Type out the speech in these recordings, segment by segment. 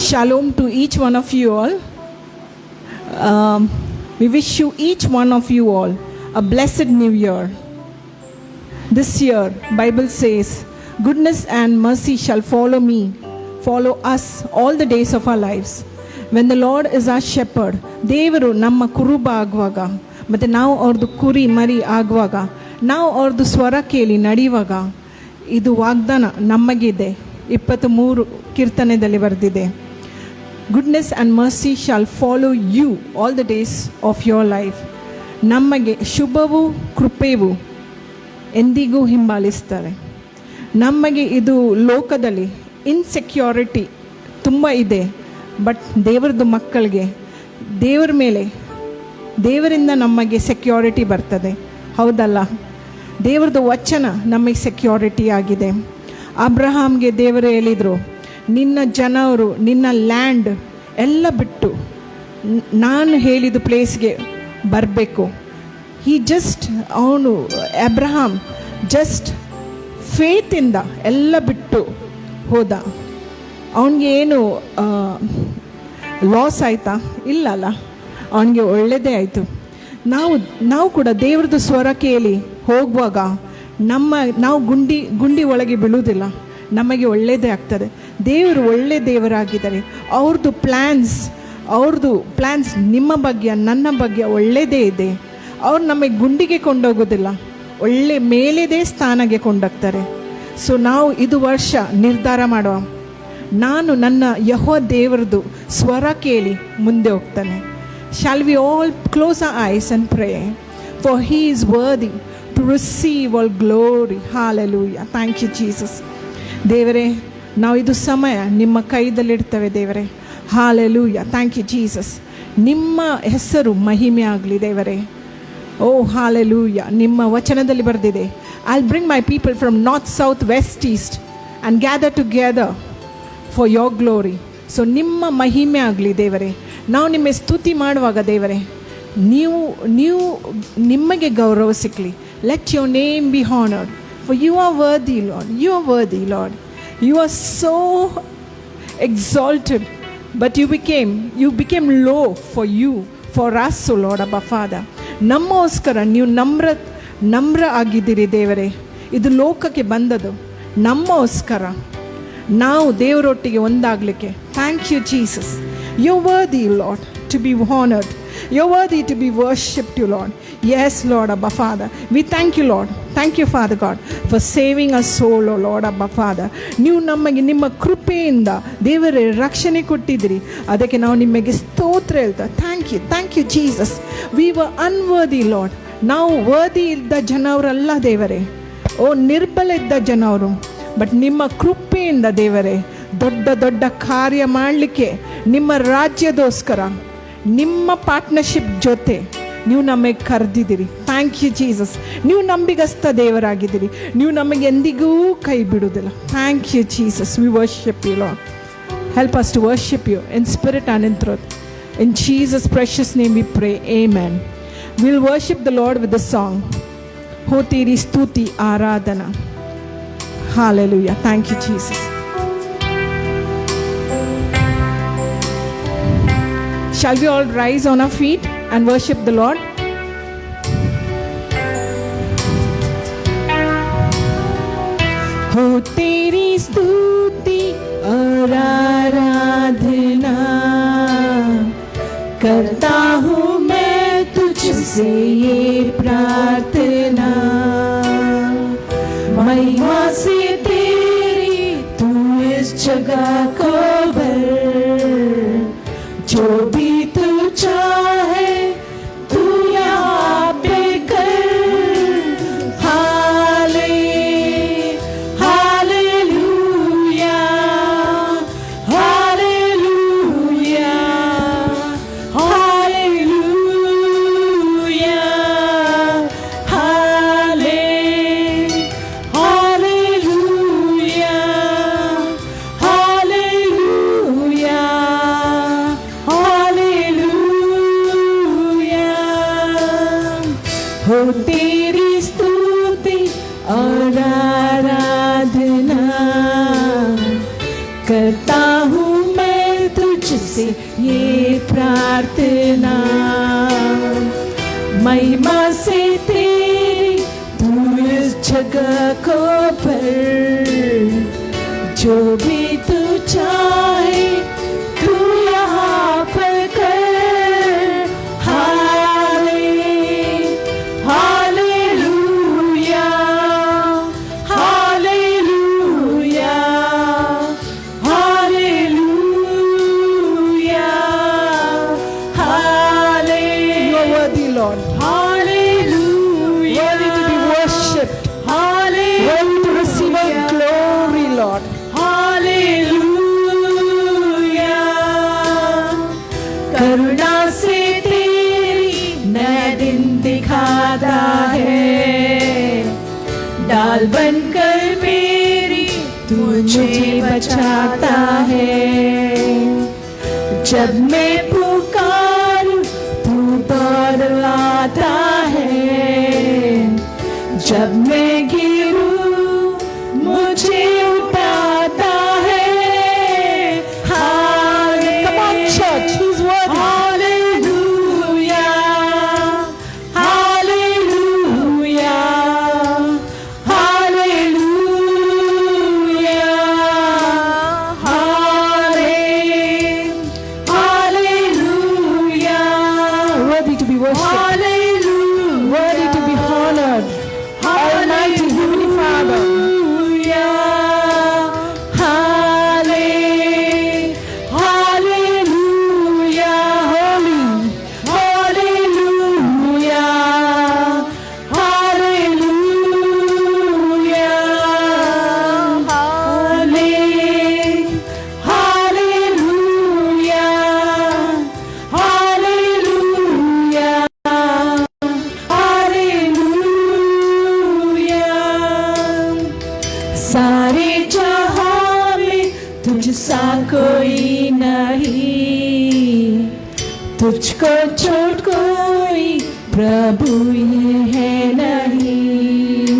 Shalom to each one of you all. We wish you, each one of you all, a blessed new year. This year, Bible says, goodness and mercy shall follow us all the days of our lives. When the Lord is our shepherd, ದೇವರು ನಮ್ಮ ಕುರುಬ ಆಗುವಾಗ, ಮತ್ತು ನಾವು ಅವ್ರದ್ದು ಕುರಿ ಮರಿ ಆಗುವಾಗ, ನಾವು ಅವ್ರದ್ದು ಸ್ವರ ಕೇಳಿ ನಡೆಯುವಾಗ, ಇದು ವಾಗ್ದಾನ ನಮಗಿದೆ. 23 ಕೀರ್ತನೆಯಲ್ಲಿ ಬರೆದಿದೆ. Goodness and mercy shall follow you all the days of your life. ನಮಗೆ ಶುಭವೂ ಕೃಪೆಯೂ ಎಂದಿಗೂ ಹಿಂಬಾಲಿಸ್ತಾರೆ. ನಮಗೆ ಇದು ಲೋಕದಲ್ಲಿ ಇನ್ಸೆಕ್ಯೂರಿಟಿ ತುಂಬ ಇದೆ. ಬಟ್ ದೇವರದ್ದು ಮಕ್ಕಳಿಗೆ ದೇವರ ಮೇಲೆ, ದೇವರಿಂದ ನಮಗೆ ಸೆಕ್ಯೂರಿಟಿ ಬರ್ತದೆ. ಹೌದಲ್ಲ? ದೇವರದ್ದು ವಚನ ನಮಗೆ ಸೆಕ್ಯೂರಿಟಿ ಆಗಿದೆ. ಅಬ್ರಹಾಮ್ಗೆ ದೇವರು ಹೇಳಿದರು, ನಿನ್ನ ಜನರು, ನಿನ್ನ ಲ್ಯಾಂಡ್ ಎಲ್ಲ ಬಿಟ್ಟು ನಾನು ಹೇಳಿದ ಪ್ಲೇಸ್ಗೆ ಬರಬೇಕು. ಅಬ್ರಹಾಮ್ ಜಸ್ಟ್ ಫೇತಿಂದ ಎಲ್ಲ ಬಿಟ್ಟು ಹೋದ. ಅವನಿಗೆ ಏನು ಲಾಸ್ ಆಯಿತಾ? ಇಲ್ಲಲ್ಲ, ಅವನಿಗೆ ಒಳ್ಳೆಯದೇ ಆಯಿತು. ನಾವು ಕೂಡ ದೇವ್ರದ್ದು ಸ್ವರ ಕೇಳಿ ಹೋಗುವಾಗ ನಾವು ಗುಂಡಿ ಒಳಗೆ ಬೀಳುವುದಿಲ್ಲ, ನಮಗೆ ಒಳ್ಳೆಯದೇ ಆಗ್ತದೆ. ದೇವರು ಒಳ್ಳೆ ದೇವರಾಗಿದ್ದಾರೆ. ಅವ್ರದ್ದು ಪ್ಲ್ಯಾನ್ಸ್ ನಿಮ್ಮ ಬಗ್ಗೆ, ನನ್ನ ಬಗ್ಗೆ ಒಳ್ಳೆಯದೇ ಇದೆ. ಅವ್ರು ನಮಗೆ ಗುಂಡಿಗೆ ಕೊಂಡೋಗೋದಿಲ್ಲ, ಒಳ್ಳೆ ಮೇಲೆದೇ ಸ್ಥಾನಕ್ಕೆ ಕೊಂಡೋಗ್ತಾರೆ. ಸೊ ನಾವು ಇದು ವರ್ಷ ನಿರ್ಧಾರ ಮಾಡುವ, ನಾನು ನನ್ನ ಯೆಹೋವ ದೇವರದು ಸ್ವರ ಕೇಳಿ ಮುಂದೆ ಹೋಗ್ತಾನೆ. Shall we all close our eyes and pray, for he is worthy to receive all glory. Hallelujah. Thank you, Jesus. ದೇವರೇ, ನಾವು ಇದು ಸಮಯ ನಿಮ್ಮ ಕೈದಲ್ಲಿಡ್ತೇವೆ ದೇವರೇ. ಹಾಲೆಲೂಯ. Thank you Jesus. ನಿಮ್ಮ ಹೆಸರು ಮಹಿಮೆ ಆಗಲಿ ದೇವರೇ. ಓ ಹಾಲೆಲೂಯ. ನಿಮ್ಮ ವಚನದಲ್ಲಿ ಬರೆದಿದೆ, I will bring my people from north, south, west, east and gather together for your glory. So ನಿಮ್ಮ ಮಹಿಮೆ ಆಗಲಿ ದೇವರೇ. ನಾವು ನಿಮ್ಮ ಸ್ತುತಿ ಮಾಡುವಾಗ ದೇವರೇ, ನೀವು ನಿಮಗೆ ಗೌರವ ಸಿಕ್ಕಲಿ. Let your name be honoured. For you are worthy, Lord. You are worthy, Lord. You are so exalted, but you became low for us, O Lord, Abba Father. ನಮ್ಮೋಸ್ಕರ ನೀವು ನಮ್ರ ಆಗಿದ್ದೀರಿ ದೇವರೇ. ಇದು ಲೋಕಕ್ಕೆ ಬಂದದು ನಮ್ಮೋಸ್ಕರ, ನಾವು ದೇವರೊಟ್ಟಿಗೆ ಒಂದಾಗಲಿಕ್ಕೆ. Thank you Jesus. You are worthy, Lord, to be honored. You are worthy to be worshipped, you Lord. Yes, Lord, Abba Father. We thank you, Lord. Thank you, Father God, for saving us soul, O Lord, Abba Father. ನೀವು ನಮಗೆ ನಿಮ್ಮ ಕೃಪೆಯಿಂದ ದೇವರೇ ರಕ್ಷಣೆ ಕೊಟ್ಟಿದ್ದೀರಿ. ಅದಕ್ಕೆ ನಾವು ನಿಮಗೆ ಸ್ತೋತ್ರ ಹೇಳ್ತಾ thank you Jesus. We were unworthy, Lord. ನಾವು ವರ್ದಿ ಇದ್ದ ಜನವರಲ್ಲ ದೇವರೇ. ನಿರ್ಬಲ ಇದ್ದ ಜನವರು. ಬಟ್ ನಿಮ್ಮ ಕೃಪೆಯಿಂದ ದೇವರೇ ದೊಡ್ಡ ದೊಡ್ಡ ಕಾರ್ಯ ಮಾಡಲಿಕ್ಕೆ, ನಿಮ್ಮ ರಾಜ್ಯದೋಸ್ಕರ, ನಿಮ್ಮ ಪಾರ್ಟ್ನರ್ಶಿಪ್ ಜೊತೆ ನೀವು ನಮಗೆ ಕರೆದಿದ್ದೀರಿ. Thank you Jesus. ನೀವು ನಂಬಿಗಸ್ತ ದೇವರಾಗಿದ್ದೀರಿ. ನೀವು ನಮಗೆ ಎಂದಿಗೂ ಕೈ ಬಿಡುವುದಿಲ್ಲ. Thank you Jesus. We worship you, lord. Help us to worship you in spirit and in truth. In Jesus precious name we pray. Amen. Will worship the lord with the song, ಹೋ ತೇರಿ ಸ್ತುತಿ ಆರಾಧನಾ. Hallelujah. Thank you Jesus. Shall we all rise on our feet and worship the Lord? हो तेरी स्तुति और आराधना करता हूँ मैं तुझसे ये प्रार्थना, महिमा से तेरी तू इस जगह को भर, जो भी तू चाहे तू यहाँ पे कर. Hallelujah, hallelujah, hallelujah, hallelujah, hallelujah. हो तेरी स्तुति और आराधना करता हूँ मैं तुझसे ये प्रार्थना, महिमा से तेरी तू इस जगह को भर, जो भी तू चाहे तू यहाँ पर कर। Hallelujah, hallelujah, hallelujah, hallelujah, worthy Lord, hallelujah, worthy to be worshipped, hallelujah, worthy to receive our glory, Lord, hallelujah. करुणा से तेरी नया दिन दिखाता है, डाल बनकर मेरी तू मुझे बचाता है। जब मैं पुकारूं तू दौड़ आता है, जब मैं गिरूं मुझे उठाता है। Come on church, he's worthy. Hallelujah, hallelujah, hallelujah, hallelujah, worthy to be worshipped, hallelujah, worthy to be honored, Almighty Heavenly Father. सारे जहां में तुझसा कोई नहीं, तुझको छोड़ कोई प्रभु ये है नहीं।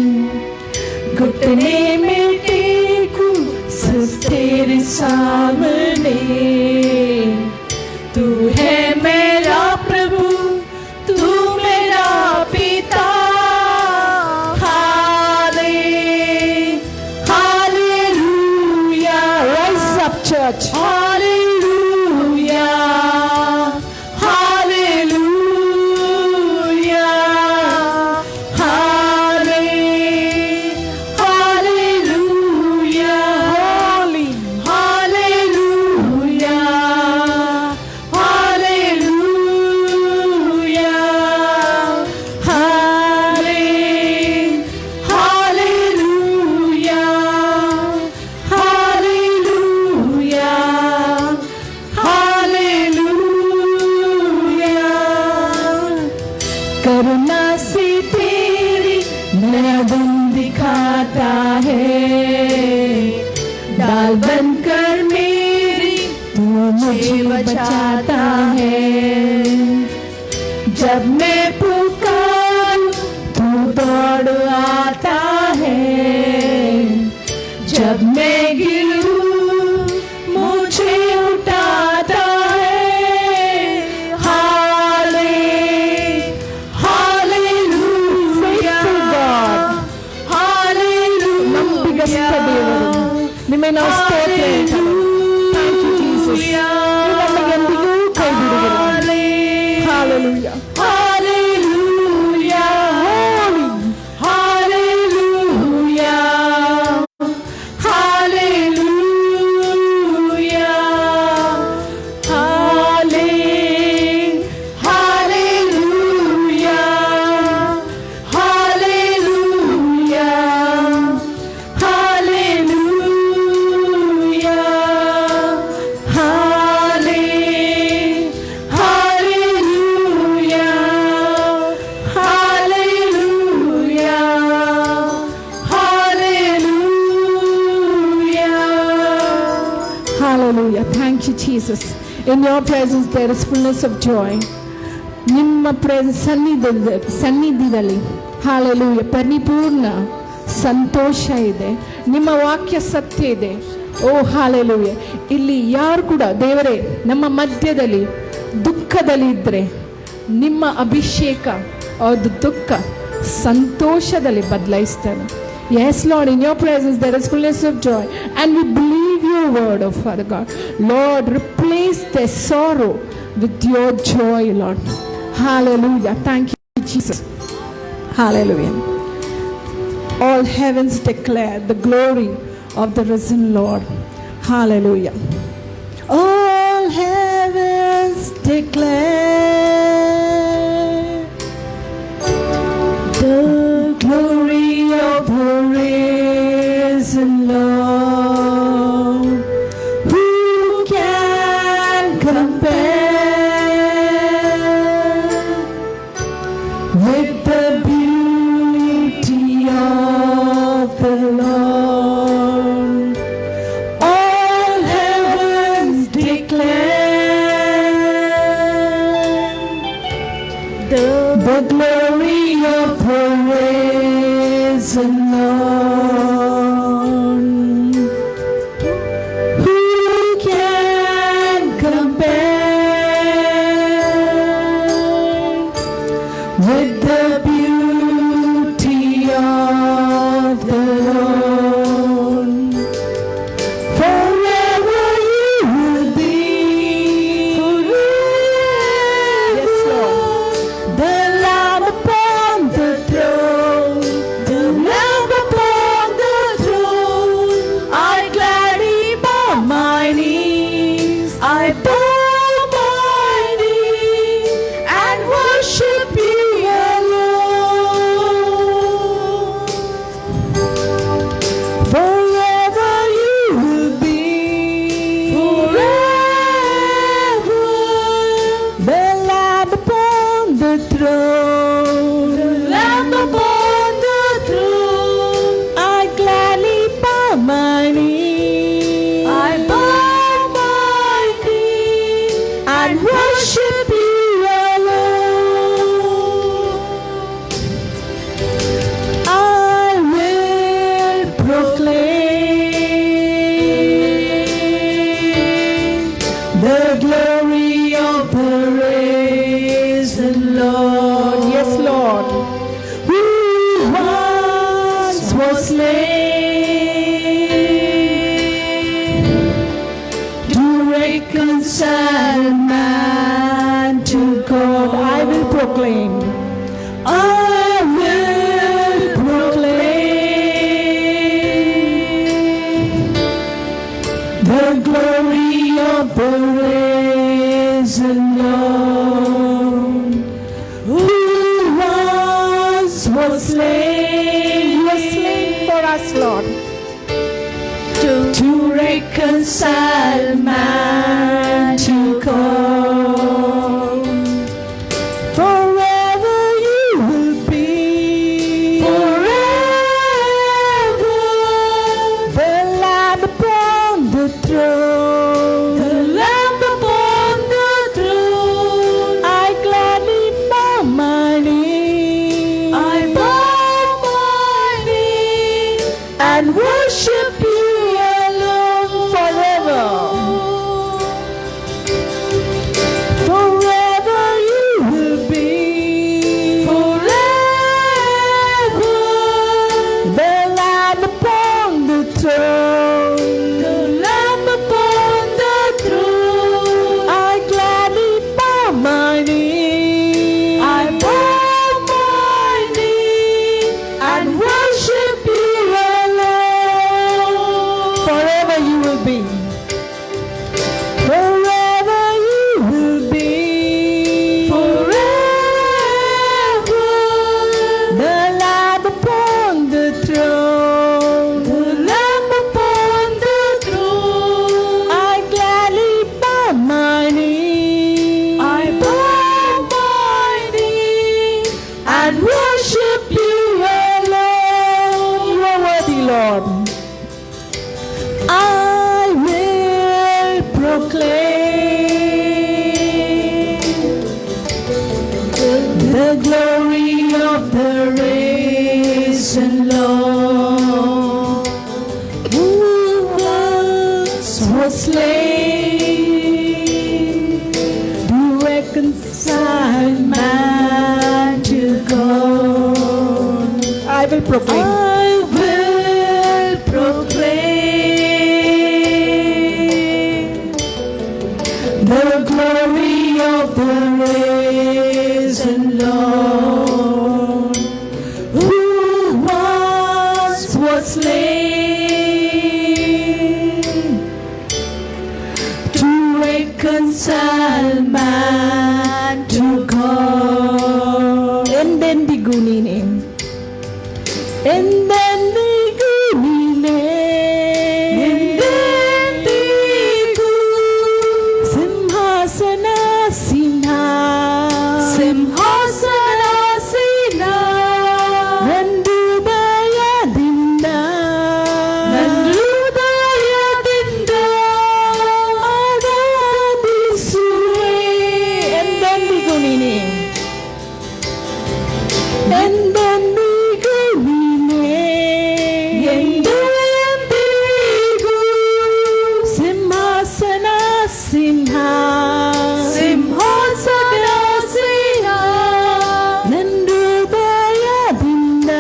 घुटने में टेकूं सिर्फ तेरे सामने, तू है मेरा प्रभु, तू मेरा पिता। Church. Hallelujah, hallelujah, hallelujah, hallelujah, hallelujah, hallelujah, करुणा से तेरी नया दिन दिखाता है, डाल बनकर मेरी तू मुझे बचाता है। जब मैं पुकारूं तू दौड़ आता है, जब मैं गिरूं मुझे उठाता है। ನಿಮ್ಮೆ ನಾವು ಸ್ತೋತ್ರ ಹೇಳ್ತೇವೆ. Thank you Jesus. ನೀವು ನಮಗೆ ಎಂದಿಗೂ ಕೈ ಬಿಡುವುದಿಲ್ಲ. Hallelujah. Hallelujah. Hallelujah. Hallelujah. Hallelujah. Hallelujah. Thank you, Jesus. In your presence there is fullness of joy. ನಿಮ್ಮ ಸನ್ನಿಧಿಯಲ್ಲಿ ಹಾಲೆಲೂಯ ಪರಿಪೂರ್ಣ ಸಂತೋಷ ಇದೆ. ನಿಮ್ಮ ವಾಕ್ಯ ಸತ್ಯ ಇದೆ. ಓ ಹಾಲೆಲೂಯ. ಇಲ್ಲಿ ಯಾರು ಕೂಡ ದೇವರೇ ನಮ್ಮ ಮಧ್ಯದಲ್ಲಿ ದುಃಖದಲ್ಲಿ ಇದ್ದರೆ ನಿಮ್ಮ ಅಭಿಷೇಕ ಅದು ದುಃಖ ಸಂತೋಷದಲ್ಲಿ ಬದಲಾಯಿಸ್ತಾನೆ. Yes, Lord, in your presence there is fullness of joy, and we believe your word, oh Father God. Lord, replace their sorrow with your joy, Lord. Hallelujah. Thank you, Jesus. Hallelujah. All heavens declare the glory of the risen Lord. Hallelujah. All heavens declare the glory of the risen Lord. Who can compare with the beauty of the Lord? All heavens declare the glory of the risen Lord. Who can compare with the beauty of the Lord? Forever you will be. Yes, Lord. The Lamb upon the throne, the Lamb upon the throne. I gladly bow my knees, I bow my knees and worship you alone. Forever you will be. Forever. The Lamb upon the throne, the Lamb upon the throne. I gladly bow my knees, I bow my knees and worship you alone. I will proclaim the glory of the risen Lord. Yes, Lord. Who once was slain to reconcile man to God. I will proclaim. I will proclaim the glory of the risen Lord. Who once was slain. He was slain for us, Lord, to reconcile man to God. Forever you will be. Forever. The Lamb upon the throne, the Lamb proclaim. I will proclaim the glory of the risen Lord, who once was slain to reconcile man to God. ಎಂದೆಂದಿಗೂ ನೀನೆ, ಎಂದೆಂದಿಗೂ ನೀನೇ, ಎಂದೆಂದಿಗೂ ಸಿಂಹಾಸನಾಸೀನ, ಸಿಂಹಾಸನಾಸೀನ, ನನ್ನ ಹೃದಯದಿಂದ, ನನ್ನ ಹೃದಯದಿಂದ ಆರಾಧಿಸುವೆ. ಎಂದೆಂದಿಗೂ ನೀನೆ, ಎಂದೆಂದಿಗೂ ನೀನೇ, ಎಂದೆಂದಿಗೂ ಸಿಂಹಾಸನಾಸೀನ, ಸಿಂಹಾಸನಾಸೀನ, ನನ್ನ ಹೃದಯದಿಂದ,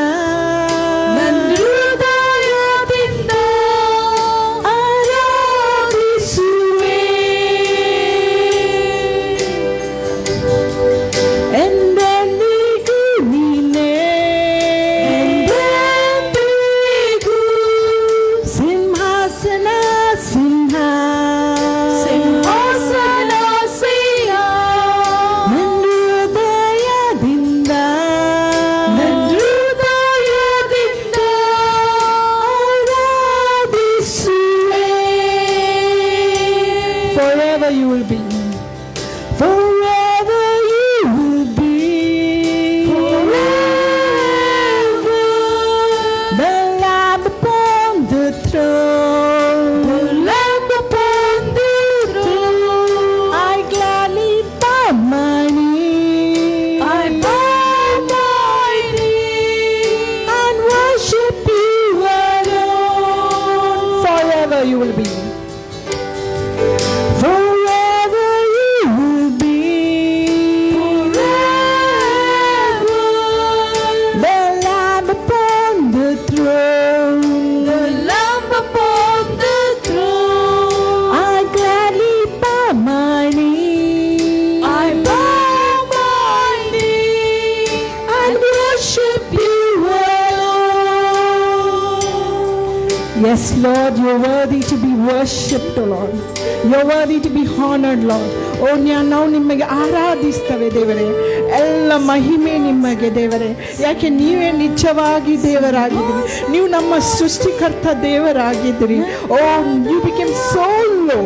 ನನ್ನ ಹೃದಯದಿಂದ ಆರಾಧಿಸುವೆ. ಎಂದೆಂದಿಗೂ ನೀನೆ, ಎಂದೆಂದಿಗೂ ಸಿಂಹಾಸನಾಸೀನ, ಸಿಂಹಾಸನಾಸೀನ, ನನ್ನ ಹೃದಯದಿಂದ, ನನ್ನ ಹೃದಯದಿಂದ ಆರಾಧಿಸುವೆ. forever you will be, forever you will be, Forever the Lamb upon the throne. the Lamb upon the throne, I gladly bow my knee I bow my knee and worship you alone. Forever you will be, forever you will be, forever the Lamb upon the throne. the Lamb upon the throne. I gladly bow my knee I bow my knee and worship you alone. Yes, Lord, you're worthy to be worshipped, O Lord. You're worthy to be honored, Lord. ಓ ನಾವು ನಿಮಗೆ ಆರಾಧಿಸ್ತೇವೆ ದೇವರೇ, ಎಲ್ಲ ಮಹಿಮೆ ನಿಮಗೆ ದೇವರೇ, ಯಾಕೆ ನೀವೇ ನಿಜವಾಗಿ ದೇವರಾಗಿದ್ದೀರಿ, ನೀವು ನಮ್ಮ ಸೃಷ್ಟಿಕರ್ತ ದೇವರಾಗಿದ್ದೀರಿ. Oh you became so low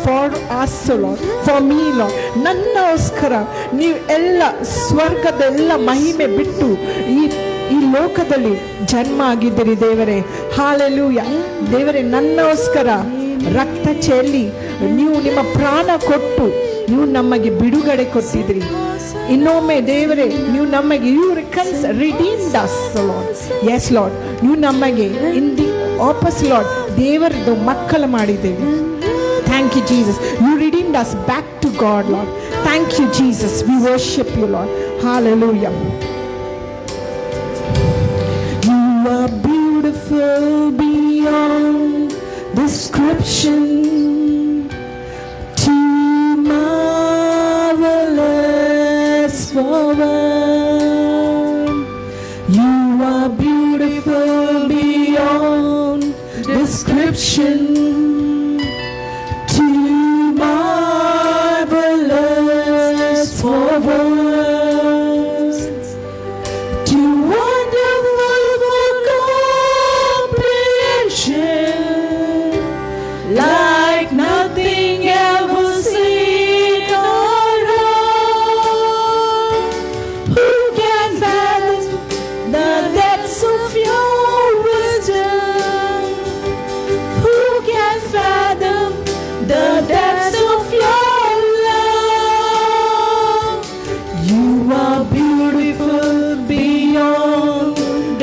for us Lord, for me Lord. ನನ್ನಗೋಸ್ಕರ ನೀವು ಎಲ್ಲ ಸ್ವರ್ಗದೆಲ್ಲ ಮಹಿಮೆ ಬಿಟ್ಟು ಈ ಲೋಕದಲ್ಲಿ ಜನ್ಮ ಆಗಿದ್ದೀರಿ ದೇವರೇ. ಹಾಲೆಲೂಯ ದೇವರೇ, ನನ್ನಗೋಸ್ಕರ ರಕ್ತ ಚೆಲ್ಲಿ ನೀವು ನಿಮ್ಮ ಪ್ರಾಣ ಕೊಟ್ಟು ನೀವು ನಮಗೆ ಬಿಡುಗಡೆ ಕೊಟ್ಟಿದ್ರಿ. ಇನ್ನೊಮ್ಮೆ ದೇವರೇ, ನೀವು ನಮಗೆ redeemed us lord. S lord, ನೀವು ನಮಗೆ ಇನ್ ದಿ ವಾಪಸ್ ಲಾರ್ಡ್ ದೇವರದ್ದು ಮಕ್ಕಳು ಮಾಡಿದ್ದೇವೆ. Thank you, Jesus. You redeemed us back to God, Lord. Thank you, Jesus. We worship you, Lord. Hallelujah. You are beautiful beyond description, too marvelous for words. You are beautiful beyond description, for words, too wonderful for comprehension, like nothing ever seen or heard. Who can fathom the depths of your wisdom? Who can fathom the depths of your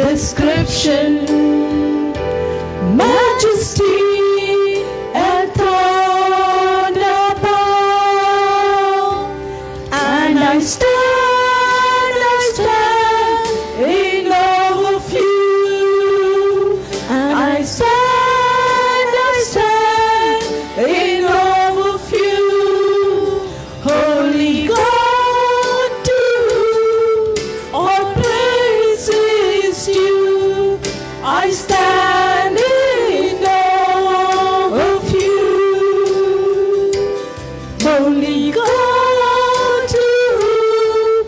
description, majesty and throne above, and I stand in awe of you. Holy God, to whom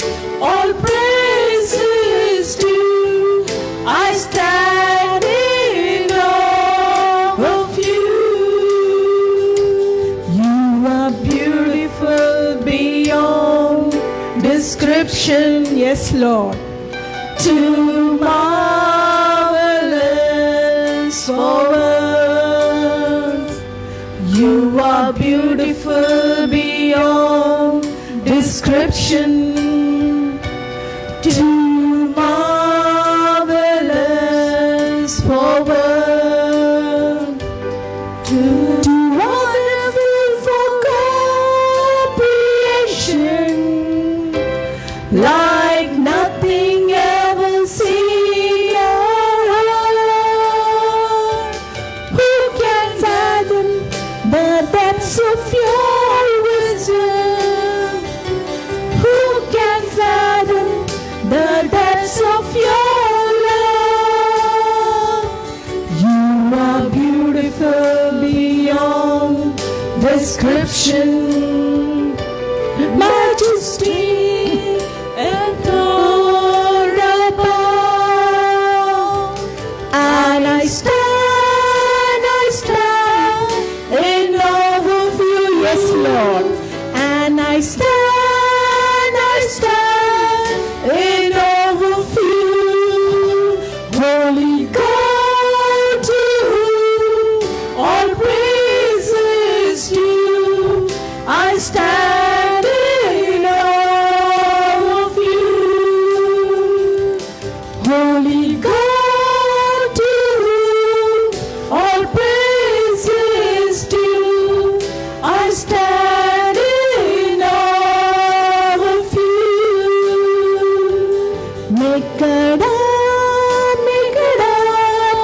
all praise is due, I stand in awe of you. You are beautiful beyond description, Yes, Lord. too marvelous for words. You are beautiful beyond description, too marvelous for words, too wonderful for comprehension, like nothing ever seen or heard. Who can fathom the depths of your wisdom? Who can fathom the depths of your love? You are beautiful beyond description, majesty and glory above. And I stand in awe of you, yes, Lord. And I stand in awe of you, Holy God, to whom all praise is due. I stand in awe of you, Holy God, to whom all praise is due. I stand in awe of you. Mekada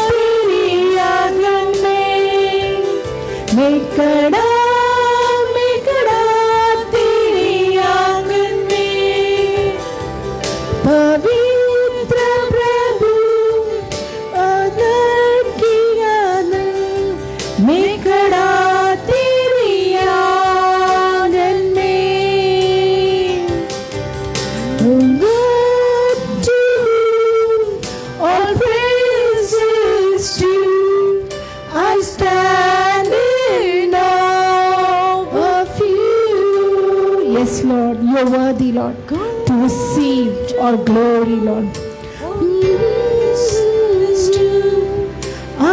तेरी आंगन में, Mekada तेरी आंगन में, पवित्र प्रभु आदर की आनंद, Mekada तेरी आंगन में. God to whom all praise is due, I stand in awe of you. Yes, Lord, you're worthy, Lord, to receive all glory, Lord.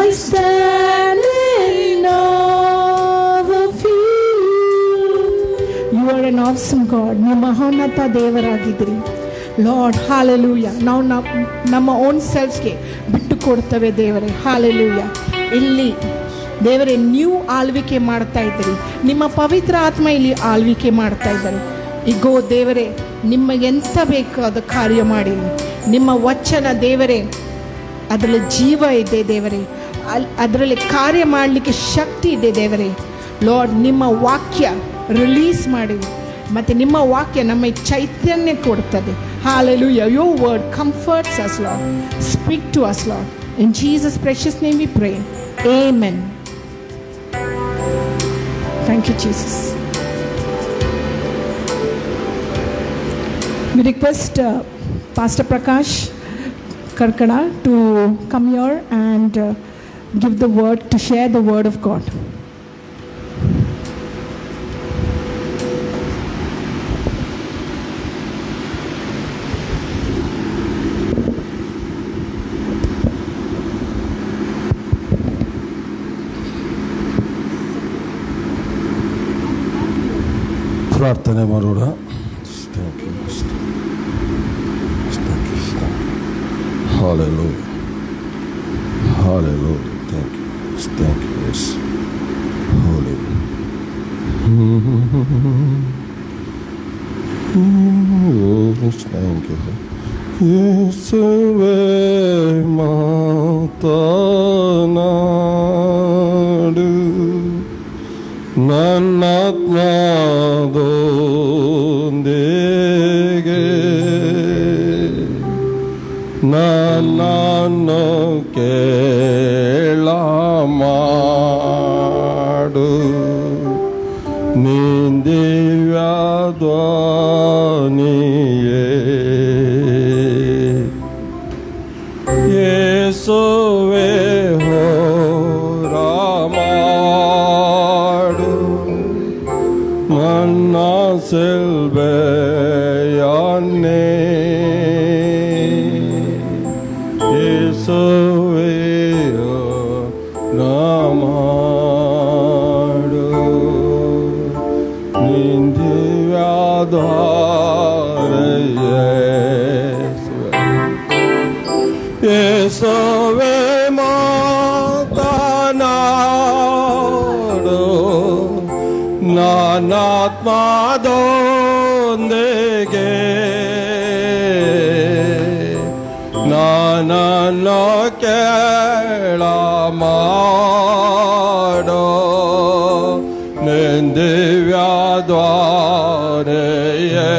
I stand in awe of you. You are an awesome God. ನೀವು ಮಹೋನ್ನತ ದೇವರಾಗಿದ್ದೀರಿ. Lord hallelujah. ನಾವು ನಮ್ಮ own ಸೆಲ್ಫ್ಗೆ ಬಿಟ್ಟು ಕೊಡ್ತೇವೆ ದೇವರೇ. Hallelujah. ಇಲ್ಲಿ ದೇವರೇ ನೀವು ಆಳ್ವಿಕೆ ಮಾಡ್ತಾ ಇದ್ದೀರಿ. ನಿಮ್ಮ ಪವಿತ್ರ ಆತ್ಮ ಇಲ್ಲಿ ಆಳ್ವಿಕೆ ಮಾಡ್ತಾ ಇದ್ದಾರೆ. ಈಗೋ ದೇವರೇ ನಿಮಗೆ ಎಂತ ಬೇಕು ಅದು ಕಾರ್ಯ ಮಾಡಿ. ನಿಮ್ಮ ವಚನ ದೇವರೇ ಅದರಲ್ಲಿ ಜೀವ ಇದೆ ದೇವರೇ. ಅದರಲ್ಲಿ ಕಾರ್ಯ ಮಾಡಲಿಕ್ಕೆ ಶಕ್ತಿ ಇದೆ ದೇವರೇ. ಲಾರ್ಡ್ ನಿಮ್ಮ ವಾಕ್ಯ ರಿಲೀಸ್ ಮಾಡಿ ಮತ್ತು ನಿಮ್ಮ ವಾಕ್ಯ ನಮ್ಮ ಚೈತನ್ಯ ಕೊಡ್ತದೆ. Hallelujah. Your word comforts us, Lord. Speak to us, Lord. In Jesus' precious name we pray. Amen. Thank you, Jesus. We request Pastor Prakash Karkada to come here and give the word, to share the word of God. ಪ್ರಾರ್ಥನೆ ಮಾಡೋಣ. Hallelujah. Hallelujah. Thank you. Thank you. Yes. Holy. Yes, thank you. Yesuvve ಮಾತನಾಡು ನನ್ನಾತ್ಮದೊಂದಿಗೆ ನನ್ನನ್ನು ಕೇಳ ಮಾಡು ನಿಂದಿವ್ಯಾಧ್ವನಿಯೇ ಯೇಸುವೆ ಹೋರಾಮಾಡು ನನ್ನ ಸೆಲ್ವೆಯನ್ನೇ ಯೇಸುವೆ ಹೋರಾಮಾಡು ಯೇಸುವೆ ಮಾತನಾಡು ನಾನಾತ್ಮದೊಂದಿಗೆ ನನ್ನನ್ನು ಕೇಳ ಮಾಡೋ ನಿಂದಿವ್ಯಾಧ್ವನಿಯೇ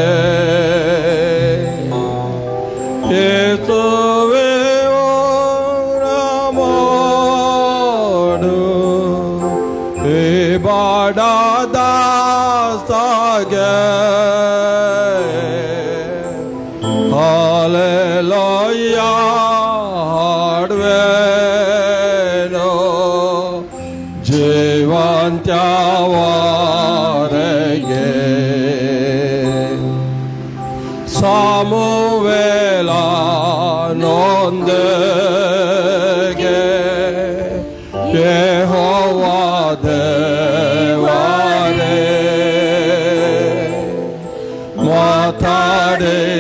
ಯೇಸುವೆ ಹೋರಾಮಾಡು ಈ ಬಡದಾಸಗೆ ಹಾಲೆಲೂಯ ಹಾಡುವೆನು ಜೀವಂತ್ಯವರೆಗೆ ಸಮುವೇಲನೊಂದಿಗೆ ಯೆಹೋವ ದೇವರೇ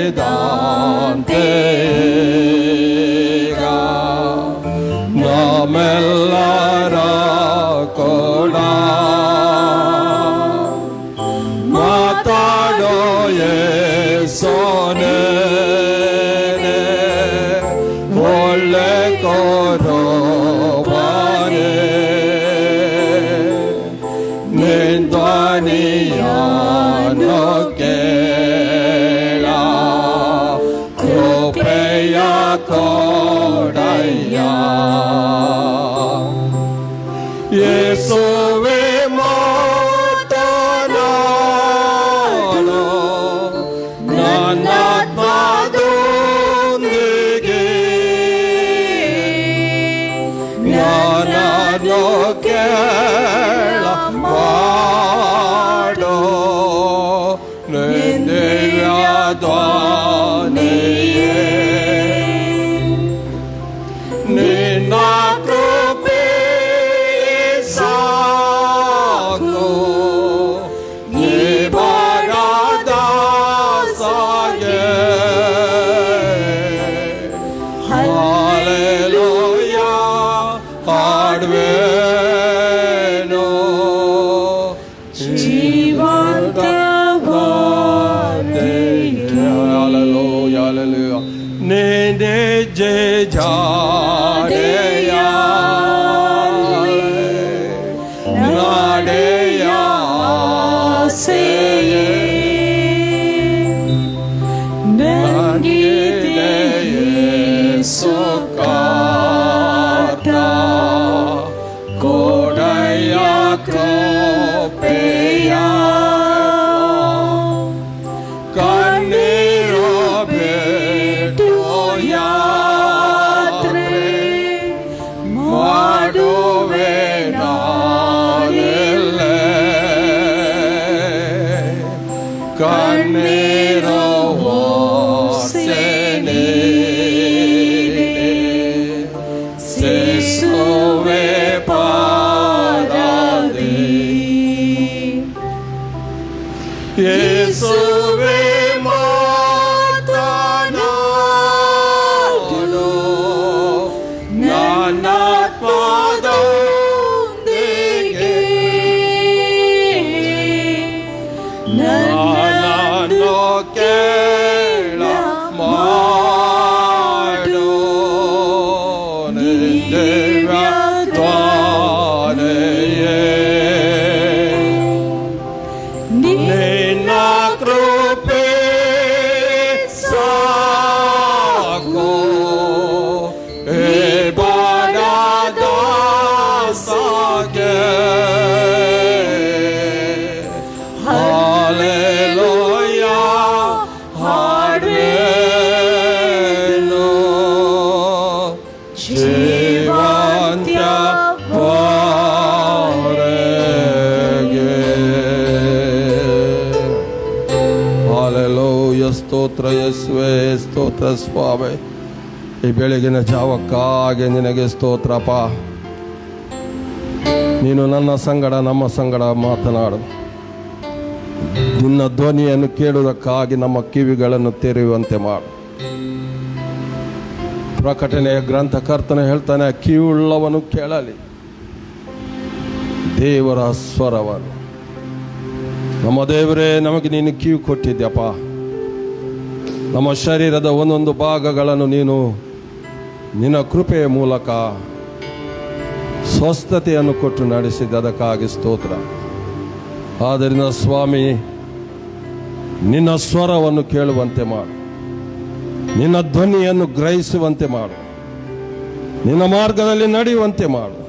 ಮಾತಾಡಿದಂತೆ ಈಗ ನಮ್ಮೆಲ್ಲರ ಕೂಡ ಮಾತಾಡೋ ಯೇಸುವೇ ಒಳ್ಳೆ ಕೊರಬಾನೆ ನಿಂದನಿಯನ್ನು ಕೇಳ ಕೃಪೆಯ ಕೊಡಯ್ಯ ಯೇಸುವೆ ಮಾತನಾಡು ನನ್ನಾತ್ಮದೊಂದಿಗೆ ನನ್ನನ್ನು ಕೇಳ ಮಾಡೋ ನಿಂದಿವ್ಯಾಧ್ವನಿಯೇ ನಿನ್ನ ಕೃಪೆ ಸಾಕು ಈ ಬಡದಾಸಗೆ ಹಾಲೆಲೂಯ ಹಾಡುವೆನು ಹಾಲೆಲೂಯ ಹಾಲೆಲೂಯ ನಿನ್ನೆ ಜಾಡೆಯ ನಾಡೆಯ ಆಸೆಯೇ ನಂಗಿದೆ ಯೇಸುಕಾತ ಕೊಡಯ್ಯ ಕೃಪೆಯ ಕಣ್ಣೀರು ಬಿಟ್ಟು ಯಾತ್ರೆ ಮಾಡುವೆ ನಾನೆಲ್ಲೇ ಕಣ್ಣೀರು ವಾಸನೆ ಯೇಸುವೆ ಪಾರಾದೆ ಯೇಸುವೆ ಮಾತನಾಡು ನನ್ನಾತ್ಮದೊಂದಿಗೆ ನನ್ನನ್ನು ಕೇಳ ಮಾಡೋ ನಿಂದಿವ್ಯಾಧ್ವನಿಯೇ ನಿನ್ನ ಕೃಪೆ ಸಾಕು ಈ ಬಡದಾಸಗೆ ಸ್ತೋತ್ರ ಯೇಸುವೆ, ಸ್ತೋತ್ರ ಸ್ವಾಮಿ. ಈ ಬೆಳಗಿನ ಜಾವಕ್ಕಾಗಿ ನಿನಗೆ ಸ್ತೋತ್ರಪ್ಪ. ನೀನು ನನ್ನ ಸಂಗಡ ನಮ್ಮ ಸಂಗಡ ಮಾತನಾಡು. ನಿನ್ನ ಧ್ವನಿಯನ್ನು ಕೇಳುವುದಕ್ಕಾಗಿ ನಮ್ಮ ಕಿವಿಗಳನ್ನು ತೆರೆಯುವಂತೆ ಮಾಡು. ಪ್ರಕಟಣೆಯ ಗ್ರಂಥಕರ್ತನ ಹೇಳ್ತಾನೆ, ಕಿವಿಯುಳ್ಳವನು ಕೇಳಲಿ ದೇವರ ಸ್ವರವನ್ನು. ನಮ್ಮ ದೇವರೇ, ನಮಗೆ ನೀನು ಕಿವಿ ಕೊಟ್ಟಿದ್ಯಪ್ಪ. ನಮ್ಮ ಶರೀರದ ಒಂದೊಂದು ಭಾಗಗಳನ್ನು ನೀನು ನಿನ್ನ ಕೃಪೆಯ ಮೂಲಕ ಸ್ವಸ್ಥತೆಯನ್ನು ಕೊಟ್ಟು ನಡೆಸಿದ, ಅದಕ್ಕಾಗಿ ಸ್ತೋತ್ರ. ಆದ್ದರಿಂದ ಸ್ವಾಮಿ, ನಿನ್ನ ಸ್ವರವನ್ನು ಕೇಳುವಂತೆ ಮಾಡು, ನಿನ್ನ ಧ್ವನಿಯನ್ನು ಗ್ರಹಿಸುವಂತೆ ಮಾಡು, ನಿನ್ನ ಮಾರ್ಗದಲ್ಲಿ ನಡೆಯುವಂತೆ ಮಾಡು,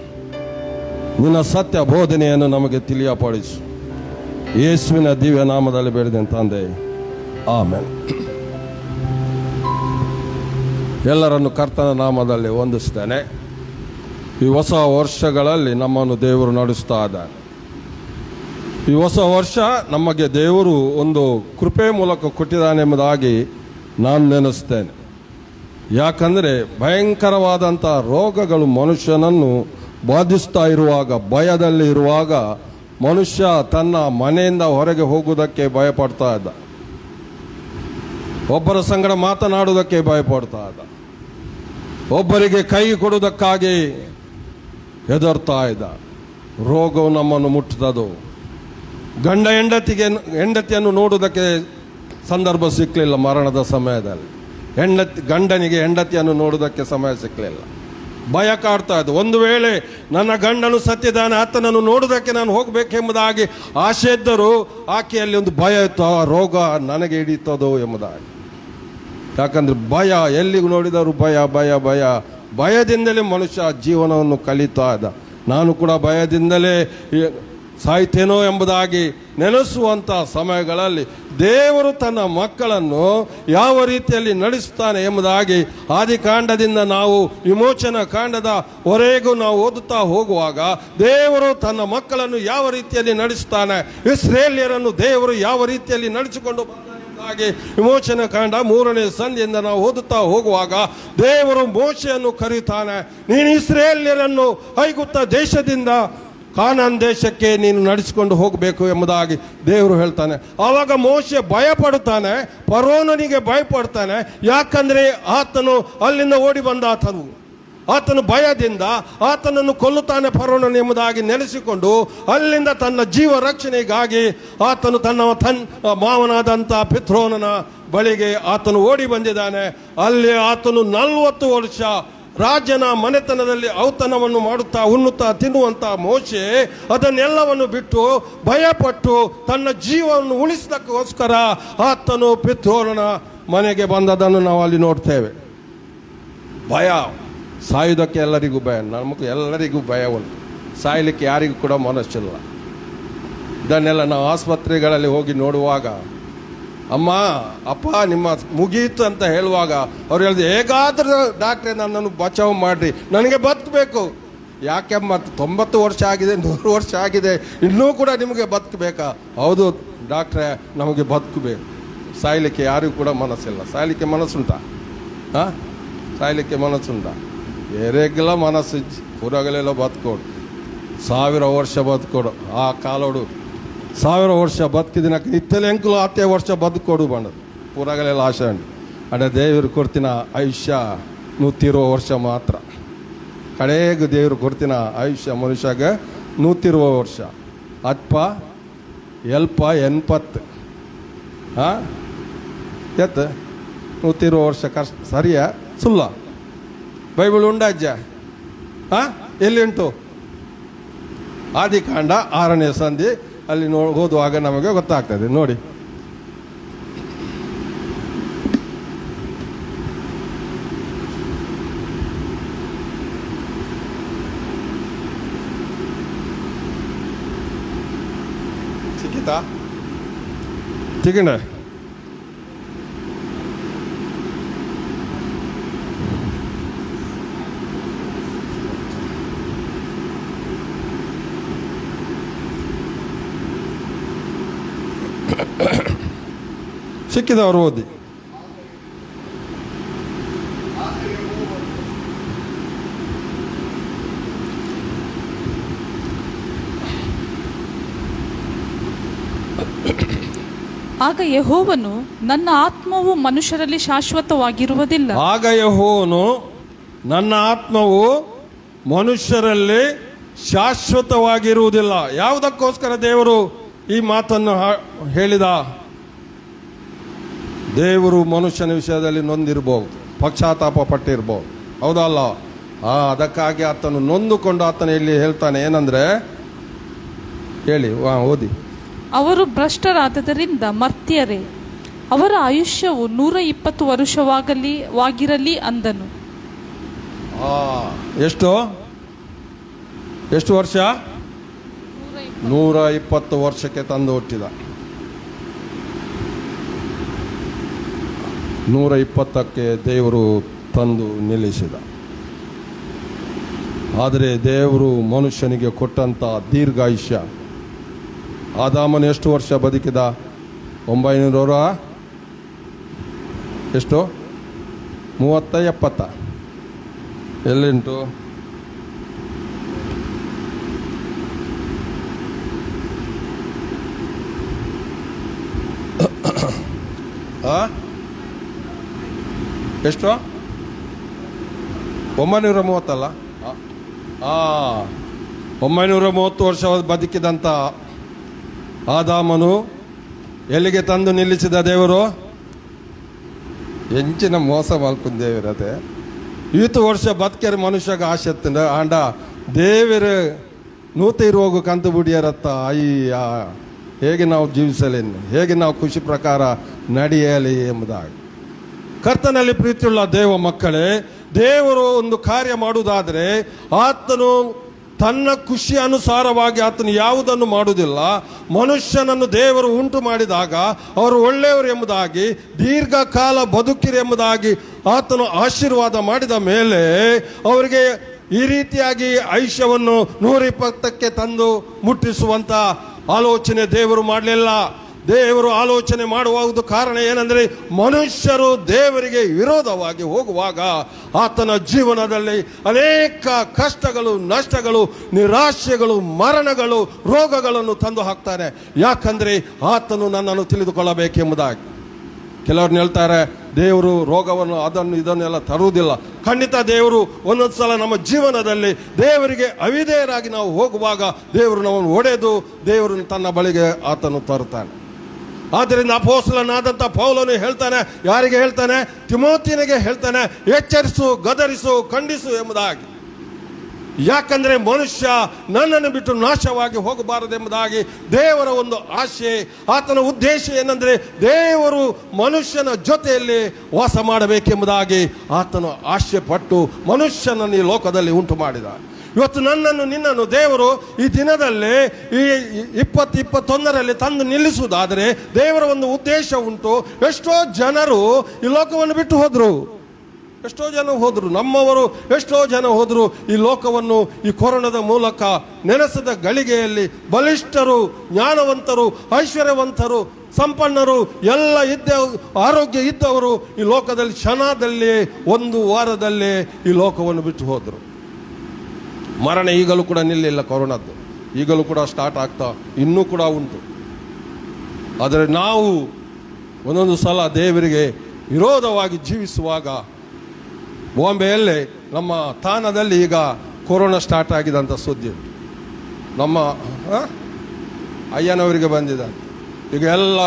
ನಿನ್ನ ಸತ್ಯ ಬೋಧನೆಯನ್ನು ನಮಗೆ ತಿಳಿಯಪಡಿಸು. ಯೇಸುವಿನ ದಿವ್ಯ ನಾಮದಲ್ಲಿ ಬೇಡಿದೆನು ತಂದೆ, ಆಮೆನ್. ಎಲ್ಲರನ್ನು ಕರ್ತನ ನಾಮದಲ್ಲಿ ವಂದಿಸ್ತೇನೆ. ಈ ಹೊಸ ವರ್ಷಗಳಲ್ಲಿ ನಮ್ಮನ್ನು ದೇವರು ನಡೆಸ್ತಾ ಇದ್ದಾನೆ. ಈ ಹೊಸ ವರ್ಷ ನಮಗೆ ದೇವರು ಒಂದು ಕೃಪೆ ಮೂಲಕ ಕೊಟ್ಟಿದ್ದಾನೆ ಎಂಬುದಾಗಿ ನಾನು ನೆನೆಸ್ತೇನೆ. ಯಾಕಂದರೆ ಭಯಂಕರವಾದಂಥ ರೋಗಗಳು ಮನುಷ್ಯನನ್ನು ಬಾಧಿಸ್ತಾ ಇರುವಾಗ, ಭಯದಲ್ಲಿ ಇರುವಾಗ ಮನುಷ್ಯ ತನ್ನ ಮನೆಯಿಂದ ಹೊರಗೆ ಹೋಗುವುದಕ್ಕೆ ಭಯಪಡ್ತಾ ಇದ್ದ. ಒಬ್ಬರ ಸಂಗಡ ಮಾತನಾಡುವುದಕ್ಕೆ ಭಯಪಡ್ತಾ ಇದ್ದ. ಒಬ್ಬರಿಗೆ ಕೈ ಕೊಡುವುದಕ್ಕಾಗಿ ಹೆದರ್ತಾ ಇದ್ದ. ರೋಗವು ನಮ್ಮನ್ನು ಮುಟ್ಟುತ್ತದು. ಗಂಡ ಹೆಂಡತಿಯನ್ನು ನೋಡುವುದಕ್ಕೆ ಸಂದರ್ಭ ಸಿಕ್ಕಲಿಲ್ಲ. ಮರಣದ ಸಮಯದಲ್ಲಿ ಗಂಡನಿಗೆ ಹೆಂಡತಿಯನ್ನು ನೋಡುವುದಕ್ಕೆ ಸಮಯ ಸಿಕ್ಕಲಿಲ್ಲ. ಭಯ ಕಾಡ್ತಾ ಇದ್ದು. ಒಂದು ವೇಳೆ ನನ್ನ ಗಂಡನು ಸತ್ತಿದ್ದಾನೆ, ಆತನನ್ನು ನೋಡುವುದಕ್ಕೆ ನಾನು ಹೋಗಬೇಕೆಂಬುದಾಗಿ ಆಸೆ ಇದ್ದರೂ ಆಕೆಯಲ್ಲಿ ಒಂದು ಭಯ ಇತ್ತು, ಆ ರೋಗ ನನಗೆ ಹಿಡಿತದೋ ಎಂಬುದಾಗಿ. ಯಾಕಂದರೆ ಭಯ, ಎಲ್ಲಿಗೂ ನೋಡಿದರೂ ಭಯ ಭಯ ಭಯ. ಭಯದಿಂದಲೇ ಮನುಷ್ಯ ಜೀವನವನ್ನು ಕಳೀತಾ ಇದ್ದ. ನಾನು ಕೂಡ ಭಯದಿಂದಲೇ ಸಾಯ್ತೇನೋ ಎಂಬುದಾಗಿ ನೆನೆಸುವಂಥ ಸಮಯಗಳಲ್ಲಿ ದೇವರು ತನ್ನ ಮಕ್ಕಳನ್ನು ಯಾವ ರೀತಿಯಲ್ಲಿ ನಡೆಸ್ತಾನೆ ಎಂಬುದಾಗಿ ಆದಿಕಾಂಡದಿಂದ ನಾವು ವಿಮೋಚನಾ ಕಾಂಡದವರೆಗೂ ನಾವು ಓದುತ್ತಾ ಹೋಗುವಾಗ ದೇವರು ತನ್ನ ಮಕ್ಕಳನ್ನು ಯಾವ ರೀತಿಯಲ್ಲಿ ನಡೆಸ್ತಾನೆ, ಇಸ್ರೇಲಿಯರನ್ನು ದೇವರು ಯಾವ ರೀತಿಯಲ್ಲಿ ನಡೆಸಿಕೊಂಡು ಹಾಗೆ ವಿಮೋಚನಾ ಕಾಂಡ 3ನೇ ಸಂಧಿಯಿಂದ ನಾವು ಓದುತ್ತಾ ಹೋಗುವಾಗ ದೇವರು ಮೋಶೆಯನ್ನು ಕರೀತಾನೆ. ನೀನು ಇಸ್ರೇಲಿಯರನ್ನು ಐಗುಪ್ತ ದೇಶದಿಂದ ಕಾನಾನ್ ದೇಶಕ್ಕೆ ನೀನು ನಡೆಸಿಕೊಂಡು ಹೋಗಬೇಕು ಎಂಬುದಾಗಿ ದೇವರು ಹೇಳ್ತಾನೆ. ಆವಾಗ ಮೋಶೆ ಭಯಪಡುತ್ತಾನೆ, ಫರೋಹನಿಗೆ ಭಯಪಡ್ತಾನೆ. ಯಾಕಂದರೆ ಆತನು ಅಲ್ಲಿಂದ ಓಡಿ ಬಂದ ಆತನು ಭಯದಿಂದ ಆತನನ್ನು ಕೊಲ್ಲುತ್ತಾನೆ ಫರೋಹನು ಎಂಬುದಾಗಿ ನೆನೆಸಿಕೊಂಡು ಅಲ್ಲಿಂದ ತನ್ನ ಜೀವ ರಕ್ಷಣೆಗಾಗಿ ಆತನು ತನ್ನ ಮಾವನಾದಂಥ ಪಿತ್ರೋನನ ಬಳಿಗೆ ಆತನು ಓಡಿ ಬಂದಿದ್ದಾನೆ. ಅಲ್ಲಿ ಆತನು 40 ವರ್ಷ ರಾಜನ ಮನೆತನದಲ್ಲಿ ಔತಣವನ್ನು ಮಾಡುತ್ತಾ ಉಣ್ಣುತ್ತಾ ತಿನ್ನುವಂಥ ಮೋಶೆ ಅದನ್ನೆಲ್ಲವನ್ನು ಬಿಟ್ಟು ಭಯಪಟ್ಟು ತನ್ನ ಜೀವವನ್ನು ಉಳಿಸೋದಕ್ಕೋಸ್ಕರ ಆತನು ಪಿತ್ರೋನನ ಮನೆಗೆ ಬಂದದನ್ನು ನಾವು ಅಲ್ಲಿ ನೋಡ್ತೇವೆ. ಭಯ, ಸಾಯುವುದಕ್ಕೆ ಎಲ್ಲರಿಗೂ ಭಯ. ನಮಗೆ ಎಲ್ಲರಿಗೂ ಭಯ ಉಂಟು. ಸಾಯಲಿಕ್ಕೆ ಯಾರಿಗೂ ಕೂಡ ಮನಸ್ಸಿಲ್ಲ. ಇದನ್ನೆಲ್ಲ ನಾವು ಆಸ್ಪತ್ರೆಗಳಲ್ಲಿ ಹೋಗಿ ನೋಡುವಾಗ, ಅಮ್ಮ ಅಪ್ಪ ನಿಮ್ಮ ಮುಗೀತು ಅಂತ ಹೇಳುವಾಗ ಅವ್ರು ಹೇಳಿದ್ರು, ಹೇಗಾದರೂ ಡಾಕ್ಟ್ರೆ ನನ್ನನ್ನು ಬಚಾವ್ ಮಾಡಿರಿ, ನನಗೆ ಬದುಕಬೇಕು. ಯಾಕೆಮ್ಮ 90 ವರ್ಷ ಆಗಿದೆ, 100 ವರ್ಷ ಆಗಿದೆ, ಇನ್ನೂ ಕೂಡ ನಿಮಗೆ ಬದುಕಬೇಕಾ? ಹೌದು ಡಾಕ್ಟ್ರೆ, ನಮಗೆ ಬದುಕಬೇಕು. ಸಾಯಲಿಕ್ಕೆ ಯಾರಿಗೂ ಕೂಡ ಮನಸ್ಸಿಲ್ಲ. ಸಾಯಲಿಕ್ಕೆ ಮನಸ್ಸುಂಟಾ? ಸಾಯಲಿಕ್ಕೆ ಮನಸ್ಸುಂಟಾ? ಬೇರೆಗೆಲ್ಲ ಮನಸ್ಸು ಪುರಗಳೆಲ್ಲ ಬದುಕೋಡು, 1000 ವರ್ಷ ಬದುಕೋಡು. ಆ ಕಾಲೋಡು 1000 ವರ್ಷ ಬದುಕಿದಿನಕ್ಕೆ ಇತ್ತಲೆ ಎಂಕುಲು 10 ವರ್ಷ ಬದುಕೋಡು ಬಂಡದು ಪುರಗಳೆಲ್ಲ ಆಶೆ ಉಂಟು. ಅಡೆ ದೇವರು ಕೊಡ್ತಿನ ಆಯುಷ್ಯ 120 ವರ್ಷ ಮಾತ್ರ. ಕಡೆಗೂ ದೇವರು ಕೊಡ್ತಿನ ಆಯುಷ್ಯ ಮನುಷ್ಯಗೆ 120 ವರ್ಷ. ಅಪ್ಪ ಎಲ್ಪ 80 ಎತ್ತ 120 ವರ್ಷ ಕಷ್ಟ. ಸರಿಯಾ ಸುಲ್ಲ? ಬೈಬಲ್ ಉಂಡಜ್ಜ? ಎಲ್ಲಿ ಉಂಟು? ಆದಿಕಾಂಡ 6ನೇ ಸಂಧಿ ಅಲ್ಲಿ ಓದುವಾಗ ನಮಗೆ ಗೊತ್ತಾಗ್ತದೆ. ನೋಡಿ, ಸಿಕ್ಕಿತಾ? ಸಿಕ್ಕಿನ ಸಿಕ್ಕಿದವರು ಓದಿ. ಆಗ ಯೆಹೋವನು, ನನ್ನ ಆತ್ಮವು ಮನುಷ್ಯರಲ್ಲಿ ಶಾಶ್ವತವಾಗಿರುವುದಿಲ್ಲ. ಆಗ ಯೆಹೋವನು, ನನ್ನ ಆತ್ಮವು ಮನುಷ್ಯರಲ್ಲಿ ಶಾಶ್ವತವಾಗಿರುವುದಿಲ್ಲ. ಯಾವುದಕ್ಕೋಸ್ಕರ ದೇವರು ಈ ಮಾತನ್ನು ಹೇಳಿದ? ದೇವರು ಮನುಷ್ಯನ ವಿಷಯದಲ್ಲಿ ನೊಂದಿರ್ಬೋದು, ಪಶ್ಚಾತ್ತಾಪ ಪಟ್ಟಿರ್ಬೋದು, ಹೌದಲ್ಲ? ಅದಕ್ಕಾಗಿ ಆತನು ನೊಂದುಕೊಂಡು ಆತನ ಇಲ್ಲಿ ಹೇಳ್ತಾನೆ ಏನಂದ್ರೆ, ಹೇಳಿ, ಓದಿ. ಅವರು ಭ್ರಷ್ಟರಾದದರಿಂದ ಮರ್ತ್ಯರೇ, ಅವರ ಆಯುಷ್ಯವು 120 ವರ್ಷವಾಗಿರಲಿ ಅಂದನು. ಎಷ್ಟು ವರ್ಷ? 120 ವರ್ಷಕ್ಕೆ ತಂದು ಹುಟ್ಟಿದ. 120ಕ್ಕೆ ದೇವರು ತಂದು ನಿಲ್ಲಿಸಿದ. ಆದರೆ ದೇವರು ಮನುಷ್ಯನಿಗೆ ಕೊಟ್ಟಂಥ ದೀರ್ಘಾಯುಷ್ಯ, ಆದಾಮನು ಎಷ್ಟು ವರ್ಷ ಬದುಕಿದ? 900 ಎಷ್ಟು? 30 70 ಎಲ್ಲಿಂಟು? ಎಷ್ಟು? 930 ಅಲ್ಲ? 930 ವರ್ಷ ಬದುಕಿದಂಥ ಆದಾಮನು ಎಲ್ಲಿಗೆ ತಂದು ನಿಲ್ಲಿಸಿದ ದೇವರು? ಎಂಚಿನ ಮೋಸ ಮಲ್ಕೊಂಡು ದೇವರತೆ 20 ವರ್ಷ ಬದುಕ್ಯಾರ ಮನುಷ್ಯಗ ಆಸೆ ಆಂಡ ದೇವರು ನೂತಿ ರೋಗ ಕಂತು ಬಿಡಿಯರತ್ತ. ಅಯ್ಯ, ಹೇಗೆ ನಾವು ಜೀವಿಸಲೇನು, ಹೇಗೆ ನಾವು ಖುಷಿ ಪ್ರಕಾರ ನಡೆಯಲಿ ಎಂಬುದಾಗಿ. ಕರ್ತನಲ್ಲಿ ಪ್ರೀತಿಯುಳ್ಳ ದೇವ ಮಕ್ಕಳೇ, ದೇವರು ಒಂದು ಕಾರ್ಯ ಮಾಡುವುದಾದರೆ ಆತನು ತನ್ನ ಖುಷಿ ಅನುಸಾರವಾಗಿ ಆತನು ಯಾವುದನ್ನು ಮಾಡುವುದಿಲ್ಲ. ಮನುಷ್ಯನನ್ನು ದೇವರು ಉಂಟು ಮಾಡಿದಾಗ ಅವರು ಒಳ್ಳೆಯವರು ಎಂಬುದಾಗಿ, ದೀರ್ಘಕಾಲ ಬದುಕಿರಿ ಎಂಬುದಾಗಿ ಆತನು ಆಶೀರ್ವಾದ ಮಾಡಿದ ಮೇಲೆ ಅವರಿಗೆ ಈ ರೀತಿಯಾಗಿ ಆಯುಷ್ಯವನ್ನು 120ಕ್ಕೆ ತಂದು ಮುಟ್ಟಿಸುವಂಥ ಆಲೋಚನೆ ದೇವರು ಮಾಡಲಿಲ್ಲ. ದೇವರು ಆಲೋಚನೆ ಮಾಡುವುದು ಕಾರಣ ಏನಂದರೆ, ಮನುಷ್ಯರು ದೇವರಿಗೆ ವಿರೋಧವಾಗಿ ಹೋಗುವಾಗ ಆತನ ಜೀವನದಲ್ಲಿ ಅನೇಕ ಕಷ್ಟಗಳು, ನಷ್ಟಗಳು, ನಿರಾಶೆಗಳು, ಮರಣಗಳು, ರೋಗಗಳನ್ನು ತಂದು ಹಾಕ್ತಾನೆ. ಯಾಕಂದರೆ ಆತನು ನನ್ನನ್ನು ತಿಳಿದುಕೊಳ್ಳಬೇಕೆಂಬುದಾಗಿ. ಕೆಲವ್ರನ್ನ ಹೇಳ್ತಾರೆ ದೇವರು ರೋಗವನ್ನು ಅದನ್ನು ಇದನ್ನೆಲ್ಲ ತರುವುದಿಲ್ಲ. ಖಂಡಿತ ದೇವರು ಒಂದೊಂದು ಸಲ ನಮ್ಮ ಜೀವನದಲ್ಲಿ ದೇವರಿಗೆ ಅವಿಧೇಯರಾಗಿ ನಾವು ಹೋಗುವಾಗ ದೇವರು ನಮ್ಮನ್ನು ಒಡೆದು ದೇವರನ್ನು ತನ್ನ ಬಳಿಗೆ ಆತನು ತರುತ್ತಾನೆ. ಆದ್ದರಿಂದ ಅಪೊಸ್ತಲನಾದಂಥ ಪೌಲನು ಹೇಳ್ತಾನೆ, ಯಾರಿಗೆ ಹೇಳ್ತಾನೆ? ತಿಮೋತಿನಿಗೆ ಹೇಳ್ತಾನೆ, ಎಚ್ಚರಿಸು, ಗದರಿಸು, ಖಂಡಿಸು ಎಂಬುದಾಗಿ. ಯಾಕಂದರೆ ಮನುಷ್ಯ ನನ್ನನ್ನು ಬಿಟ್ಟು ನಾಶವಾಗಿ ಹೋಗಬಾರದೆಂಬುದಾಗಿ ದೇವರ ಒಂದು ಆಶೆ, ಆತನ ಉದ್ದೇಶ ಏನಂದರೆ ದೇವರು ಮನುಷ್ಯನ ಜೊತೆಯಲ್ಲಿ ವಾಸ ಮಾಡಬೇಕೆಂಬುದಾಗಿ ಆತನು ಆಶೆ ಪಟ್ಟು ಮನುಷ್ಯನನ್ನು ಈ ಲೋಕದಲ್ಲಿ ಉಂಟು ಮಾಡಿದ. ಇವತ್ತು ನನ್ನನ್ನು ನಿನ್ನನ್ನು ದೇವರು ಈ ದಿನದಲ್ಲಿ ಈ 2021ರಲ್ಲಿ ತಂದು ನಿಲ್ಲಿಸುವುದಾದರೆ ದೇವರ ಒಂದು ಉದ್ದೇಶ ಉಂಟು. ಎಷ್ಟೋ ಜನರು ಈ ಲೋಕವನ್ನು ಬಿಟ್ಟು ಹೋದರು, ಎಷ್ಟೋ ಜನ ಹೋದರು, ನಮ್ಮವರು ಎಷ್ಟೋ ಜನ ಹೋದರು ಈ ಲೋಕವನ್ನು. ಈ ಕೊರೋನಾದ ಮೂಲಕ ನೆನೆಸದ ಗಳಿಗೆಯಲ್ಲಿ ಬಲಿಷ್ಠರು, ಜ್ಞಾನವಂತರು, ಐಶ್ವರ್ಯವಂತರು, ಸಂಪನ್ನರು ಎಲ್ಲ ಆರೋಗ್ಯ ಇದ್ದವರು ಈ ಲೋಕದಲ್ಲಿ ಕ್ಷಣದಲ್ಲಿ, ಒಂದು ವಾರದಲ್ಲೇ ಈ ಲೋಕವನ್ನು ಬಿಟ್ಟು ಹೋದರು. ಮರಣ ಈಗಲೂ ಕೂಡ ನಿಲ್ಲಿಲ್ಲ. ಕೊರೋನಾದ್ದು ಈಗಲೂ ಕೂಡ ಸ್ಟಾರ್ಟ್ ಆಗ್ತಾ ಇನ್ನೂ ಕೂಡ ಉಂಟು. ಆದರೆ ನಾವು ಒಂದೊಂದು ಸಲ ದೇವರಿಗೆ ವಿರೋಧವಾಗಿ ಜೀವಿಸುವಾಗ, ಬಾಂಬೆಯಲ್ಲಿ ನಮ್ಮ ತಾಣದಲ್ಲಿ ಈಗ ಕೊರೋನಾ ಸ್ಟಾರ್ಟ್ ಆಗಿದಂಥ ಸುದ್ದಿ ಉಂಟು. ನಮ್ಮ ಅಯ್ಯನವರಿಗೆ ಬಂದಿದೆ. ಈಗ ಎಲ್ಲ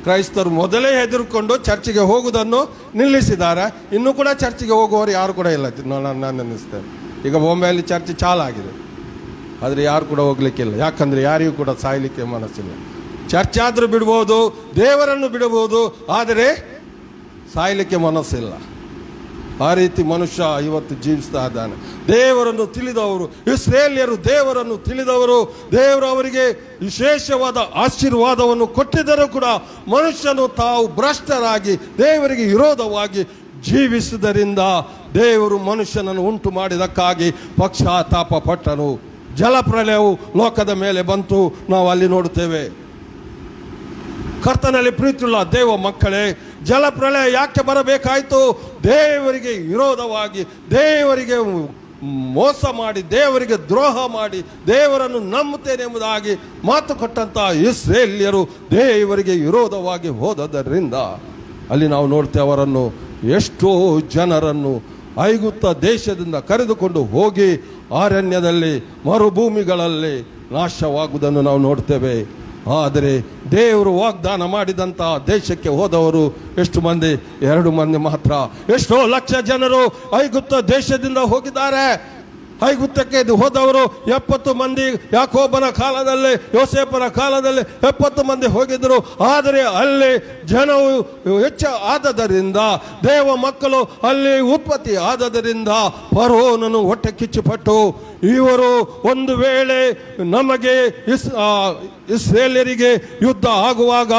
ಕ್ರೈಸ್ತರು ಮೊದಲೇ ಹೆದರ್ಕೊಂಡು ಚರ್ಚಿಗೆ ಹೋಗುವುದನ್ನು ನಿಲ್ಲಿಸಿದ್ದಾರೆ. ಇನ್ನೂ ಕೂಡ ಚರ್ಚಿಗೆ ಹೋಗುವವರು ಯಾರು ಕೂಡ ಇಲ್ಲ ನಾನು ಅನ್ನಿಸ್ತೇನೆ. ಈಗ ಬಾಂಬೆಯಲ್ಲಿ ಚರ್ಚ್ ಚಾಲಾಗಿದೆ, ಆದರೆ ಯಾರು ಕೂಡ ಹೋಗ್ಲಿಕ್ಕಿಲ್ಲ. ಯಾಕಂದರೆ ಯಾರಿಗೂ ಕೂಡ ಸಾಯಲಿಕ್ಕೆ ಮನಸ್ಸಿಲ್ಲ. ಚರ್ಚ್ ಆದರೂ ಬಿಡ್ಬೋದು, ದೇವರನ್ನು ಬಿಡಬಹುದು, ಆದರೆ ಸಾಯಲಿಕ್ಕೆ ಮನಸ್ಸಿಲ್ಲ. ಆ ರೀತಿ ಮನುಷ್ಯ ಇವತ್ತು ಜೀವಿಸ್ತಾ ಇದ್ದಾನೆ. ದೇವರನ್ನು ತಿಳಿದವರು, ಇಸ್ರೇಲ್ಯರು ದೇವರನ್ನು ತಿಳಿದವರು, ದೇವರು ಅವರಿಗೆ ವಿಶೇಷವಾದ ಆಶೀರ್ವಾದವನ್ನು ಕೊಟ್ಟಿದ್ದರೂ ಕೂಡ ಮನುಷ್ಯನು ತಾವು ಭ್ರಷ್ಟರಾಗಿ ದೇವರಿಗೆ ವಿರೋಧವಾಗಿ ಜೀವಿಸುವುದರಿಂದ ದೇವರು ಮನುಷ್ಯನನ್ನು ಉಂಟು ಮಾಡಿದಕ್ಕಾಗಿ ಪಶ್ಚಾತ್ತಾಪ ಪಟ್ಟನು. ಜಲಪ್ರಳಯವು ಲೋಕದ ಮೇಲೆ ಬಂತು, ನಾವು ಅಲ್ಲಿ ನೋಡುತ್ತೇವೆ. ಕರ್ತನಲ್ಲಿ ಪ್ರೀತಿಯುಳ್ಳ ದೇವ ಮಕ್ಕಳೇ, ಜಲಪ್ರಳಯ ಯಾಕೆ ಬರಬೇಕಾಯಿತು? ದೇವರಿಗೆ ವಿರೋಧವಾಗಿ, ದೇವರಿಗೆ ಮೋಸ ಮಾಡಿ ದೇವರಿಗೆ ದ್ರೋಹ ಮಾಡಿ ದೇವರನ್ನು ನಂಬುತ್ತೇನೆ ಎಂಬುದಾಗಿ ಮಾತು ಕೊಟ್ಟಂತಹ ಇಸ್ರೇಲ್ಯರು ದೇವರಿಗೆ ವಿರೋಧವಾಗಿ ಹೋದದರಿಂದ ಅಲ್ಲಿ ನಾವು ನೋಡ್ತೇವೆ, ಅವರನ್ನು ಎಷ್ಟೋ ಜನರನ್ನು ಐಗುಪ್ತ ದೇಶದಿಂದ ಕರೆದುಕೊಂಡು ಹೋಗಿ ಅರಣ್ಯದಲ್ಲಿ ಮರುಭೂಮಿಗಳಲ್ಲಿ ನಾಶವಾಗುವುದನ್ನು ನಾವು ನೋಡ್ತೇವೆ. ಆದರೆ ದೇವರು ವಾಗ್ದಾನ ಮಾಡಿದಂತಹ ದೇಶಕ್ಕೆ ಹೋದವರು ಎಷ್ಟು ಮಂದಿ? 2 ಮಂದಿ ಮಾತ್ರ. ಎಷ್ಟೋ ಲಕ್ಷ ಜನರು ಐಗುಪ್ತ ದೇಶದಿಂದ ಹೋಗಿದ್ದಾರೆ. ಐಗುಪ್ತಕ್ಕೆ ಹೋದವರು 70 ಮಂದಿ. ಯಾಕೋಬನ ಕಾಲದಲ್ಲಿ, ಯೋಸೇಫನ ಕಾಲದಲ್ಲಿ 70 ಮಂದಿ ಹೋಗಿದ್ರು. ಆದರೆ ಅಲ್ಲಿ ಜನವು ಹೆಚ್ಚು ಆದದರಿಂದ, ದೇವ ಮಕ್ಕಳು ಅಲ್ಲಿ ಉತ್ಪತ್ತಿ ಆದದರಿಂದ ಫರೋಹನನು ಹೊಟ್ಟೆ ಕಿಚ್ಚುಪಟ್ಟು, ಇವರು ಒಂದು ವೇಳೆ ನಮಗೆ ಇಸ್ರೇಲ್ಯರಿಗೆ ಯುದ್ಧ ಆಗುವಾಗ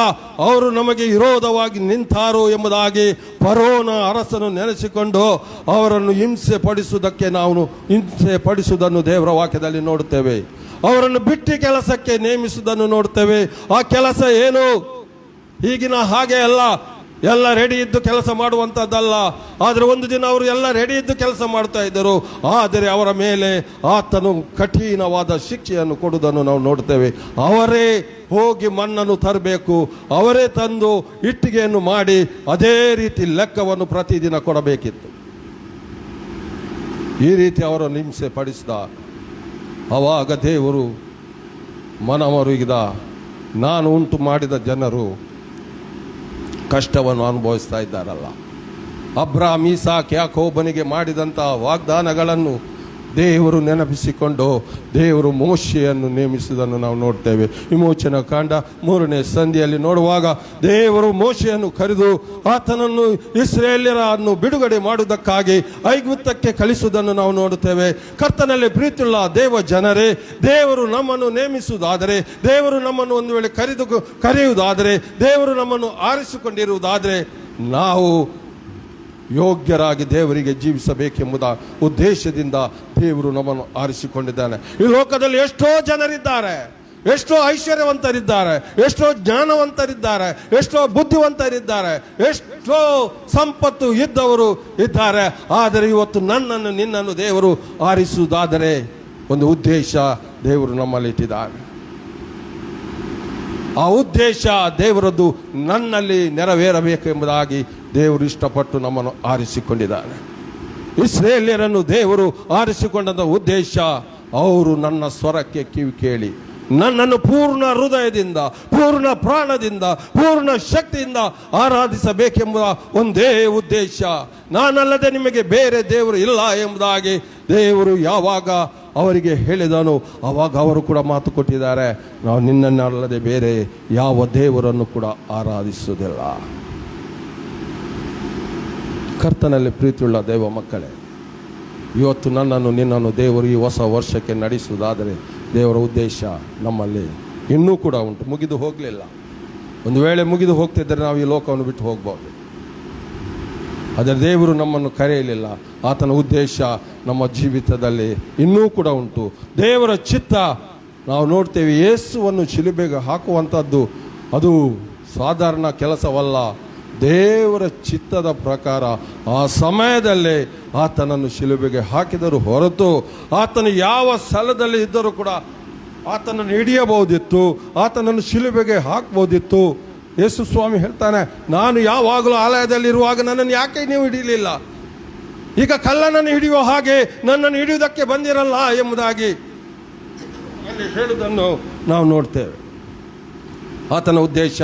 ಅವರು ನಮಗೆ ವಿರೋಧವಾಗಿ ನಿಂತಾರು ಎಂಬುದಾಗಿ ಫರೋಹನ ಅರಸನು ನೆನೆಸಿಕೊಂಡು ಅವರನ್ನು ಹಿಂಸೆ ಪಡಿಸುವುದನ್ನು ದೇವರ ವಾಕ್ಯದಲ್ಲಿ ನೋಡುತ್ತೇವೆ. ಅವರನ್ನು ಬಿಟ್ಟು ಕೆಲಸಕ್ಕೆ ನೇಮಿಸುವುದನ್ನು ನೋಡುತ್ತೇವೆ. ಆ ಕೆಲಸ ಏನು? ಈಗಿನ ಹಾಗೆ ಅಲ್ಲ, ಎಲ್ಲ ರೆಡಿ ಇದ್ದು ಕೆಲಸ ಮಾಡುವಂಥದ್ದಲ್ಲ. ಆದರೆ ಒಂದು ದಿನ ಅವರು ಎಲ್ಲ ರೆಡಿ ಇದ್ದು ಕೆಲಸ ಮಾಡ್ತಾ ಇದ್ದರು. ಆದರೆ ಅವರ ಮೇಲೆ ಆತನು ಕಠಿಣವಾದ ಶಿಕ್ಷೆಯನ್ನು ಕೊಡುವುದನ್ನು ನಾವು ನೋಡ್ತೇವೆ. ಅವರೇ ಹೋಗಿ ಮಣ್ಣನ್ನು ತರಬೇಕು, ಅವರೇ ತಂದು ಇಟ್ಟಿಗೆಯನ್ನು ಮಾಡಿ ಅದೇ ರೀತಿ ಲೆಕ್ಕವನ್ನು ಪ್ರತಿದಿನ ಕೊಡಬೇಕಿತ್ತು. ಈ ರೀತಿ ಅವರನ್ನು ಹಿಂಸೆ ಪಡಿಸಿದ. ಆವಾಗ ದೇವರು ಮನಮರುಗಿದ. ನಾನು ಉಂಟು ಮಾಡಿದ ಜನರು ಕಷ್ಟವನ್ನು ಅನುಭವಿಸ್ತಾ ಇದ್ದಾರಲ್ಲ. ಅಬ್ರಾಮ್, ಇಸಾಕ್, ಯಾಕೋಬನಿಗೆ ಮಾಡಿದಂತಹ ವಾಗ್ದಾನಗಳನ್ನು ದೇವರು ನೆನಪಿಸಿಕೊಂಡು ದೇವರು ಮೋಶೆಯನ್ನು ನೇಮಿಸುವುದನ್ನು ನಾವು ನೋಡ್ತೇವೆ. ವಿಮೋಚನ ಕಾಂಡ 3ನೇ ಸಂಧಿಯಲ್ಲಿ ನೋಡುವಾಗ ದೇವರು ಮೋಶೆಯನ್ನು ಕರೆದು ಆತನನ್ನು ಇಸ್ರೇಲ್ಯರನ್ನು ಬಿಡುಗಡೆ ಮಾಡುವುದಕ್ಕಾಗಿ ಐಗುಪ್ತಕ್ಕೆ ಕಳಿಸುವುದನ್ನು ನಾವು ನೋಡುತ್ತೇವೆ. ಕರ್ತನಲ್ಲಿ ಪ್ರೀತಿಯುಳ್ಳ ದೇವ ಜನರೇ, ದೇವರು ನಮ್ಮನ್ನು ನೇಮಿಸುವುದಾದರೆ, ದೇವರು ನಮ್ಮನ್ನು ಒಂದು ವೇಳೆ ಕರೆಯುವುದಾದರೆ, ದೇವರು ನಮ್ಮನ್ನು ಆರಿಸಿಕೊಂಡಿರುವುದಾದರೆ ನಾವು ಯೋಗ್ಯರಾಗಿ ದೇವರಿಗೆ ಜೀವಿಸಬೇಕೆಂಬುದ ಉದ್ದೇಶದಿಂದ ದೇವರು ನಮ್ಮನ್ನು ಆರಿಸಿಕೊಂಡಿದ್ದಾನೆ. ಈ ಲೋಕದಲ್ಲಿ ಎಷ್ಟೋ ಜನರಿದ್ದಾರೆ, ಎಷ್ಟೋ ಐಶ್ವರ್ಯವಂತರಿದ್ದಾರೆ, ಎಷ್ಟೋ ಜ್ಞಾನವಂತರಿದ್ದಾರೆ, ಎಷ್ಟೋ ಬುದ್ಧಿವಂತರಿದ್ದಾರೆ, ಎಷ್ಟೋ ಸಂಪತ್ತು ಇದ್ದವರು ಇದ್ದಾರೆ. ಆದರೆ ಇವತ್ತು ನನ್ನನ್ನು ನಿನ್ನನ್ನು ದೇವರು ಆರಿಸುವುದಾದರೆ ಒಂದು ಉದ್ದೇಶ ದೇವರು ನಮ್ಮಲ್ಲಿ ಇಟ್ಟಿದ್ದಾನೆ. ಆ ಉದ್ದೇಶ ದೇವರದ್ದು ನನ್ನಲ್ಲಿ ನೆರವೇರಬೇಕೆಂಬುದಾಗಿ ದೇವರು ಇಷ್ಟಪಟ್ಟು ನಮ್ಮನ್ನು ಆರಿಸಿಕೊಂಡಿದ್ದಾನೆ. ಇಸ್ರೇಲ್ಯರನ್ನು ದೇವರು ಆರಿಸಿಕೊಂಡ ಉದ್ದೇಶ, ಅವರು ನನ್ನ ಸ್ವರಕ್ಕೆ ಕಿವಿ ಕೇಳಿ ನನ್ನನ್ನು ಪೂರ್ಣ ಹೃದಯದಿಂದ, ಪೂರ್ಣ ಪ್ರಾಣದಿಂದ, ಪೂರ್ಣ ಶಕ್ತಿಯಿಂದ ಆರಾಧಿಸಬೇಕೆಂಬ ಒಂದೇ ಉದ್ದೇಶ. ನಾನಲ್ಲದೆ ನಿಮಗೆ ಬೇರೆ ದೇವರು ಇಲ್ಲ ಎಂಬುದಾಗಿ ದೇವರು ಯಾವಾಗ ಅವರಿಗೆ ಹೇಳಿದನು, ಆವಾಗ ಅವರು ಕೂಡ ಮಾತು ಕೊಟ್ಟಿದ್ದಾರೆ, ನಾವು ನಿನ್ನನ್ನಲ್ಲದೆ ಬೇರೆ ಯಾವ ದೇವರನ್ನು ಕೂಡ ಆರಾಧಿಸುವುದಿಲ್ಲ. ಕರ್ತನಲ್ಲಿ ಪ್ರೀತಿಯುಳ್ಳ ದೇವ ಮಕ್ಕಳೇ, ಇವತ್ತು ನನ್ನನ್ನು ನಿನ್ನನ್ನು ದೇವರು ಈ ಹೊಸ ವರ್ಷಕ್ಕೆ ನಡೆಸುವುದಾದರೆ ದೇವರ ಉದ್ದೇಶ ನಮ್ಮಲ್ಲಿ ಇನ್ನೂ ಕೂಡ ಉಂಟು, ಮುಗಿದು ಹೋಗಲಿಲ್ಲ. ಒಂದು ವೇಳೆ ಮುಗಿದು ಹೋಗ್ತಿದ್ದರೆ ನಾವು ಈ ಲೋಕವನ್ನು ಬಿಟ್ಟು ಹೋಗ್ಬೋದು. ಆದರೆ ದೇವರು ನಮ್ಮನ್ನು ಕರೆಯಲಿಲ್ಲ. ಆತನ ಉದ್ದೇಶ ನಮ್ಮ ಜೀವಿತದಲ್ಲಿ ಇನ್ನೂ ಕೂಡ ಉಂಟು. ದೇವರ ಚಿತ್ತ ನಾವು ನೋಡ್ತೇವೆ. ಯೇಸುವನ್ನು ಶಿಲುಬೆಗೆ ಹಾಕುವಂಥದ್ದು ಅದು ಸಾಧಾರಣ ಕೆಲಸವಲ್ಲ. ದೇವರ ಚಿತ್ತದ ಪ್ರಕಾರ ಆ ಸಮಯದಲ್ಲೇ ಆತನನ್ನು ಶಿಲುಬೆಗೆ ಹಾಕಿದರು ಹೊರತು ಆತನು ಯಾವ ಸ್ಥಳದಲ್ಲಿ ಇದ್ದರೂ ಕೂಡ ಆತನನ್ನು ಹಿಡಿಯಬಹುದಿತ್ತು, ಆತನನ್ನು ಶಿಲುಬೆಗೆ ಹಾಕ್ಬೋದಿತ್ತು. ಯೇಸು ಸ್ವಾಮಿ ಹೇಳ್ತಾನೆ, ನಾನು ಯಾವಾಗಲೂ ಆಲಯದಲ್ಲಿರುವಾಗ ನನ್ನನ್ನು ಯಾಕೆ ನೀವು ಹಿಡಿಯಲಿಲ್ಲ? ಈಗ ಕಳ್ಳನನ್ನು ಹಿಡಿಯುವ ಹಾಗೆ ನನ್ನನ್ನು ಹಿಡಿಯುವುದಕ್ಕೆ ಬಂದಿರಲ್ಲ ಎಂಬುದಾಗಿ ಅಲ್ಲಿ ಹೇಳುವುದನ್ನು ನಾವು ನೋಡ್ತೇವೆ. ಆತನ ಉದ್ದೇಶ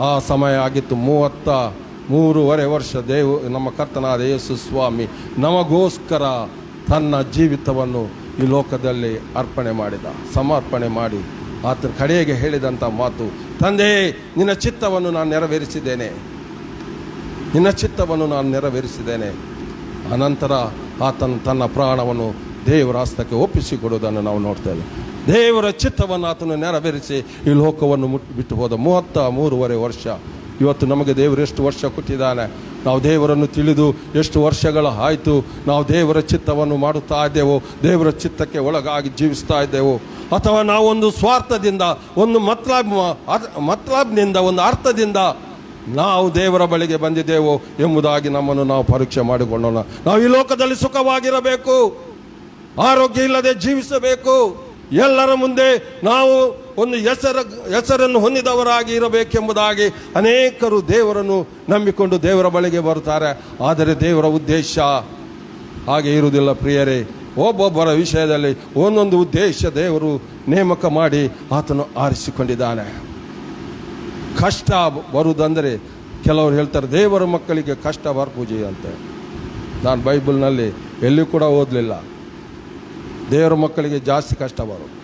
ಆ ಸಮಯ ಆಗಿತ್ತು. 33.5 ವರ್ಷ ನಮ್ಮ ಕರ್ತನಾದ ಯೇಸು ಸ್ವಾಮಿ ನಮಗೋಸ್ಕರ ತನ್ನ ಜೀವಿತವನ್ನು ಈ ಲೋಕದಲ್ಲಿ ಸಮರ್ಪಣೆ ಮಾಡಿ ಆತನ ಕಡೆಗೆ ಹೇಳಿದಂಥ ಮಾತು, ತಂದೆ ನಿನ್ನ ಚಿತ್ತವನ್ನು ನಾನು ನೆರವೇರಿಸಿದ್ದೇನೆ. ಅನಂತರ ಆತನು ತನ್ನ ಪ್ರಾಣವನ್ನು ದೇವರ ಹಸ್ತಕ್ಕೆ ಒಪ್ಪಿಸಿಕೊಡುವುದನ್ನು ನಾವು ನೋಡ್ತೇವೆ. ದೇವರ ಚಿತ್ತವನ್ನು ಆತನು ನೆರವೇರಿಸಿ ಈ ಲೋಕವನ್ನು ಬಿಟ್ಟು ಹೋದ 33.5 ವರ್ಷ. ಇವತ್ತು ನಮಗೆ ದೇವರು ಎಷ್ಟು ವರ್ಷ ಕೊಟ್ಟಿದ್ದಾನೆ. ನಾವು ದೇವರನ್ನು ತಿಳಿದು ಎಷ್ಟು ವರ್ಷಗಳ ಆಯಿತು. ನಾವು ದೇವರ ಚಿತ್ತವನ್ನು ಮಾಡುತ್ತಾ ಇದ್ದೇವೋ, ದೇವರ ಚಿತ್ತಕ್ಕೆ ಒಳಗಾಗಿ ಜೀವಿಸ್ತಾ ಇದ್ದೇವೋ, ಅಥವಾ ನಾವು ಒಂದು ಸ್ವಾರ್ಥದಿಂದ, ಒಂದು ಮತ್ಲಾಬ್ನಿಂದ, ಒಂದು ಅರ್ಥದಿಂದ ನಾವು ದೇವರ ಬಳಿಗೆ ಬಂದಿದ್ದೇವೋ ಎಂಬುದಾಗಿ ನಮ್ಮನ್ನು ನಾವು ಪರೀಕ್ಷೆ ಮಾಡಿಕೊಳ್ಳೋಣ. ನಾವು ಈ ಲೋಕದಲ್ಲಿ ಸುಖವಾಗಿರಬೇಕು, ಆರೋಗ್ಯ ಇಲ್ಲದೆ ಜೀವಿಸಬೇಕು, ಎಲ್ಲರ ಮುಂದೆ ನಾವು ಒಂದು ಹೆಸರನ್ನು ಹೊಂದಿದವರಾಗಿ ಇರಬೇಕೆಂಬುದಾಗಿ ಅನೇಕರು ದೇವರನ್ನು ನಂಬಿಕೊಂಡು ದೇವರ ಬಳಿಗೆ ಬರ್ತಾರೆ. ಆದರೆ ದೇವರ ಉದ್ದೇಶ ಹಾಗೆ ಇರುವುದಿಲ್ಲ ಪ್ರಿಯರೇ. ಒಬ್ಬೊಬ್ಬರ ವಿಷಯದಲ್ಲಿ ಒಂದೊಂದು ಉದ್ದೇಶ ದೇವರು ನೇಮಕ ಮಾಡಿ ಆತನು ಆರಿಸಿಕೊಂಡಿದ್ದಾನೆ. ಕಷ್ಟ ಬರುವುದಂದರೆ ಕೆಲವರು ಹೇಳ್ತಾರೆ ದೇವರ ಮಕ್ಕಳಿಗೆ ಕಷ್ಟ ಪೂಜೆ ಅಂತ. ನಾನು ಬೈಬಲ್ನಲ್ಲಿ ಎಲ್ಲಿ ಕೂಡ ಓದಲಿಲ್ಲ ದೇವರ ಮಕ್ಕಳಿಗೆ ಜಾಸ್ತಿ ಕಷ್ಟ ಬರೋದು.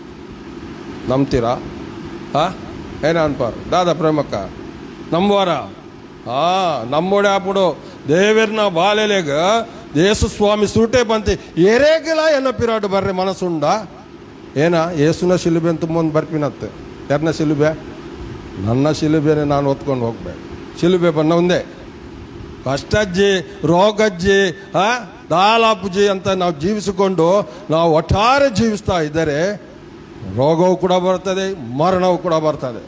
ನಂಬ್ತೀರಾ? ಏನ ಅನ್ಪಾರ ದಾದಾ ಪ್ರೇಮಕ್ಕ ನಂಬುವಾರ ನಮ್ಮೋಡೆ ಆಪುಡು ದೇವರನ ಬಾಲೆಲೆಗ ಯೇಸು ಸ್ವಾಮಿ ಸೂಟೆ ಬಂತಿ ಎರೆಗಿಲ್ಲ ಏನೋ ಪಿರಾಡು ಬರ್ರಿ ಮನಸ್ಸುಂಡ ಏನ ಯೇಸುನ ಶಿಲುಬೆ ಅಂತ ಮುಂದೆ ಬರ್ಪಿನತ್ತೆ. ಯಾರನ್ನ ಶಿಲುಬೆ? ನನ್ನ ಶಿಲುಬೆನೆ ನಾನು ಹೊತ್ಕೊಂಡು ಹೋಗ್ಬೇಕು. ಶಿಲುಬೆ ಬನ್ನ ಒಂದೇ ಕಷ್ಟಜ್ಜಿ ರೋಗಜ್ಜಿ ದಾಲಾಪುಜಿ ಅಂತ ನಾವು ಜೀವಿಸಿಕೊಂಡು ನಾವು ಒಟ್ಟಾರೆ ಜೀವಿಸ್ತಾ ಇದ್ದರೆ ರೋಗವು ಕೂಡ ಬರ್ತದೆ, ಮರಣವು ಕೂಡ ಬರ್ತದೆ.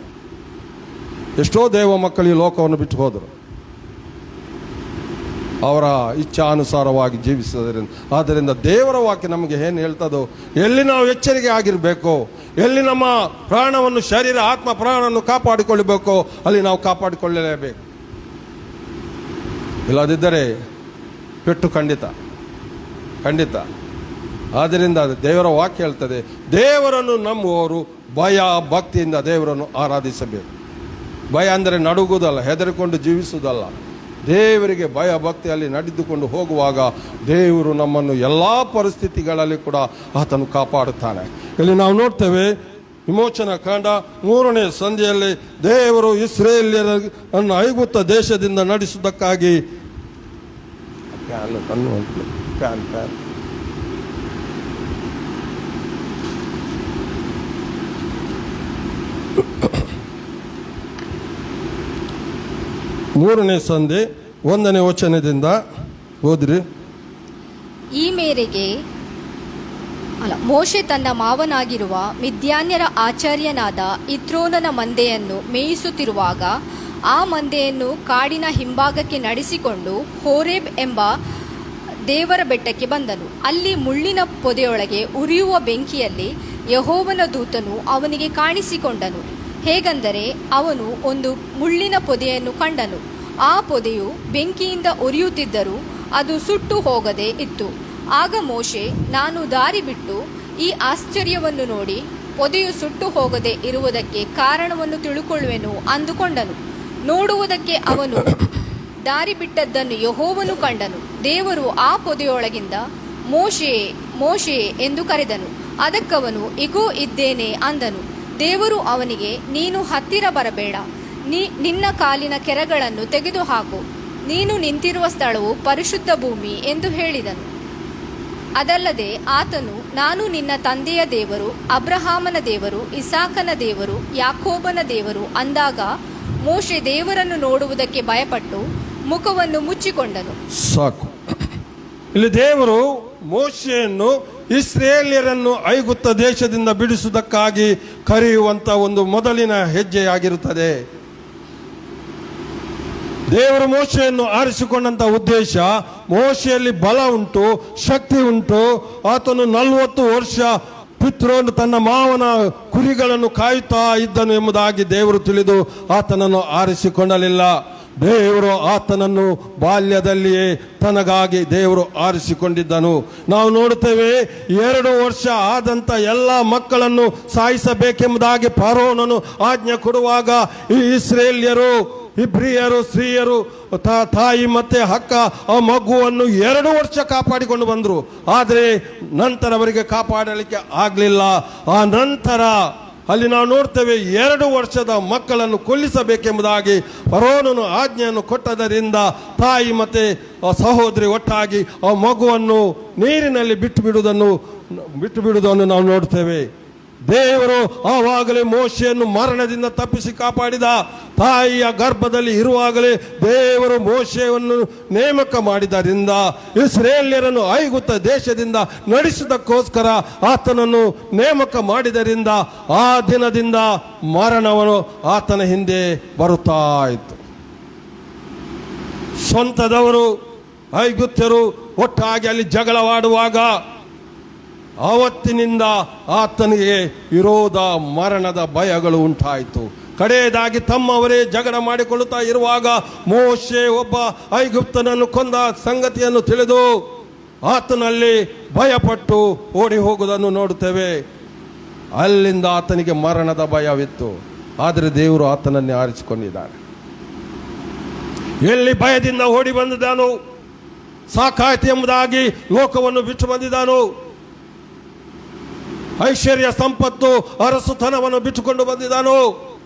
ಎಷ್ಟೋ ದೇವ ಮಕ್ಕಳು ಈ ಲೋಕವನ್ನು ಬಿಟ್ಟು ಹೋದರು ಅವರ ಇಚ್ಛಾನುಸಾರವಾಗಿ ಜೀವಿಸೋದ್ರಿಂದ. ಆದ್ದರಿಂದ ದೇವರ ವಾಕ್ಯ ನಮಗೆ ಏನು ಹೇಳ್ತದೋ, ಎಲ್ಲಿ ನಾವು ಎಚ್ಚರಿಕೆ ಆಗಿರಬೇಕು, ಎಲ್ಲಿ ನಮ್ಮ ಪ್ರಾಣವನ್ನು ಶರೀರ ಆತ್ಮ ಪ್ರಾಣವನ್ನು ಕಾಪಾಡಿಕೊಳ್ಳಬೇಕು ಅಲ್ಲಿ ನಾವು ಕಾಪಾಡಿಕೊಳ್ಳಲೇಬೇಕು. ಇಲ್ಲದಿದ್ದರೆ ಪೆಟ್ಟು ಖಂಡಿತ ಖಂಡಿತ. ಆದ್ದರಿಂದ ದೇವರ ವಾಕ್ಯ ಹೇಳ್ತದೆ, ದೇವರನ್ನು ನಂಬುವವರು ಭಯ ಭಕ್ತಿಯಿಂದ ದೇವರನ್ನು ಆರಾಧಿಸಬೇಕು. ಭಯ ಅಂದರೆ ನಡುಗುವುದಲ್ಲ, ಹೆದರಿಕೊಂಡು ಜೀವಿಸುವುದಲ್ಲ. ದೇವರಿಗೆ ಭಯ ಭಕ್ತಿಯಲ್ಲಿ ನಡೆದುಕೊಂಡು ಹೋಗುವಾಗ ದೇವರು ನಮ್ಮನ್ನು ಎಲ್ಲ ಪರಿಸ್ಥಿತಿಗಳಲ್ಲಿ ಕೂಡ ಆತನು ಕಾಪಾಡುತ್ತಾನೆ. ಇಲ್ಲಿ ನಾವು ನೋಡ್ತೇವೆ ವಿಮೋಚನಾ ಕಾಂಡ 3ನೇ ಸಂಧಿಯಲ್ಲಿ ದೇವರು ಇಸ್ರೇಲ್ಯರನ್ನು ಐಗುಪ್ತ ದೇಶದಿಂದ ನಡೆಸುವುದಕ್ಕಾಗಿ ಫ್ಯಾನ್ 3ನೇ ಸಂಧಿ 1ನೇ ವಚನದಿಂದ ಓದ್ರಿ. ಈ ಮೇರೆಗೆ ಮೋಶೆ ತನ್ನ ಮಾವನಾಗಿರುವ ಮಿದ್ಯಾನ್ಯರ ಆಚಾರ್ಯನಾದ ಇತ್ರೋನನ ಮಂದೆಯನ್ನು ಮೇಯಿಸುತ್ತಿರುವಾಗ ಆ ಮಂದೆಯನ್ನು ಕಾಡಿನ ಹಿಂಭಾಗಕ್ಕೆ ನಡೆಸಿಕೊಂಡು ಹೋರೇಬ್ ಎಂಬ ದೇವರ ಬೆಟ್ಟಕ್ಕೆ ಬಂದನು. ಅಲ್ಲಿ ಮುಳ್ಳಿನ ಪೊದೆಯೊಳಗೆ ಉರಿಯುವ ಬೆಂಕಿಯಲ್ಲಿ ಯೆಹೋವನ ದೂತನು ಅವನಿಗೆ ಕಾಣಿಸಿಕೊಂಡನು. ಹೇಗೆಂದರೆ ಅವನು ಒಂದು ಮುಳ್ಳಿನ ಪೊದೆಯನ್ನು ಕಂಡನು. ಆ ಪೊದೆಯು ಬೆಂಕಿಯಿಂದ ಉರಿಯುತ್ತಿದ್ದರೂ ಅದು ಸುಟ್ಟು ಹೋಗದೆ ಇತ್ತು. ಆಗ ಮೋಶೆ, ನಾನು ದಾರಿ ಬಿಟ್ಟು ಈ ಆಶ್ಚರ್ಯವನ್ನು ನೋಡಿ ಪೊದೆಯು ಸುಟ್ಟು ಹೋಗದೆ ಇರುವುದಕ್ಕೆ ಕಾರಣವನ್ನು ತಿಳುಕೊಳ್ಳುವೆನು ಅಂದುಕೊಂಡನು. ನೋಡುವುದಕ್ಕೆ ಅವನು ದಾರಿ ಬಿಟ್ಟದ್ದನ್ನು ಯೆಹೋವನು ಕಂಡನು. ದೇವರು ಆ ಪೊದೆಯೊಳಗಿಂದ ಮೋಶೆ ಮೋಶೆ ಎಂದು ಕರೆದನು. ಅದಕ್ಕವನು ಇಗೋ ಇದ್ದೇನೆ ಅಂದನು. ದೇವರು ಅವನಿಗೆ, ನೀನು ಹತ್ತಿರ ಬರಬೇಡ, ನಿನ್ನ ಕಾಲಿನ ಕೆರಗಳನ್ನು ತೆಗೆದುಹಾಕು, ನೀನು ನಿಂತಿರುವ ಸ್ಥಳವು ಪರಿಶುದ್ಧ ಭೂಮಿ ಎಂದು ಹೇಳಿದನು. ಅದಲ್ಲದೆ ಆತನು, ನಾನು ನಿನ್ನ ತಂದೆಯ ದೇವರು, ಅಬ್ರಹಾಮನ ದೇವರು, ಇಸಾಕನ ದೇವರು, ಯಾಕೋಬನ ದೇವರು ಅಂದಾಗ ಮೋಶೆ ದೇವರನ್ನು ನೋಡುವುದಕ್ಕೆ ಭಯಪಟ್ಟು ಮುಖವನ್ನು ಮುಚ್ಚಿಕೊಂಡನು. ಸಾಕು. ಇಲ್ಲಿ ದೇವರು ಮೋಶೆಯನ್ನು ಇಸ್ರೇಲಿಯರನ್ನು ಐಗುಪ್ತ ದೇಶದಿಂದ ಬಿಡಿಸುವುದಕ್ಕಾಗಿ ಕರೆಯುವಂತ ಒಂದು ಮೊದಲಿನ ಹೆಜ್ಜೆಯಾಗಿರುತ್ತದೆ. ದೇವರು ಮೋಶೆಯನ್ನು ಆರಿಸಿಕೊಂಡಂತ ಉದ್ದೇಶ, ಮೋಶೆಯಲ್ಲಿ ಬಲ ಉಂಟು, ಶಕ್ತಿ ಉಂಟು. ಆತನು 40 ವರ್ಷ ಪಿತ್ರೋನು ತನ್ನ ಮಾವನ ಕುರಿಗಳನ್ನು ಕಾಯುತ್ತಾ ಇದ್ದನು ಎಂಬುದಾಗಿ ದೇವರು ತಿಳಿದು ಆತನನ್ನು ಆರಿಸಿಕೊಳ್ಳಲಿಲ್ಲ. ದೇವರು ಆತನನ್ನು ಬಾಲ್ಯದಲ್ಲಿಯೇ ತನಗಾಗಿ ದೇವರು ಆರಿಸಿಕೊಂಡಿದ್ದನು. ನಾವು ನೋಡುತ್ತೇವೆ, 2 ವರ್ಷ ಆದಂತ ಎಲ್ಲ ಮಕ್ಕಳನ್ನು ಸಾಯಿಸಬೇಕೆಂಬುದಾಗಿ ಫರೋಹನನು ಆಜ್ಞೆ ಕೊಡುವಾಗ ಈ ಇಸ್ರೇಲ್ಯರು, ಇಬ್ರಿಯರು, ಸ್ತ್ರೀಯರು, ತಾಯಿ ಮತ್ತೆ ಅಕ್ಕ ಆ ಮಗುವನ್ನು 2 ವರ್ಷ ಕಾಪಾಡಿಕೊಂಡು ಬಂದರು. ಆದರೆ ನಂತರ ಅವರಿಗೆ ಕಾಪಾಡಲಿಕ್ಕೆ ಆಗಲಿಲ್ಲ. ಆ ನಂತರ ಅಲ್ಲಿ ನಾವು ನೋಡ್ತೇವೆ 2 ವರ್ಷದ ಮಕ್ಕಳನ್ನು ಕೊಲ್ಲಿಸಬೇಕೆಂಬುದಾಗಿ ಫರೋಹನನು ಆಜ್ಞೆಯನ್ನು ಕೊಟ್ಟದರಿಂದ ತಾಯಿ ಮತ್ತೆ ಸಹೋದರಿ ಒಟ್ಟಾಗಿ ಆ ಮಗುವನ್ನು ನೀರಿನಲ್ಲಿ ಬಿಟ್ಟು ಬಿಡುವುದನ್ನು ನಾವು ನೋಡ್ತೇವೆ. ದೇವರು ಆವಾಗಲೇ ಮೋಶೆಯನ್ನು ಮರಣದಿಂದ ತಪ್ಪಿಸಿ ಕಾಪಾಡಿದ. ತಾಯಿಯ ಗರ್ಭದಲ್ಲಿ ಇರುವಾಗಲೇ ದೇವರು ಮೋಶೆಯನ್ನು ನೇಮಕ ಮಾಡಿದ್ದರಿಂದ ಇಸ್ರೇಲ್ಯರನ್ನು ಐಗುಪ್ತ ದೇಶದಿಂದ ನಡೆಸುವುದಕ್ಕೋಸ್ಕರ ಆತನನ್ನು ನೇಮಕ ಮಾಡಿದರಿಂದ ಆ ದಿನದಿಂದ ಮರಣವನ್ನು ಆತನ ಹಿಂದೆ ಬರುತ್ತಾ ಇತ್ತು. ಸ್ವಂತದವರು ಐಗುಪ್ತ್ಯರು ಒಟ್ಟಾಗಿ ಅಲ್ಲಿ ಜಗಳವಾಡುವಾಗ ಆವತ್ತಿನಿಂದ ಆತನಿಗೆ ವಿರೋಧ, ಮರಣದ ಭಯಗಳು ಉಂಟಾಯಿತು. ಕಡೆಯದಾಗಿ ತಮ್ಮವರೇ ಜಗಳ ಮಾಡಿಕೊಳ್ಳುತ್ತಾ ಇರುವಾಗ ಮೋಶೆ ಒಬ್ಬ ಐಗುಪ್ತನನ್ನು ಕೊಂದ ಸಂಗತಿಯನ್ನು ತಿಳಿದು ಆತನಲ್ಲಿ ಭಯಪಟ್ಟು ಓಡಿ ಹೋಗುವುದನ್ನು ನೋಡುತ್ತೇವೆ. ಅಲ್ಲಿಂದ ಆತನಿಗೆ ಮರಣದ ಭಯವಿತ್ತು. ಆದರೆ ದೇವರು ಆತನನ್ನೇ ಆರಿಸಿಕೊಂಡಿದ್ದಾನೆ. ಎಲ್ಲಿ ಭಯದಿಂದ ಓಡಿ ಬಂದಿದ್ದಾನೋ, ಸಾಕಾಯ್ತು ಎಂಬುದಾಗಿ ಲೋಕವನ್ನು ಬಿಟ್ಟು ಬಂದಿದ್ದಾನೋ, ಐಶ್ವರ್ಯ ಸಂಪತ್ತು ಅರಸುತನವನ್ನು ಬಿಟ್ಟುಕೊಂಡು ಬಂದಿದ್ದಾನೋ,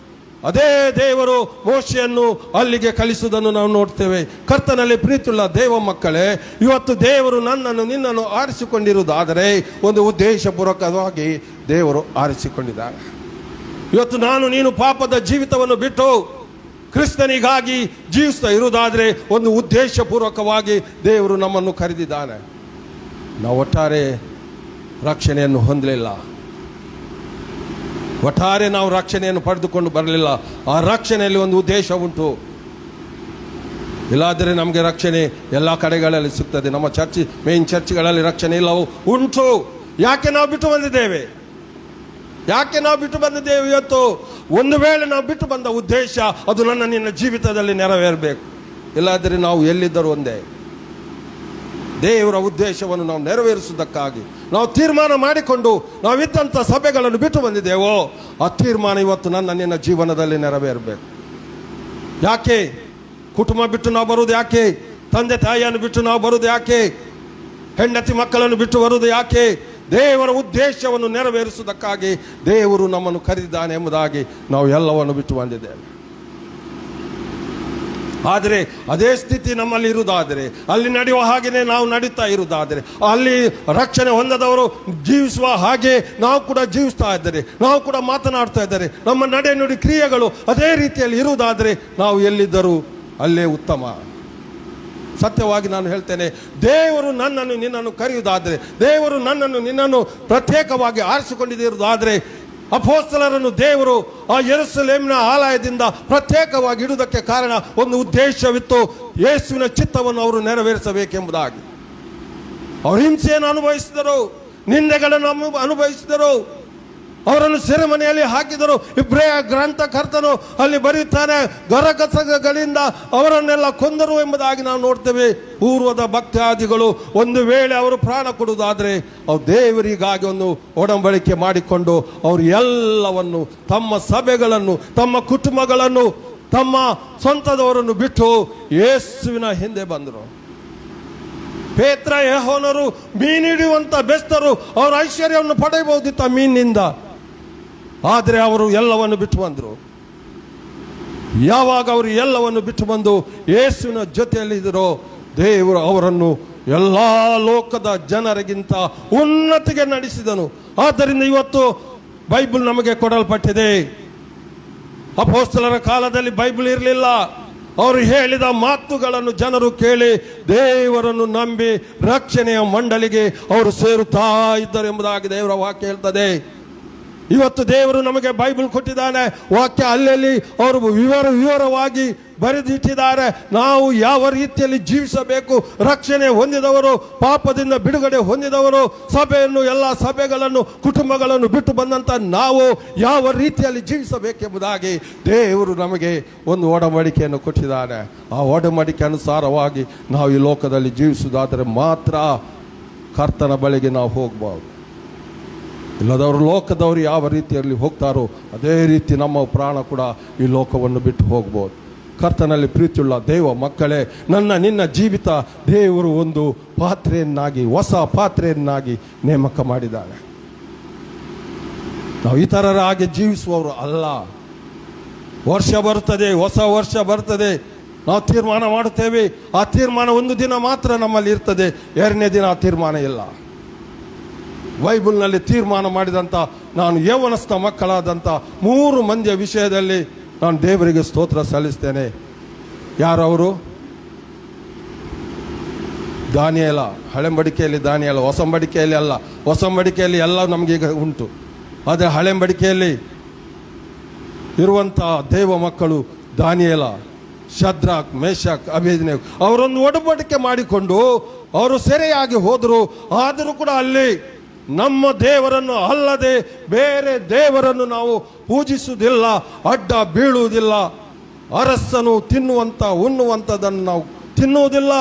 ಅದೇ ದೇವರು ಮೋಶೆಯನ್ನು ಅಲ್ಲಿಗೆ ಕಳಿಸುವುದನ್ನು ನಾವು ನೋಡ್ತೇವೆ. ಕರ್ತನಲ್ಲಿ ಪ್ರೀತಿಯುಳ್ಳ ದೇವ ಮಕ್ಕಳೇ, ಇವತ್ತು ದೇವರು ನನ್ನನ್ನು ನಿನ್ನನ್ನು ಆರಿಸಿಕೊಂಡಿರುವುದಾದರೆ ಒಂದು ಉದ್ದೇಶಪೂರ್ವಕವಾಗಿ ದೇವರು ಆರಿಸಿಕೊಂಡಿದ್ದಾನೆ. ಇವತ್ತು ನಾನು ನೀನು ಪಾಪದ ಜೀವಿತವನ್ನು ಬಿಟ್ಟು ಕ್ರಿಸ್ತನಿಗಾಗಿ ಜೀವಿಸ್ತಾ ಇರುವುದಾದರೆ ಒಂದು ಉದ್ದೇಶಪೂರ್ವಕವಾಗಿ ದೇವರು ನಮ್ಮನ್ನು ಕರೆದಿದ್ದಾನೆ. ನಾವು ಒಟ್ಟಾರೆ ರಕ್ಷಣೆಯನ್ನು ಹೊಂದಲಿಲ್ಲ, ಒಟ್ಟಾರೆ ನಾವು ರಕ್ಷಣೆಯನ್ನು ಪಡೆದುಕೊಂಡು ಬರಲಿಲ್ಲ. ಆ ರಕ್ಷಣೆಯಲ್ಲಿ ಒಂದು ಉದ್ದೇಶ ಉಂಟು. ಇಲ್ಲಾದರೆ ನಮಗೆ ರಕ್ಷಣೆ ಎಲ್ಲ ಕಡೆಗಳಲ್ಲಿ ಸಿಗ್ತದೆ. ನಮ್ಮ ಮೇನ್ ಚರ್ಚ್ಗಳಲ್ಲಿ ರಕ್ಷಣೆ ಇಲ್ಲವೋ ಉಂಟು. ಯಾಕೆ ನಾವು ಬಿಟ್ಟು ಬಂದಿದ್ದೇವೆ? ಯಾಕೆ ನಾವು ಬಿಟ್ಟು ಬಂದಿದ್ದೇವೆ? ಇವತ್ತು ಒಂದು ವೇಳೆ ನಾವು ಬಿಟ್ಟು ಬಂದ ಉದ್ದೇಶ ಅದು ನಿನ್ನ ಜೀವಿತದಲ್ಲಿ ನೆರವೇರಬೇಕು. ಇಲ್ಲಾದರೆ ನಾವು ಎಲ್ಲಿದ್ದರೂ ಒಂದೇ. ದೇವರ ಉದ್ದೇಶವನ್ನು ನಾವು ನೆರವೇರಿಸುವುದಕ್ಕಾಗಿ ನಾವು ತೀರ್ಮಾನ ಮಾಡಿಕೊಂಡು ನಾವಿದ್ದಂಥ ಸಭೆಗಳನ್ನು ಬಿಟ್ಟು ಬಂದಿದ್ದೇವೋ ಆ ತೀರ್ಮಾನ ಇವತ್ತು ನಿನ್ನ ಜೀವನದಲ್ಲಿ ನೆರವೇರಬೇಕು. ಯಾಕೆ ಕುಟುಂಬ ಬಿಟ್ಟು ನಾವು ಬರುವುದು? ಯಾಕೆ ತಂದೆ ತಾಯಿಯನ್ನು ಬಿಟ್ಟು ನಾವು ಬರುವುದು? ಯಾಕೆ ಹೆಂಡತಿ ಮಕ್ಕಳನ್ನು ಬಿಟ್ಟು ಬರುವುದು? ಯಾಕೆ? ದೇವರ ಉದ್ದೇಶವನ್ನು ನೆರವೇರಿಸುವುದಕ್ಕಾಗಿ ದೇವರು ನಮ್ಮನ್ನು ಕರೆದಿದ್ದಾನೆ ಎಂಬುದಾಗಿ ನಾವು ಎಲ್ಲವನ್ನು ಬಿಟ್ಟು ಬಂದಿದ್ದೇವೆ. ಆದರೆ ಅದೇ ಸ್ಥಿತಿ ನಮ್ಮಲ್ಲಿ ಇರುವುದಾದರೆ, ಅಲ್ಲಿ ನಡೆಯುವ ಹಾಗೆಯೇ ನಾವು ನಡೀತಾ ಇರುವುದಾದರೆ, ಅಲ್ಲಿ ರಕ್ಷಣೆ ಹೊಂದದವರು ಜೀವಿಸುವ ಹಾಗೆ ನಾವು ಕೂಡ ಜೀವಿಸ್ತಾ ಇದ್ದಾರೆ, ನಾವು ಕೂಡ ಮಾತನಾಡ್ತಾ ಇದ್ದಾರೆ, ನಮ್ಮ ನಡೆ ನುಡಿ ಕ್ರಿಯೆಗಳು ಅದೇ ರೀತಿಯಲ್ಲಿ ಇರುವುದಾದರೆ ನಾವು ಎಲ್ಲಿದ್ದರೂ ಅಲ್ಲೇ ಉತ್ತಮ. ಸತ್ಯವಾಗಿ ನಾನು ಹೇಳ್ತೇನೆ, ದೇವರು ನನ್ನನ್ನು ನಿನ್ನನ್ನು ಕರೆಯುವುದಾದರೆ, ದೇವರು ನನ್ನನ್ನು ನಿನ್ನನ್ನು ಪ್ರತ್ಯೇಕವಾಗಿ ಆರಿಸಿಕೊಂಡಿರುವುದಾದರೆ, ಅಪೊಸ್ತಲರನ್ನು ದೇವರು ಆ ಯೆರೂಸಲೇಮಿನ ಆಲಯದಿಂದ ಪ್ರತ್ಯೇಕವಾಗಿ ಇಡುವುದಕ್ಕೆ ಕಾರಣ ಒಂದು ಉದ್ದೇಶವಿತ್ತು. ಯೇಸುವಿನ ಚಿತ್ತವನ್ನು ಅವರು ನೆರವೇರಿಸಬೇಕೆಂಬುದಾಗಿ. ಅವರು ಹಿಂಸೆಯನ್ನು ಅನುಭವಿಸಿದರು, ನಿಂದೆಗಳನ್ನು ಅನುಭವಿಸಿದರು, ಅವರನ್ನು ಸೆರೆಮನೆಯಲ್ಲಿ ಹಾಕಿದರು. ಇಬ್ರಿಯ ಗ್ರಂಥಕರ್ತನು ಅಲ್ಲಿ ಬರೆಯುತ್ತಾನೆ, ಗರಗಸಗಳಿಂದ ಅವರನ್ನೆಲ್ಲ ಕೊಂದರು ಎಂಬುದಾಗಿ ನಾವು ನೋಡ್ತೇವೆ. ಪೂರ್ವದ ಭಕ್ತಾದಿಗಳು ಒಂದು ವೇಳೆ ಅವರು ಪ್ರಾಣ ಕೊಡುವುದಾದರೆ ಅವ್ರು ದೇವರಿಗಾಗಿ ಒಂದು ಒಡಂಬಡಿಕೆ ಮಾಡಿಕೊಂಡು ಅವರು ಎಲ್ಲವನ್ನು, ತಮ್ಮ ಸಭೆಗಳನ್ನು, ತಮ್ಮ ಕುಟುಂಬಗಳನ್ನು, ತಮ್ಮ ಸ್ವಂತದವರನ್ನು ಬಿಟ್ಟು ಯೇಸುವಿನ ಹಿಂದೆ ಬಂದರು. ಪೇತ್ರ, ಯೋಹಾನರು ಮೀನಿಡುವಂಥ ಬೆಸ್ತರು ಅವರ ಐಶ್ವರ್ಯವನ್ನು ಪಡೆಯಬಹುದಿತ್ತ ಮೀನಿನಿಂದ. ಆದರೆ ಅವರು ಎಲ್ಲವನ್ನು ಬಿಟ್ಟು ಬಂದರು. ಯಾವಾಗ ಅವರು ಎಲ್ಲವನ್ನು ಬಿಟ್ಟು ಬಂದು ಯೇಸುವಿನ ಜೊತೆಯಲ್ಲಿದ್ದರೋ ದೇವರು ಅವರನ್ನು ಎಲ್ಲ ಲೋಕದ ಜನರಿಗಿಂತ ಉನ್ನತಿಗೆ ನಡೆಸಿದನು. ಆದ್ದರಿಂದ ಇವತ್ತು ಬೈಬಲ್ ನಮಗೆ ಕೊಡಲ್ಪಟ್ಟಿದೆ. ಅಪೊಸ್ತಲರ ಕಾಲದಲ್ಲಿ ಬೈಬಲ್ ಇರಲಿಲ್ಲ. ಅವರು ಹೇಳಿದ ಮಾತುಗಳನ್ನು ಜನರು ಕೇಳಿ ದೇವರನ್ನು ನಂಬಿ ರಕ್ಷಣೆಯ ಮಂಡಳಿಗೆ ಅವರು ಸೇರುತ್ತಾ ಇದ್ದರು ಎಂಬುದಾಗಿ ದೇವರ ವಾಕ್ಯ ಹೇಳ್ತದೆ. ಇವತ್ತು ದೇವರು ನಮಗೆ ಬೈಬಲ್ ಕೊಟ್ಟಿದ್ದಾನೆ. ವಾಕ್ಯ ಅಲ್ಲಲ್ಲಿ ಅವರು ವಿವರವಾಗಿ ಬರೆದಿಟ್ಟಿದ್ದಾರೆ. ನಾವು ಯಾವ ರೀತಿಯಲ್ಲಿ ಜೀವಿಸಬೇಕು, ರಕ್ಷಣೆ ಹೊಂದಿದವರು, ಪಾಪದಿಂದ ಬಿಡುಗಡೆ ಹೊಂದಿದವರು, ಸಭೆಯನ್ನು, ಎಲ್ಲ ಸಭೆಗಳನ್ನು, ಕುಟುಂಬಗಳನ್ನು ಬಿಟ್ಟು ಬಂದಂಥ ನಾವು ಯಾವ ರೀತಿಯಲ್ಲಿ ಜೀವಿಸಬೇಕೆಂಬುದಾಗಿ ದೇವರು ನಮಗೆ ಒಂದು ಒಡಂಬಡಿಕೆಯನ್ನು ಕೊಟ್ಟಿದ್ದಾನೆ. ಆ ಒಡಂಬಡಿಕೆ ಅನುಸಾರವಾಗಿ ನಾವು ಈ ಲೋಕದಲ್ಲಿ ಜೀವಿಸುವುದಾದರೆ ಮಾತ್ರ ಕರ್ತನ ಬಳಿಗೆ ನಾವು ಹೋಗ್ಬೋದು. ಇಲ್ಲದವರು ಲೋಕದವರು ಯಾವ ರೀತಿಯಲ್ಲಿ ಹೋಗ್ತಾರೋ ಅದೇ ರೀತಿ ನಮ್ಮ ಪ್ರಾಣ ಕೂಡ ಈ ಲೋಕವನ್ನು ಬಿಟ್ಟು ಹೋಗ್ಬೋದು. ಕರ್ತನಲ್ಲಿ ಪ್ರೀತಿಯುಳ್ಳ ದೇವ ಮಕ್ಕಳೇ, ನಿನ್ನ ಜೀವಿತ ದೇವರು ಒಂದು ಪಾತ್ರೆಯನ್ನಾಗಿ, ಹೊಸ ಪಾತ್ರೆಯನ್ನಾಗಿ ನೇಮಕ ಮಾಡಿದ್ದಾನೆ. ನಾವು ಇತರರ ಹಾಗೆ ಜೀವಿಸುವವರು ಅಲ್ಲ. ವರ್ಷ ಬರ್ತದೆ, ಹೊಸ ವರ್ಷ ಬರ್ತದೆ, ನಾವು ತೀರ್ಮಾನ ಮಾಡುತ್ತೇವೆ. ಆ ತೀರ್ಮಾನ ಒಂದು ದಿನ ಮಾತ್ರ ನಮ್ಮಲ್ಲಿ ಇರ್ತದೆ, ಎರಡನೇ ದಿನ ಆ ತೀರ್ಮಾನ ಇಲ್ಲ. ಬೈಬಲ್ನಲ್ಲಿ ತೀರ್ಮಾನ ಮಾಡಿದಂಥ ನಾನು ಯೌವನಸ್ಥ ಮಕ್ಕಳಾದಂಥ 3 ಮಂದಿಯ ವಿಷಯದಲ್ಲಿ ನಾನು ದೇವರಿಗೆ ಸ್ತೋತ್ರ ಸಲ್ಲಿಸ್ತೇನೆ. ಯಾರವರು? ದಾನಿಯೇಲ. ಹಳೆಂಬಡಿಕೆಯಲ್ಲಿ ದಾನಿಯೇಲ, ಹೊಸಂಬಡಿಕೆಯಲ್ಲಿ ಅಲ್ಲ. ಹೊಸಂಬಡಿಕೆಯಲ್ಲಿ ಎಲ್ಲ ನಮಗೀಗ ಉಂಟು, ಆದರೆ ಹಳೆಂಬಡಿಕೆಯಲ್ಲಿ ಇರುವಂಥ ದೇವ ಮಕ್ಕಳು ದಾನಿಯೇಲ, ಶದ್ರಾಕ್, ಮೇಷಕ್, ಅಬೇದ್ನೆಗೋ ಅವರೊಂದು ಒಡಂಬಡಿಕೆ ಮಾಡಿಕೊಂಡು ಅವರು ಸೆರೆಯಾಗಿ ಹೋದರು. ಆದರೂ ಕೂಡ ಅಲ್ಲಿ ನಮ್ಮ ದೇವರನ್ನು ಅಲ್ಲದೆ ಬೇರೆ ದೇವರನ್ನು ನಾವು ಪೂಜಿಸುವುದಿಲ್ಲ, ಅಡ್ಡ ಬೀಳುವುದಿಲ್ಲ. ಅರಸನು ತಿನ್ನುವಂಥ ಉಣ್ಣುವಂಥದ್ದನ್ನು ನಾವು ತಿನ್ನುವುದಿಲ್ಲ,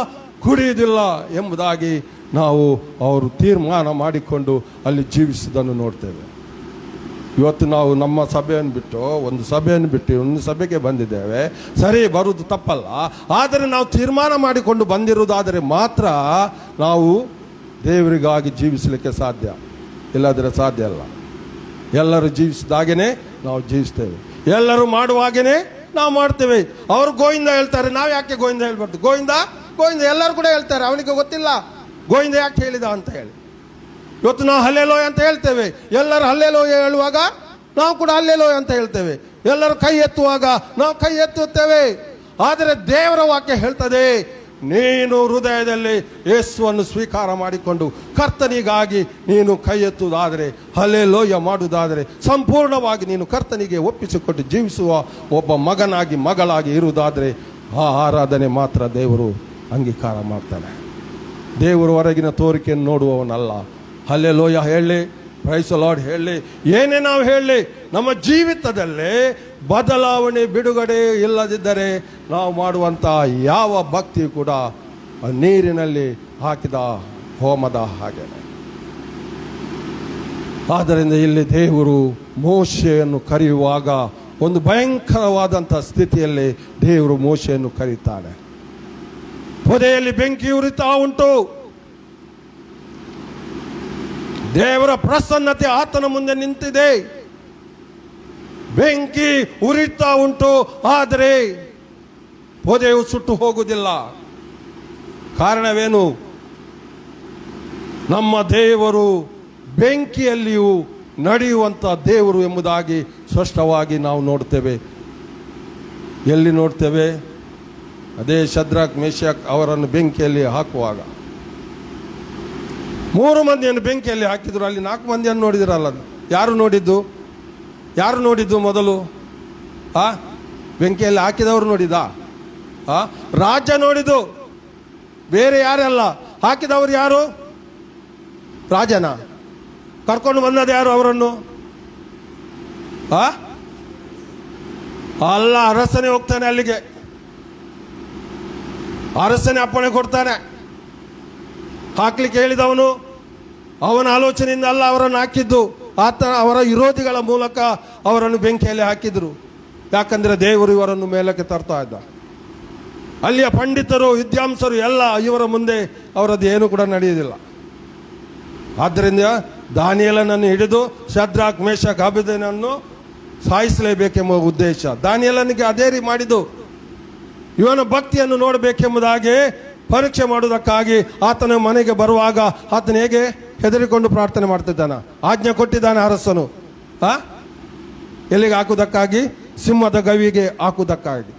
ಕುಡಿಯುವುದಿಲ್ಲ ಎಂಬುದಾಗಿ ನಾವು ಅವರು ತೀರ್ಮಾನ ಮಾಡಿಕೊಂಡು ಅಲ್ಲಿ ಜೀವಿಸುವುದನ್ನು ನೋಡ್ತೇವೆ. ಇವತ್ತು ನಾವು ನಮ್ಮ ಸಭೆಯನ್ನು ಬಿಟ್ಟು ಒಂದು ಸಭೆಗೆ ಬಂದಿದ್ದೇವೆ. ಸರಿ, ಬರುವುದು ತಪ್ಪಲ್ಲ. ಆದರೆ ನಾವು ತೀರ್ಮಾನ ಮಾಡಿಕೊಂಡು ಬಂದಿರುವುದಾದರೆ ಮಾತ್ರ ನಾವು ದೇವರಿಗಾಗಿ ಜೀವಿಸಲಿಕ್ಕೆ ಸಾಧ್ಯ, ಇಲ್ಲದ್ರೆ ಸಾಧ್ಯ ಅಲ್ಲ. ಎಲ್ಲರೂ ಜೀವಿಸಿದಾಗೇ ನಾವು ಜೀವಿಸ್ತೇವೆ, ಎಲ್ಲರೂ ಮಾಡುವಾಗೇ ನಾವು ಮಾಡ್ತೇವೆ. ಅವರು ಗೋವಿಂದ ಹೇಳ್ತಾರೆ, ನಾವು ಯಾಕೆ ಗೋವಿಂದ ಹೇಳ್ಬಾರ್ದು? ಗೋವಿಂದ ಗೋವಿಂದ ಎಲ್ಲರೂ ಕೂಡ ಹೇಳ್ತಾರೆ, ಅವನಿಗೆ ಗೊತ್ತಿಲ್ಲ ಗೋವಿಂದ ಯಾಕೆ ಹೇಳಿದ ಅಂತ ಹೇಳಿ. ಇವತ್ತು ನಾವು ಹಲ್ಲೆಲೂಯ ಅಂತ ಹೇಳ್ತೇವೆ, ಎಲ್ಲರೂ ಹಲ್ಲೆಲೂಯ ಹೇಳುವಾಗ ನಾವು ಕೂಡ ಹಲ್ಲೆಲೂಯ ಅಂತ ಹೇಳ್ತೇವೆ. ಎಲ್ಲರೂ ಕೈ ಎತ್ತುವಾಗ ನಾವು ಕೈ ಎತ್ತುತ್ತೇವೆ. ಆದರೆ ದೇವರ ವಾಕ್ಯ ಹೇಳ್ತದೆ, ನೀನು ಹೃದಯದಲ್ಲಿ ಯೇಸುವನ್ನು ಸ್ವೀಕಾರ ಮಾಡಿಕೊಂಡು ಕರ್ತನಿಗಾಗಿ ನೀನು ಕೈ ಎತ್ತುವುದಾದರೆ, ಹಲ್ಲೆಲೂಯ ಮಾಡುವುದಾದರೆ, ಸಂಪೂರ್ಣವಾಗಿ ನೀನು ಕರ್ತನಿಗೆ ಒಪ್ಪಿಸಿಕೊಟ್ಟು ಜೀವಿಸುವ ಒಬ್ಬ ಮಗನಾಗಿ ಮಗಳಾಗಿ ಇರುವುದಾದರೆ ಆ ಆರಾಧನೆ ಮಾತ್ರ ದೇವರು ಅಂಗೀಕಾರ ಮಾಡ್ತಾನೆ. ದೇವರು ಹೊರಗಿನ ತೋರಿಕೆಯನ್ನು ನೋಡುವವನಲ್ಲ. ಹಲ್ಲೆಲೂಯ ಹೇಳಿ, ಪ್ರೈಸ್ ದಿ ಲಾರ್ಡ್ ಹೇಳಿ, ಏನೇ ನಾವು ಹೇಳಿ, ನಮ್ಮ ಜೀವಿತದಲ್ಲೇ ಬದಲಾವಣೆ ಬಿಡುಗಡೆ ಇಲ್ಲದಿದ್ದರೆ ನಾವು ಮಾಡುವಂಥ ಯಾವ ಭಕ್ತಿಯು ಕೂಡ ನೀರಿನಲ್ಲಿ ಹಾಕಿದ ಹೋಮದ ಹಾಗೆ. ಆದ್ದರಿಂದ ಇಲ್ಲಿ ದೇವರು ಮೋಶೆಯನ್ನು ಕರೆಯುವಾಗ ಒಂದು ಭಯಂಕರವಾದಂಥ ಸ್ಥಿತಿಯಲ್ಲಿ ದೇವರು ಮೋಶೆಯನ್ನು ಕರೀತಾನೆ. ಪೊದೆಯಲ್ಲಿ ಬೆಂಕಿ ಉರಿತಾ ಉಂಟು. ದೇವರ ಪ್ರಸನ್ನತೆ ಆತನ ಮುಂದೆ ನಿಂತಿದೆ. ಬೆಂಕಿ ಉರಿತಾ ಉಂಟು, ಆದರೆ ಪೊದೆಯು ಸುಟ್ಟು ಹೋಗುವುದಿಲ್ಲ. ಕಾರಣವೇನು? ನಮ್ಮ ದೇವರು ಬೆಂಕಿಯಲ್ಲಿಯೂ ನಡೆಯುವಂಥ ದೇವರು ಎಂಬುದಾಗಿ ಸ್ಪಷ್ಟವಾಗಿ ನಾವು ನೋಡ್ತೇವೆ. ಎಲ್ಲಿ ನೋಡ್ತೇವೆ? ಅದೇ ಶದ್ರಾಕ್, ಮೇಷಕ್ ಅವರನ್ನು ಬೆಂಕಿಯಲ್ಲಿ ಹಾಕುವಾಗ 3 ಮಂದಿಯನ್ನು ಬೆಂಕಿಯಲ್ಲಿ ಹಾಕಿದ್ರು. ಅಲ್ಲಿ 4 ಮಂದಿಯನ್ನು ನೋಡಿದಿರಲ್ಲ. ಯಾರು ನೋಡಿದ್ದು ಮೊದಲು? ಬೆಂಕಿಯಲ್ಲಿ ಹಾಕಿದವರು ನೋಡಿದ? ರಾಜ ನೋಡಿದ್ದು, ಬೇರೆ ಯಾರಲ್ಲ. ಹಾಕಿದವರು ಯಾರು? ರಾಜನ. ಕರ್ಕೊಂಡು ಬಂದದ್ದು ಯಾರು ಅವರನ್ನು? ಅಲ್ಲ, ಅರಸನೇ ಹೋಗ್ತಾನೆ ಅಲ್ಲಿಗೆ. ಅರಸನೇ ಅಪ್ಪಣೆ ಕೊಡ್ತಾನೆ. ಹಾಕ್ಲಿಕ್ಕೆ ಹೇಳಿದವನು ಅವನ ಆಲೋಚನೆಯಿಂದ ಅಲ್ಲ ಅವರನ್ನು ಹಾಕಿದ್ದು. ಅವರ ವಿರೋಧಿಗಳ ಮೂಲಕ ಅವರನ್ನು ಬೆಂಕಿಯಲ್ಲಿ ಹಾಕಿದ್ರು. ಯಾಕಂದರೆ ದೇವರು ಇವರನ್ನು ಮೇಲಕ್ಕೆ ತರ್ತಾ ಇದ್ದ. ಅಲ್ಲಿಯ ಪಂಡಿತರು, ವಿದ್ವಾಂಸರು ಎಲ್ಲ ಇವರ ಮುಂದೆ ಅವರದ್ದು ಏನು ಕೂಡ ನಡೆಯುವುದಿಲ್ಲ. ಆದ್ದರಿಂದ ದಾನಿಯೇಲನನ್ನು ಹಿಡಿದು ಶದ್ರಾಕ್, ಮೇಷಕ್, ಅಬೇದ್ನೆಗೋನನ್ನು ಸಾಯಿಸಲೇಬೇಕೆಂಬ ಉದ್ದೇಶ ದಾನಿಯೇಲನಿಗೆ ಅದೇ ರೀತಿ ಮಾಡಿದ್ದು. ಇವನ ಭಕ್ತಿಯನ್ನು ನೋಡಬೇಕೆಂಬುದಾಗಿ ಪರೀಕ್ಷೆ ಮಾಡುವುದಕ್ಕಾಗಿ ಆತನ ಮನೆಗೆ ಬರುವಾಗ ಆತನ ಹೇಗೆ ಹೆದರಿಕೊಂಡು ಪ್ರಾರ್ಥನೆ ಮಾಡ್ತಿದ್ದಾನ. ಆಜ್ಞೆ ಕೊಟ್ಟಿದ್ದಾನೆ ಅರಸನು. ಎಲ್ಲಿಗೆ ಹಾಕುವುದಕ್ಕಾಗಿ? ಸಿಂಹದ ಗವಿಗೆ ಹಾಕುವುದಕ್ಕಾಗಿ.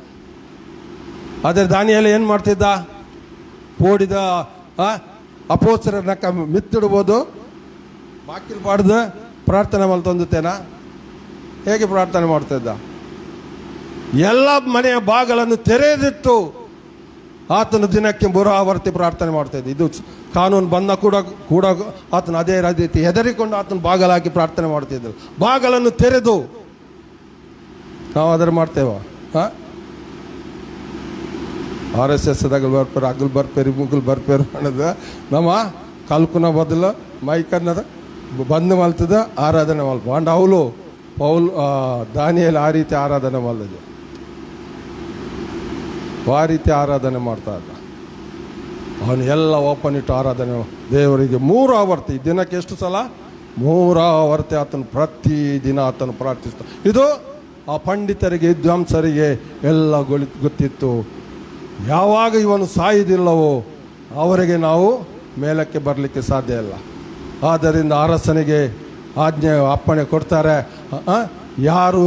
ಆದರೆ ದಾನಿಯೇಲ ಏನು ಮಾಡ್ತಿದ್ದ? ಪೋಡಿದ ಅಪೋಸ್ತಲರನ್ನ ಮಿತ್ತಿಡ್ಬೋದು, ಬಾಕಿಲ್ ಪಾಡ್ದು ಪ್ರಾರ್ಥನೆ ಮಲ್ತೊಂದುತ್ತೇನ? ಹೇಗೆ ಪ್ರಾರ್ಥನೆ ಮಾಡ್ತಿದ್ದ? ಎಲ್ಲ ಮನೆಯ ಬಾಗಿಲನ್ನು ತೆರೆದಿಟ್ಟು ಆತನ ದಿನಕ್ಕೆ ಪುನರಾವರ್ತಿ ಪ್ರಾರ್ಥನೆ ಮಾಡ್ತಾ ಇದ್ದ. ಇದು ಕಾನೂನು ಬಂದ ಕೂಡ ಆತನ ಅದೇ ರೀತಿ ಹೆದರಿಕೊಂಡು ಆತನ ಬಾಗಿಲಾಕಿ ಪ್ರಾರ್ಥನೆ ಮಾಡ್ತಿದ್ದರು. ಬಾಗಿಲನ್ನು ತೆರೆದು ನಾವು ಅದರ ಮಾಡ್ತೇವ? RSS ಬರ್ಪೇರು, ಅಗಲ್ ಬರ್ಪೇರು, ಮುಗುಲ್ ಬರ್ಪೇರು ಅನ್ನೋದು ನಮ್ಮ ಕಲ್ಕುನ ಬದಲು ಮೈಕನ್ನದ ಬಂದು ಮಲ್ತದ ಆರಾಧನೆ ಮಲ್ಪ ಅಂಡ್ ಅವಳು ದಾನಿಯೇಲ ಆ ರೀತಿ ಆರಾಧನೆ ಮಲ್ಲದು. ಆ ರೀತಿ ಆರಾಧನೆ ಮಾಡ್ತಾ ಇದ್ದ. ಅವನು ಎಲ್ಲ ಓಪನ್ ಇಟ್ಟು ಆರಾಧನೆ ದೇವರಿಗೆ 3 ಆವರ್ತಿ, ದಿನಕ್ಕೆ ಎಷ್ಟು ಸಲ? 3 ಆವರ್ತಿ ಆತನು ಪ್ರತಿದಿನ ಆತನು ಪ್ರಾರ್ಥಿಸ್ತ. ಇದು ಆ ಪಂಡಿತರಿಗೆ, ವಿದ್ವಾಂಸರಿಗೆ ಎಲ್ಲ ಗೊತ್ತಿತ್ತು. ಯಾವಾಗ ಇವನು ಸಾಯುವುದಿಲ್ಲವೋ ಅವರಿಗೆ ನಾವು ಮೇಲಕ್ಕೆ ಬರಲಿಕ್ಕೆ ಸಾಧ್ಯ ಇಲ್ಲ. ಆದ್ದರಿಂದ ಅರಸನಿಗೆ ಅಪ್ಪಣೆ ಕೊಡ್ತಾರೆ, ಯಾರು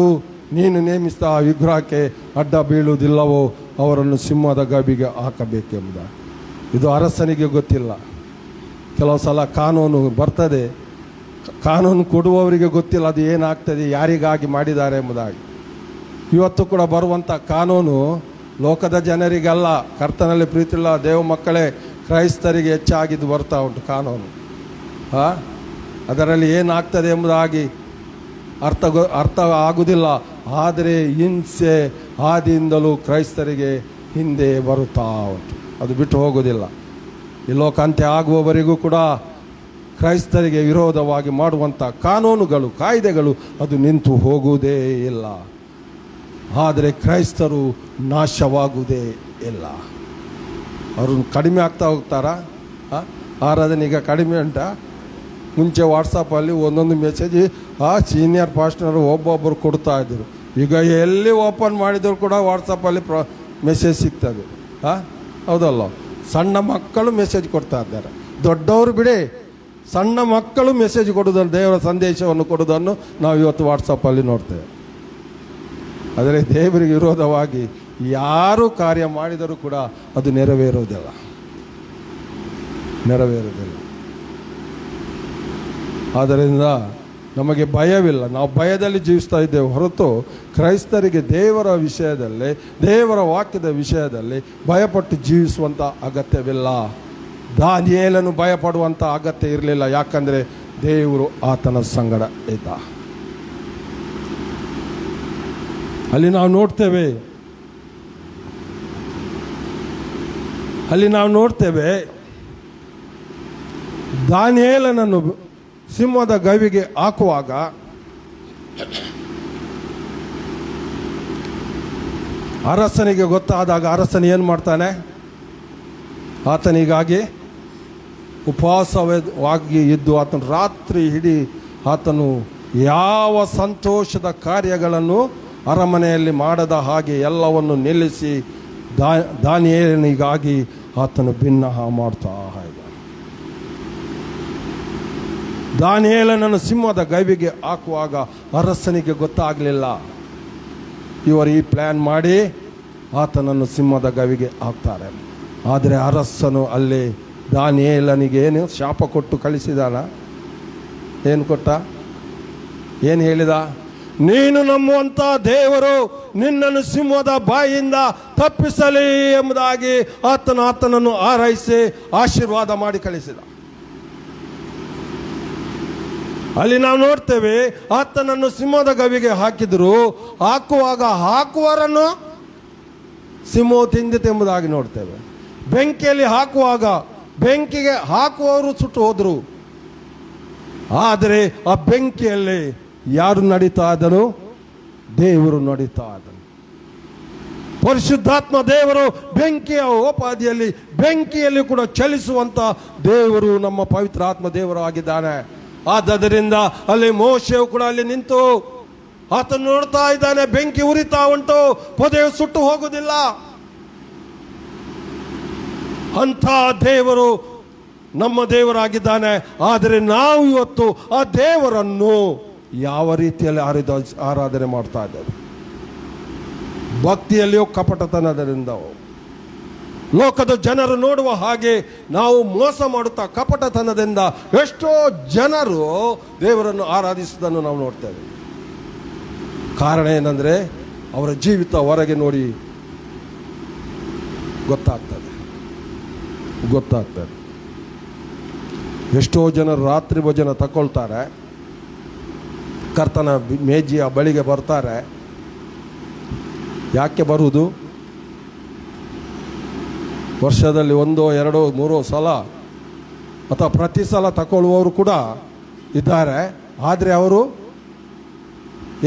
ನೀನು ನೇಮಿಸಿದ ಆ ವಿಗ್ರಹಕ್ಕೆ ಅಡ್ಡ ಬೀಳುವುದಿಲ್ಲವೋ ಅವರನ್ನು ಸಿಂಹದ ಗವಿಗೆ ಹಾಕಬೇಕೆಂಬುದ. ಇದು ಅರಸನಿಗೆ ಗೊತ್ತಿಲ್ಲ. ಕೆಲವು ಸಲ ಕಾನೂನು ಬರ್ತದೆ, ಕಾನೂನು ಕೊಡುವವರಿಗೆ ಗೊತ್ತಿಲ್ಲ ಅದು ಏನಾಗ್ತದೆ, ಯಾರಿಗಾಗಿ ಮಾಡಿದ್ದಾರೆ ಎಂಬುದಾಗಿ. ಇವತ್ತು ಕೂಡ ಬರುವಂಥ ಕಾನೂನು ಲೋಕದ ಜನರಿಗಲ್ಲ, ಕರ್ತನಲ್ಲಿ ಪ್ರೀತಿಲ್ಲ ದೇವ ಮಕ್ಕಳೇ ಕ್ರೈಸ್ತರಿಗೆ ಹೆಚ್ಚಾಗಿದ್ದು ಬರ್ತಾ ಉಂಟು ಕಾನೂನು. ಅದರಲ್ಲಿ ಏನಾಗ್ತದೆ ಎಂಬುದಾಗಿ ಅರ್ಥ ಆಗುವುದಿಲ್ಲ. ಆದರೆ ಹಿಂಸೆ ಆದಿಯಿಂದಲೂ ಕ್ರೈಸ್ತರಿಗೆ ಹಿಂದೆ ಬರುತ್ತಾ ಉಂಟು, ಅದು ಬಿಟ್ಟು ಹೋಗುವುದಿಲ್ಲ. ಈ ಲೋಕ ಅಂತ್ಯ ಆಗುವವರೆಗೂ ಕೂಡ ಕ್ರೈಸ್ತರಿಗೆ ವಿರೋಧವಾಗಿ ಮಾಡುವಂಥ ಕಾನೂನುಗಳು, ಕಾಯ್ದೆಗಳು ಅದು ನಿಂತು ಹೋಗುವುದೇ ಇಲ್ಲ. ಆದರೆ ಕ್ರೈಸ್ತರು ನಾಶವಾಗುವುದೇ ಇಲ್ಲ. ಅವರು ಕಡಿಮೆ ಆಗ್ತಾ ಹೋಗ್ತಾರಾ? ಆರಾಧನೆ ಈಗ ಕಡಿಮೆ ಉಂಟಾ? ಮುಂಚೆ ವಾಟ್ಸಪ್ಪಲ್ಲಿ ಒಂದೊಂದು ಮೆಸೇಜ್ ಸೀನಿಯರ್ ಪಾಸ್ಟರ್ ಒಬ್ಬೊಬ್ಬರು ಕೊಡ್ತಾ ಇದ್ದರು. ಈಗ ಎಲ್ಲಿ ಓಪನ್ ಮಾಡಿದ್ರು ಕೂಡ ವಾಟ್ಸಪ್ಪಲ್ಲಿ ಮೆಸೇಜ್ ಸಿಗ್ತದೆ. ಹೌದಲ್ಲ? ಸಣ್ಣ ಮಕ್ಕಳು ಮೆಸೇಜ್ ಕೊಡ್ತಾ ಇದ್ದಾರೆ. ದೊಡ್ಡವರು ಬಿಡಿ, ಸಣ್ಣ ಮಕ್ಕಳು ಮೆಸೇಜ್ ಕೊಡೋದನ್ನು, ದೇವರ ಸಂದೇಶವನ್ನು ಕೊಡೋದನ್ನು ನಾವು ಇವತ್ತು ವಾಟ್ಸಪ್ಪಲ್ಲಿ ನೋಡ್ತೇವೆ. ಆದರೆ ದೇವರಿಗೆ ವಿರೋಧವಾಗಿ ಯಾರು ಕಾರ್ಯ ಮಾಡಿದರೂ ಕೂಡ ಅದು ನೆರವೇರುವುದಿಲ್ಲ. ಆದ್ದರಿಂದ ನಮಗೆ ಭಯವಿಲ್ಲ, ನಾವು ಭಯದಲ್ಲಿ ಜೀವಿಸ್ತಾ ಇದ್ದೇವೆ ಹೊರತು ಕ್ರೈಸ್ತರಿಗೆ ದೇವರ ವಿಷಯದಲ್ಲಿ, ದೇವರ ವಾಕ್ಯದ ವಿಷಯದಲ್ಲಿ ಭಯಪಟ್ಟು ಜೀವಿಸುವಂಥ ಅಗತ್ಯವಿಲ್ಲ. ದಾನಿಯೇಲನು ಭಯಪಡುವಂಥ ಅಗತ್ಯ ಇರಲಿಲ್ಲ, ಯಾಕಂದರೆ ದೇವರು ಆತನ ಸಂಗಡ ಇದ್ದ. ಅಲ್ಲಿ ನಾವು ನೋಡ್ತೇವೆ ದಾನಿಯೇಲನನ್ನು ಸಿಂಹದ ಗವಿಗೆ ಹಾಕುವಾಗ ಅರಸನಿಗೆ ಗೊತ್ತಾದಾಗ ಅರಸನ ಏನು ಮಾಡ್ತಾನೆ? ಆತನಿಗಾಗಿ ಉಪವಾಸವಾಗಿ ಇದ್ದು ಆತನು ರಾತ್ರಿ ಇಡೀ ಆತನು ಯಾವ ಸಂತೋಷದ ಕಾರ್ಯಗಳನ್ನು ಅರಮನೆಯಲ್ಲಿ ಮಾಡದ ಹಾಗೆ ಎಲ್ಲವನ್ನು ನಿಲ್ಲಿಸಿ ದಾನಿಯೇಲನಿಗಾಗಿ ಆತನು ಭಿನ್ನಹ ಮಾಡ್ತಾ ಇದ್ದ. ದಾನಿಯೇಲನನ್ನು ಸಿಂಹದ ಗವಿಗೆ ಹಾಕುವಾಗ ಅರಸನಿಗೆ ಗೊತ್ತಾಗಲಿಲ್ಲ. ಇವರು ಈ ಪ್ಲ್ಯಾನ್ ಮಾಡಿ ಆತನನ್ನು ಸಿಂಹದ ಗವಿಗೆ ಹಾಕ್ತಾರೆ. ಆದರೆ ಅರಸನು ಅಲ್ಲಿ ದಾನಿಯೇಲನಿಗೆ ಏನು ಶಾಪ ಕೊಟ್ಟು ಕಳಿಸಿದಾನ? ಏನು ಕೊಟ್ಟ? ಏನು ಹೇಳಿದ? ನೀನು ನಂಬುವಂಥ ದೇವರು ನಿನ್ನನ್ನು ಸಿಂಹದ ಬಾಯಿಯಿಂದ ತಪ್ಪಿಸಲಿ ಎಂಬುದಾಗಿ ಆತನನ್ನು ಆರೈಸಿ ಆಶೀರ್ವಾದ ಮಾಡಿ ಕಳಿಸಿದ. ಅಲ್ಲಿ ನಾವು ನೋಡ್ತೇವೆ ಆತನನ್ನು ಸಿಂಹದ ಗವಿಗೆ ಹಾಕಿದ್ರು, ಹಾಕುವರನ್ನು ಸಿಂಹ ತಿಂದಿತು ಎಂಬುದಾಗಿ ನೋಡ್ತೇವೆ. ಬೆಂಕಿಯಲ್ಲಿ ಹಾಕುವಾಗ ಬೆಂಕಿಗೆ ಹಾಕುವವರು ಸುಟ್ಟು ಹೋದರು. ಆದರೆ ಆ ಬೆಂಕಿಯಲ್ಲಿ ಯಾರು ನಡೀತಾ ಇದ್ದನು? ದೇವರು ನಡೀತಾ ಇದ್ದನು. ಪರಿಶುದ್ಧಾತ್ಮ ದೇವರು ಬೆಂಕಿಯ ಬೆಂಕಿಯಲ್ಲಿ ಕೂಡ ಚಲಿಸುವಂತ ದೇವರು ನಮ್ಮ ಪವಿತ್ರ ಆತ್ಮ ದೇವರು ಆಗಿದ್ದಾನೆ. ಆದ್ದರಿಂದ ಅಲ್ಲಿ ಮೋಶೆಯು ಕೂಡ ಅಲ್ಲಿ ನಿಂತು ಆತನು ನೋಡ್ತಾ ಇದ್ದಾನೆ. ಬೆಂಕಿ ಉರಿತಾ ಉಂಟು, ಪೊದೆಯು ಸುಟ್ಟು ಹೋಗುವುದಿಲ್ಲ. ಅಂಥ ದೇವರು ನಮ್ಮ ದೇವರಾಗಿದ್ದಾನೆ. ಆದರೆ ನಾವು ಇವತ್ತು ಆ ದೇವರನ್ನು ಯಾವ ರೀತಿಯಲ್ಲಿ ಆರಾಧನೆ ಮಾಡ್ತಾ ಇದ್ದೇವೆ? ಭಕ್ತಿಯಲ್ಲಿಯೋ ಕಪಟತನದಿಂದ, ಲೋಕದ ಜನರು ನೋಡುವ ಹಾಗೆ ನಾವು ಮೋಸ ಮಾಡುತ್ತಾ ಕಪಟತನದಿಂದ ಎಷ್ಟೋ ಜನರು ದೇವರನ್ನು ಆರಾಧಿಸುವುದನ್ನು ನಾವು ನೋಡ್ತೇವೆ. ಕಾರಣ ಏನಂದರೆ ಅವರ ಜೀವಿತ ಹೊರಗೆ ನೋಡಿ ಗೊತ್ತಾಗ್ತದೆ. ಎಷ್ಟೋ ಜನರು ರಾತ್ರಿ ಭೋಜನ ತಗೊಳ್ತಾರೆ, ಕರ್ತನ ಮೇಜಿಯ ಬಳಿಗೆ ಬರ್ತಾರೆ. ಯಾಕೆ ಬರುವುದು? ವರ್ಷದಲ್ಲಿ 1, 2, 3 ಸಲ ಅಥವಾ ಪ್ರತಿ ಸಲ ತಗೊಳ್ಳುವವರು ಕೂಡ ಇದ್ದಾರೆ. ಆದರೆ ಅವರು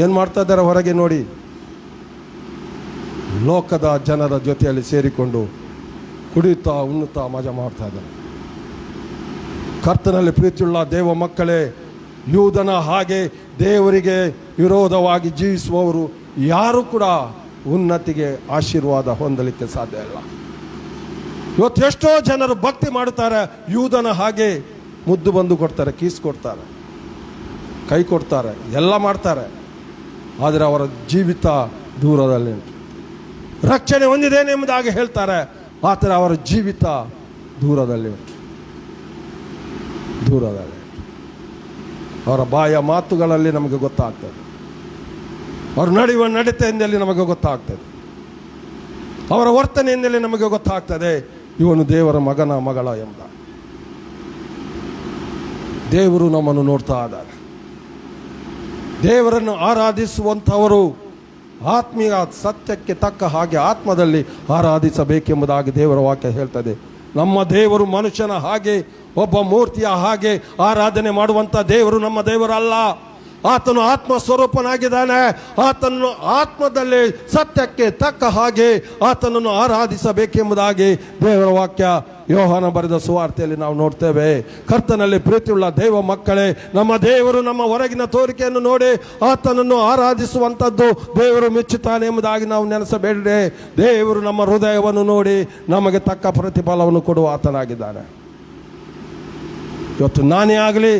ಏನು ಮಾಡ್ತಾ ಇದ್ದಾರೆ? ಹೊರಗೆ ನೋಡಿ ಲೋಕದ ಜನರ ಜೊತೆಯಲ್ಲಿ ಸೇರಿಕೊಂಡು ಕುಡಿಯುತ್ತಾ ಉಣ್ಣುತ್ತಾ ಮಜಾ ಮಾಡ್ತಾ ಇದ್ದಾರೆ. ಕರ್ತನಲ್ಲಿ ಪ್ರೀತಿಯುಳ್ಳ ದೇವ ಮಕ್ಕಳೇ, ಯೂದನ ಹಾಗೆ ದೇವರಿಗೆ ವಿರೋಧವಾಗಿ ಜೀವಿಸುವವರು ಯಾರು ಕೂಡ ಉನ್ನತಿಗೆ ಆಶೀರ್ವಾದ ಹೊಂದಲಿಕ್ಕೆ ಸಾಧ್ಯ ಇಲ್ಲ. ಇವತ್ತು ಎಷ್ಟೋ ಜನರು ಭಕ್ತಿ ಮಾಡುತ್ತಾರೆ, ಯೂದನ ಹಾಗೆ ಮುದ್ದು ಬಂದು ಕೊಡ್ತಾರೆ, ಕೀಸ್ ಕೊಡ್ತಾರೆ, ಕೈ ಕೊಡ್ತಾರೆ, ಎಲ್ಲ ಮಾಡ್ತಾರೆ. ಆದರೆ ಅವರ ಜೀವಿತ ದೂರದಲ್ಲಿ ರಕ್ಷಣೆ ಹೊಂದಿದ್ದೇನೆ ಎಂಬುದಾಗಿ ಹೇಳ್ತಾರೆ, ಆದರೆ ಅವರ ಜೀವಿತ ದೂರದಲ್ಲಿ ಉಂಟು. ಅವರ ಬಾಯ ಮಾತುಗಳಲ್ಲಿ ನಮಗೆ ಗೊತ್ತಾಗ್ತದೆ, ಅವರು ನಡೆಯುವ ನಡತೆಯಲ್ಲಿ ನಮಗೆ ಗೊತ್ತಾಗ್ತದೆ. ಅವರ ವರ್ತನೆಯಿಂದಲೇ ನಮಗೆ ಗೊತ್ತಾಗ್ತದೆ ಇವನು ದೇವರ ಮಗನ ಮಗಳ ಎಂಬ. ದೇವರು ನಮ್ಮನ್ನು ನೋಡ್ತಾ ಇದ್ದಾರೆ. ದೇವರನ್ನು ಆರಾಧಿಸುವಂಥವರು ಆತ್ಮೀಯ ಸತ್ಯಕ್ಕೆ ತಕ್ಕ ಹಾಗೆ ಆತ್ಮದಲ್ಲಿ ಆರಾಧಿಸಬೇಕೆಂಬುದಾಗಿ ದೇವರ ವಾಕ್ಯ ಹೇಳ್ತದೆ. ನಮ್ಮ ದೇವರು ಮನುಷ್ಯನ ಹಾಗೆ ಒಬ್ಬ ಮೂರ್ತಿಯ ಹಾಗೆ ಆರಾಧನೆ ಮಾಡುವಂಥ ದೇವರು ನಮ್ಮ ದೇವರಲ್ಲ. ಆತನು ಆತ್ಮ ಸ್ವರೂಪನಾಗಿದ್ದಾನೆ. ಆತನನ್ನು ಆತ್ಮದಲ್ಲಿ ಸತ್ಯಕ್ಕೆ ತಕ್ಕ ಹಾಗೆ ಆತನನ್ನು ಆರಾಧಿಸಬೇಕೆಂಬುದಾಗಿ ದೇವರ ವಾಕ್ಯ ಯೋಹಾನ ಬರೆದ ಸುವಾರ್ತೆಯಲ್ಲಿ ನಾವು ನೋಡ್ತೇವೆ. ಕರ್ತನಲ್ಲಿ ಪ್ರೀತಿಯುಳ್ಳ ದೇವ ಮಕ್ಕಳೇ, ನಮ್ಮ ದೇವರು ನಮ್ಮ ಹೊರಗಿನ ತೋರಿಕೆಯನ್ನು ನೋಡಿ ಆತನನ್ನು ಆರಾಧಿಸುವಂಥದ್ದು ದೇವರು ಮೆಚ್ಚುತ್ತಾನೆ ಎಂಬುದಾಗಿ ನಾವು ನೆನೆಸಬೇಡ್ರೆ, ದೇವರು ನಮ್ಮ ಹೃದಯವನ್ನು ನೋಡಿ ನಮಗೆ ತಕ್ಕ ಪ್ರತಿಫಲವನ್ನು ಕೊಡುವ ಆತನಾಗಿದ್ದಾನೆ. ಇವತ್ತು ನಾನೇ ಆಗಲಿ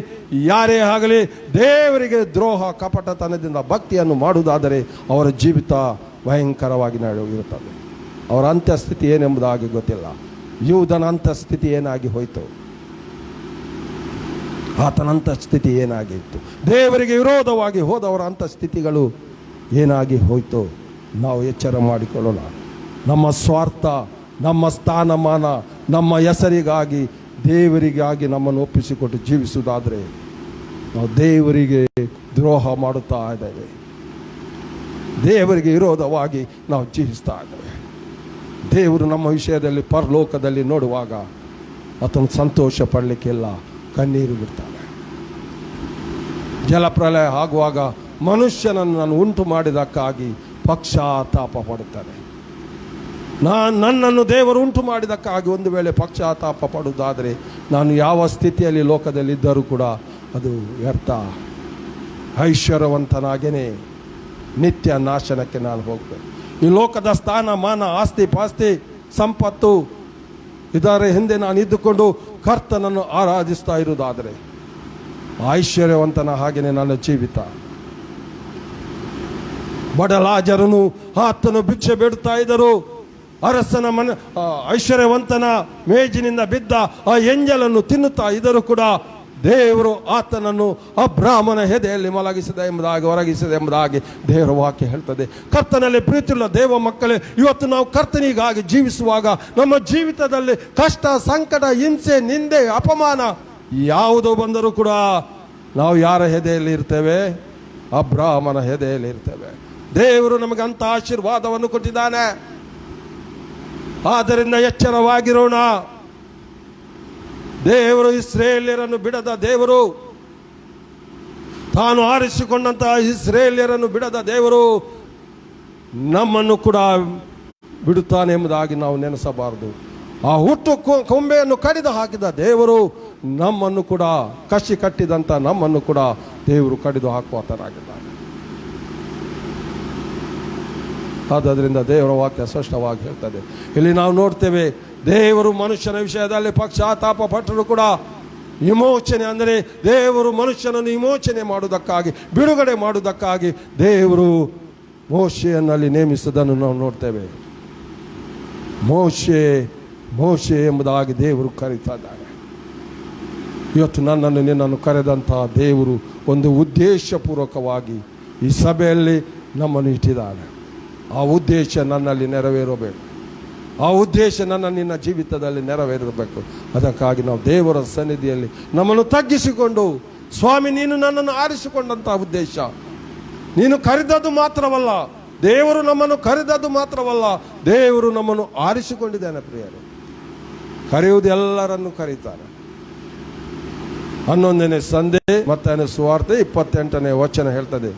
ಯಾರೇ ಆಗಲಿ ದೇವರಿಗೆ ದ್ರೋಹ ಕಪಟತನದಿಂದ ಭಕ್ತಿಯನ್ನು ಮಾಡುವುದಾದರೆ ಅವರ ಜೀವಿತ ಭಯಂಕರವಾಗಿ ಇರುತ್ತದೆ. ಅವರ ಅಂತ್ಯಸ್ಥಿತಿ ಏನೆಂಬುದಾಗಿ ಗೊತ್ತಿಲ್ಲ. ಯೂದನ ಅಂತಸ್ಥಿತಿ ಏನಾಗಿ ಹೋಯಿತು, ಆತನ ಅಂತಸ್ಥಿತಿ ಏನಾಗಿತ್ತು, ದೇವರಿಗೆ ವಿರೋಧವಾಗಿ ಹೋದವರ ಅಂತಸ್ಥಿತಿಗಳು ಏನಾಗಿ ಹೋಯಿತು. ನಾವು ಎಚ್ಚರ ಮಾಡಿಕೊಳ್ಳೋಣ. ನಮ್ಮ ಸ್ವಾರ್ಥ, ನಮ್ಮ ಸ್ಥಾನಮಾನ, ನಮ್ಮ ಹೆಸರಿಗಾಗಿ ದೇವರಿಗಾಗಿ ನಮ್ಮನ್ನು ಒಪ್ಪಿಸಿಕೊಟ್ಟು ಜೀವಿಸುವುದಾದರೆ ನಾವು ದೇವರಿಗೆ ದ್ರೋಹ ಮಾಡುತ್ತಾ ಇದ್ದೇವೆ. ದೇವರಿಗೆ ವಿರೋಧವಾಗಿ ನಾವು ಜೀವಿಸ್ತಾ ಇದ್ದೇವೆ. ದೇವರು ನಮ್ಮ ವಿಷಯದಲ್ಲಿ ಪರಲೋಕದಲ್ಲಿ ನೋಡುವಾಗ ಆತನು ಸಂತೋಷ ಪಡಲಿಕ್ಕೆಲ್ಲ ಕಣ್ಣೀರು ಬಿಡ್ತಾನೆ. ಜಲಪ್ರಳಯ ಆಗುವಾಗ ಮನುಷ್ಯನನ್ನು ನಾನು ಉಂಟು ಮಾಡಿದಕ್ಕಾಗಿ ಪಶ್ಚಾತ್ತಾಪ ಪಡುತ್ತಾನೆ. ನನ್ನನ್ನು ದೇವರು ಉಂಟು ಮಾಡಿದಕ್ಕಾಗಿ ಒಂದು ವೇಳೆ ಪಶ್ಚಾತ್ತಾಪ ಪಡುವುದಾದರೆ ನಾನು ಯಾವ ಸ್ಥಿತಿಯಲ್ಲಿ ಲೋಕದಲ್ಲಿ ಇದ್ದರೂ ಕೂಡ ಅದು ವ್ಯರ್ಥ. ಐಶ್ವರ್ಯವಂತನಾಗೇನೆ ನಿತ್ಯ ನಾಶನಕ್ಕೆ ನಾನು ಹೋಗ್ತೇನೆ. ಈ ಲೋಕದ ಸ್ಥಾನ ಮಾನ ಆಸ್ತಿ ಪಾಸ್ತಿ ಸಂಪತ್ತು ಇದರ ಹಿಂದೆ ನಾನು ಇದ್ದುಕೊಂಡು ಕರ್ತನನ್ನು ಆರಾಧಿಸ್ತಾ ಇರುವುದಾದರೆ ಐಶ್ವರ್ಯವಂತನ ಹಾಗೆಯೇ ನನ್ನ ಜೀವಿತ. ಬಡಲಾಜರನು ಆತನು ಭಿಕ್ಷೆ ಬೇಡುತ್ತಾ ಇದ್ದರು. ಅರಸನ ಐಶ್ವರ್ಯವಂತನ ಮೇಜಿನಿಂದ ಬಿದ್ದ ಆ ಎಂಜಲನ್ನು ತಿನ್ನುತ್ತಾ ಇದ್ದರೂ ಕೂಡ ದೇವರು ಆತನನ್ನು ಅಬ್ರಾಹ್ಮನ ಹೆದೆಯಲ್ಲಿ ಮಲಗಿಸಿದೆ ಎಂಬುದಾಗಿ ಹೊರಗಿಸಿದೆ ಎಂಬುದಾಗಿ ದೇವರ ವಾಕ್ಯ ಹೇಳ್ತದೆ. ಕರ್ತನಲ್ಲಿ ಪ್ರೀತಿಯುಳ್ಳ ದೇವ ಮಕ್ಕಳೇ, ಇವತ್ತು ನಾವು ಕರ್ತನಿಗಾಗಿ ಜೀವಿಸುವಾಗ ನಮ್ಮ ಜೀವಿತದಲ್ಲಿ ಕಷ್ಟ, ಸಂಕಟ, ಹಿಂಸೆ, ನಿಂದೆ, ಅಪಮಾನ ಯಾವುದೋ ಬಂದರೂ ಕೂಡ ನಾವು ಯಾರ ಹೆದೆಯಲ್ಲಿ ಇರ್ತೇವೆ? ಅಬ್ರಾಹ್ಮನ ಹೆದೆಯಲ್ಲಿ ಇರ್ತೇವೆ. ದೇವರು ನಮಗೆ ಅಂತ ಆಶೀರ್ವಾದವನ್ನು ಕೊಟ್ಟಿದ್ದಾನೆ. ಆದ್ದರಿಂದ ಎಚ್ಚರವಾಗಿರೋಣ. ದೇವರು ಇಸ್ರೇಲ್ಯರನ್ನು ಬಿಡದ ದೇವರು, ತಾನು ಆರಿಸಿಕೊಂಡಂತಹ ಇಸ್ರೇಲ್ಯರನ್ನು ಬಿಡದ ದೇವರು ನಮ್ಮನ್ನು ಕೂಡ ಬಿಡುತ್ತಾನೆ ಎಂಬುದಾಗಿ ನಾವು ನೆನೆಸಬಾರದು. ಆ ಹುಟ್ಟು ಕೊಂಬೆಯನ್ನು ಕಡಿದು ಹಾಕಿದ ದೇವರು ನಮ್ಮನ್ನು ಕೂಡ, ಕಸಿ ಕಟ್ಟಿದಂಥ ನಮ್ಮನ್ನು ಕೂಡ ದೇವರು ಕಡಿದು ಹಾಕುವಾತನಾಗಿದ್ದಾನೆ. ಆದ್ದರಿಂದ ದೇವರ ವಾಕ್ಯ ಸ್ಪಷ್ಟವಾಗಿ ಹೇಳ್ತದೆ. ಇಲ್ಲಿ ನಾವು ನೋಡ್ತೇವೆ, ದೇವರು ಮನುಷ್ಯನ ವಿಷಯದಲ್ಲಿ ಪಶ್ಚಾತ್ತಾಪ ಪಟ್ಟರು ಕೂಡ ವಿಮೋಚನೆ, ಅಂದರೆ ದೇವರು ಮನುಷ್ಯನನ್ನು ವಿಮೋಚನೆ ಮಾಡುವುದಕ್ಕಾಗಿ, ಬಿಡುಗಡೆ ಮಾಡುವುದಕ್ಕಾಗಿ ದೇವರು ಮೋಶೆಯನ್ನಲ್ಲಿ ನೇಮಿಸುವುದನ್ನು ನಾವು ನೋಡ್ತೇವೆ. ಮೋಶೆ ಎಂಬುದಾಗಿ ದೇವರು ಕರೀತಾ ಇದ್ದಾರೆ. ಇವತ್ತು ನನ್ನನ್ನು ನಿನ್ನನ್ನು ಕರೆದಂತಹ ದೇವರು ಒಂದು ಉದ್ದೇಶಪೂರ್ವಕವಾಗಿ ಈ ಸಭೆಯಲ್ಲಿ ನಮ್ಮನ್ನು ಇಟ್ಟಿದ್ದಾನೆ. ಆ ಉದ್ದೇಶ ನನ್ನಲ್ಲಿ ನೆರವೇರಬೇಕು. ಆ ಉದ್ದೇಶ ನಿನ್ನ ಜೀವಿತದಲ್ಲಿ ನೆರವೇರಬೇಕು. ಅದಕ್ಕಾಗಿ ನಾವು ದೇವರ ಸನ್ನಿಧಿಯಲ್ಲಿ ನಮ್ಮನ್ನು ತಗ್ಗಿಸಿಕೊಂಡು, ಸ್ವಾಮಿ ನೀನು ನನ್ನನ್ನು ಆರಿಸಿಕೊಂಡಂಥ ಉದ್ದೇಶ, ನೀನು ಕರೆದದ್ದು ಮಾತ್ರವಲ್ಲ, ದೇವರು ನಮ್ಮನ್ನು ಕರೆದದ್ದು ಮಾತ್ರವಲ್ಲ, ದೇವರು ನಮ್ಮನ್ನು ಆರಿಸಿಕೊಂಡಿದ್ದಾನೆ. ಪ್ರಿಯರು, ಕರೆಯುವುದು ಎಲ್ಲರನ್ನು ಕರೀತಾನೆ. 11ನೇ ಸಂಧಿ ಮತ್ತಾಯನ ಸುವಾರ್ತೆ 28ನೇ ವಚನ ಹೇಳ್ತದೆ,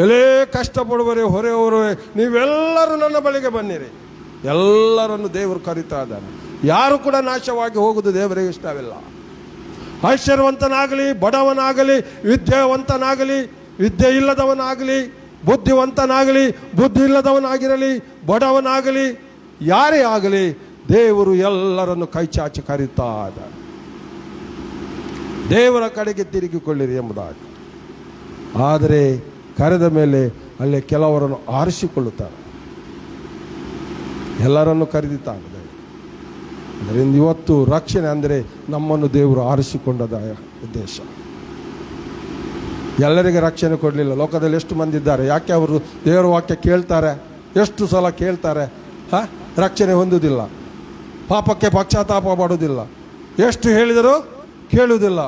ಎಲ್ಲೇ ಕಷ್ಟಪಡುವರೆ ಹೊರೆಯವರೇ ನೀವೆಲ್ಲರೂ ನನ್ನ ಬಳಿಗೆ ಬನ್ನಿರಿ. ಎಲ್ಲರನ್ನು ದೇವರು ಕರೀತಾ ಇದ್ದಾನೆ. ಯಾರು ಕೂಡ ನಾಶವಾಗಿ ಹೋಗುವುದು ದೇವರಿಗೆ ಇಷ್ಟವಿಲ್ಲ. ಐಶ್ವರ್ಯವಂತನಾಗಲಿ, ಬಡವನಾಗಲಿ, ವಿದ್ಯಾವಂತನಾಗಲಿ, ವಿದ್ಯೆ ಇಲ್ಲದವನಾಗಲಿ, ಬುದ್ಧಿವಂತನಾಗಲಿ, ಬುದ್ಧಿ ಇಲ್ಲದವನಾಗಿರಲಿ, ಬಡವನಾಗಲಿ, ಯಾರೇ ಆಗಲಿ, ದೇವರು ಎಲ್ಲರನ್ನು ಕೈಚಾಚಿ ಕರೀತಾ ಇದ್ದಾನೆ. ದೇವರ ಕಡೆಗೆ ತಿರುಗಿಕೊಳ್ಳಿರಿ ಎಂಬುದಾಗಿ. ಆದರೆ ಕರೆದ ಮೇಲೆ ಅಲ್ಲಿ ಕೆಲವರನ್ನು ಆರಿಸಿಕೊಳ್ಳುತ್ತಾರೆ. ಎಲ್ಲರನ್ನು ಕರೆದಿದ್ದಾನೆ. ಅದರಿಂದ ಇವತ್ತು ರಕ್ಷಣೆ ಅಂದರೆ ನಮ್ಮನ್ನು ದೇವರು ಆರಿಸಿಕೊಂಡದ ಉದ್ದೇಶ. ಎಲ್ಲರಿಗೆ ರಕ್ಷಣೆ ಕೊಡಲಿಲ್ಲ. ಲೋಕದಲ್ಲಿ ಎಷ್ಟು ಮಂದಿ ಇದ್ದಾರೆ? ಯಾಕೆ ಅವರು ದೇವರ ವಾಕ್ಯ ಕೇಳ್ತಾರೆ? ಎಷ್ಟು ಸಲ ಕೇಳ್ತಾರೆ? ರಕ್ಷಣೆ ಹೊಂದುವುದಿಲ್ಲ, ಪಾಪಕ್ಕೆ ಪಶ್ಚಾತ್ತಾಪ ಮಾಡುವುದಿಲ್ಲ, ಎಷ್ಟು ಹೇಳಿದರೂ ಕೇಳುವುದಿಲ್ಲ.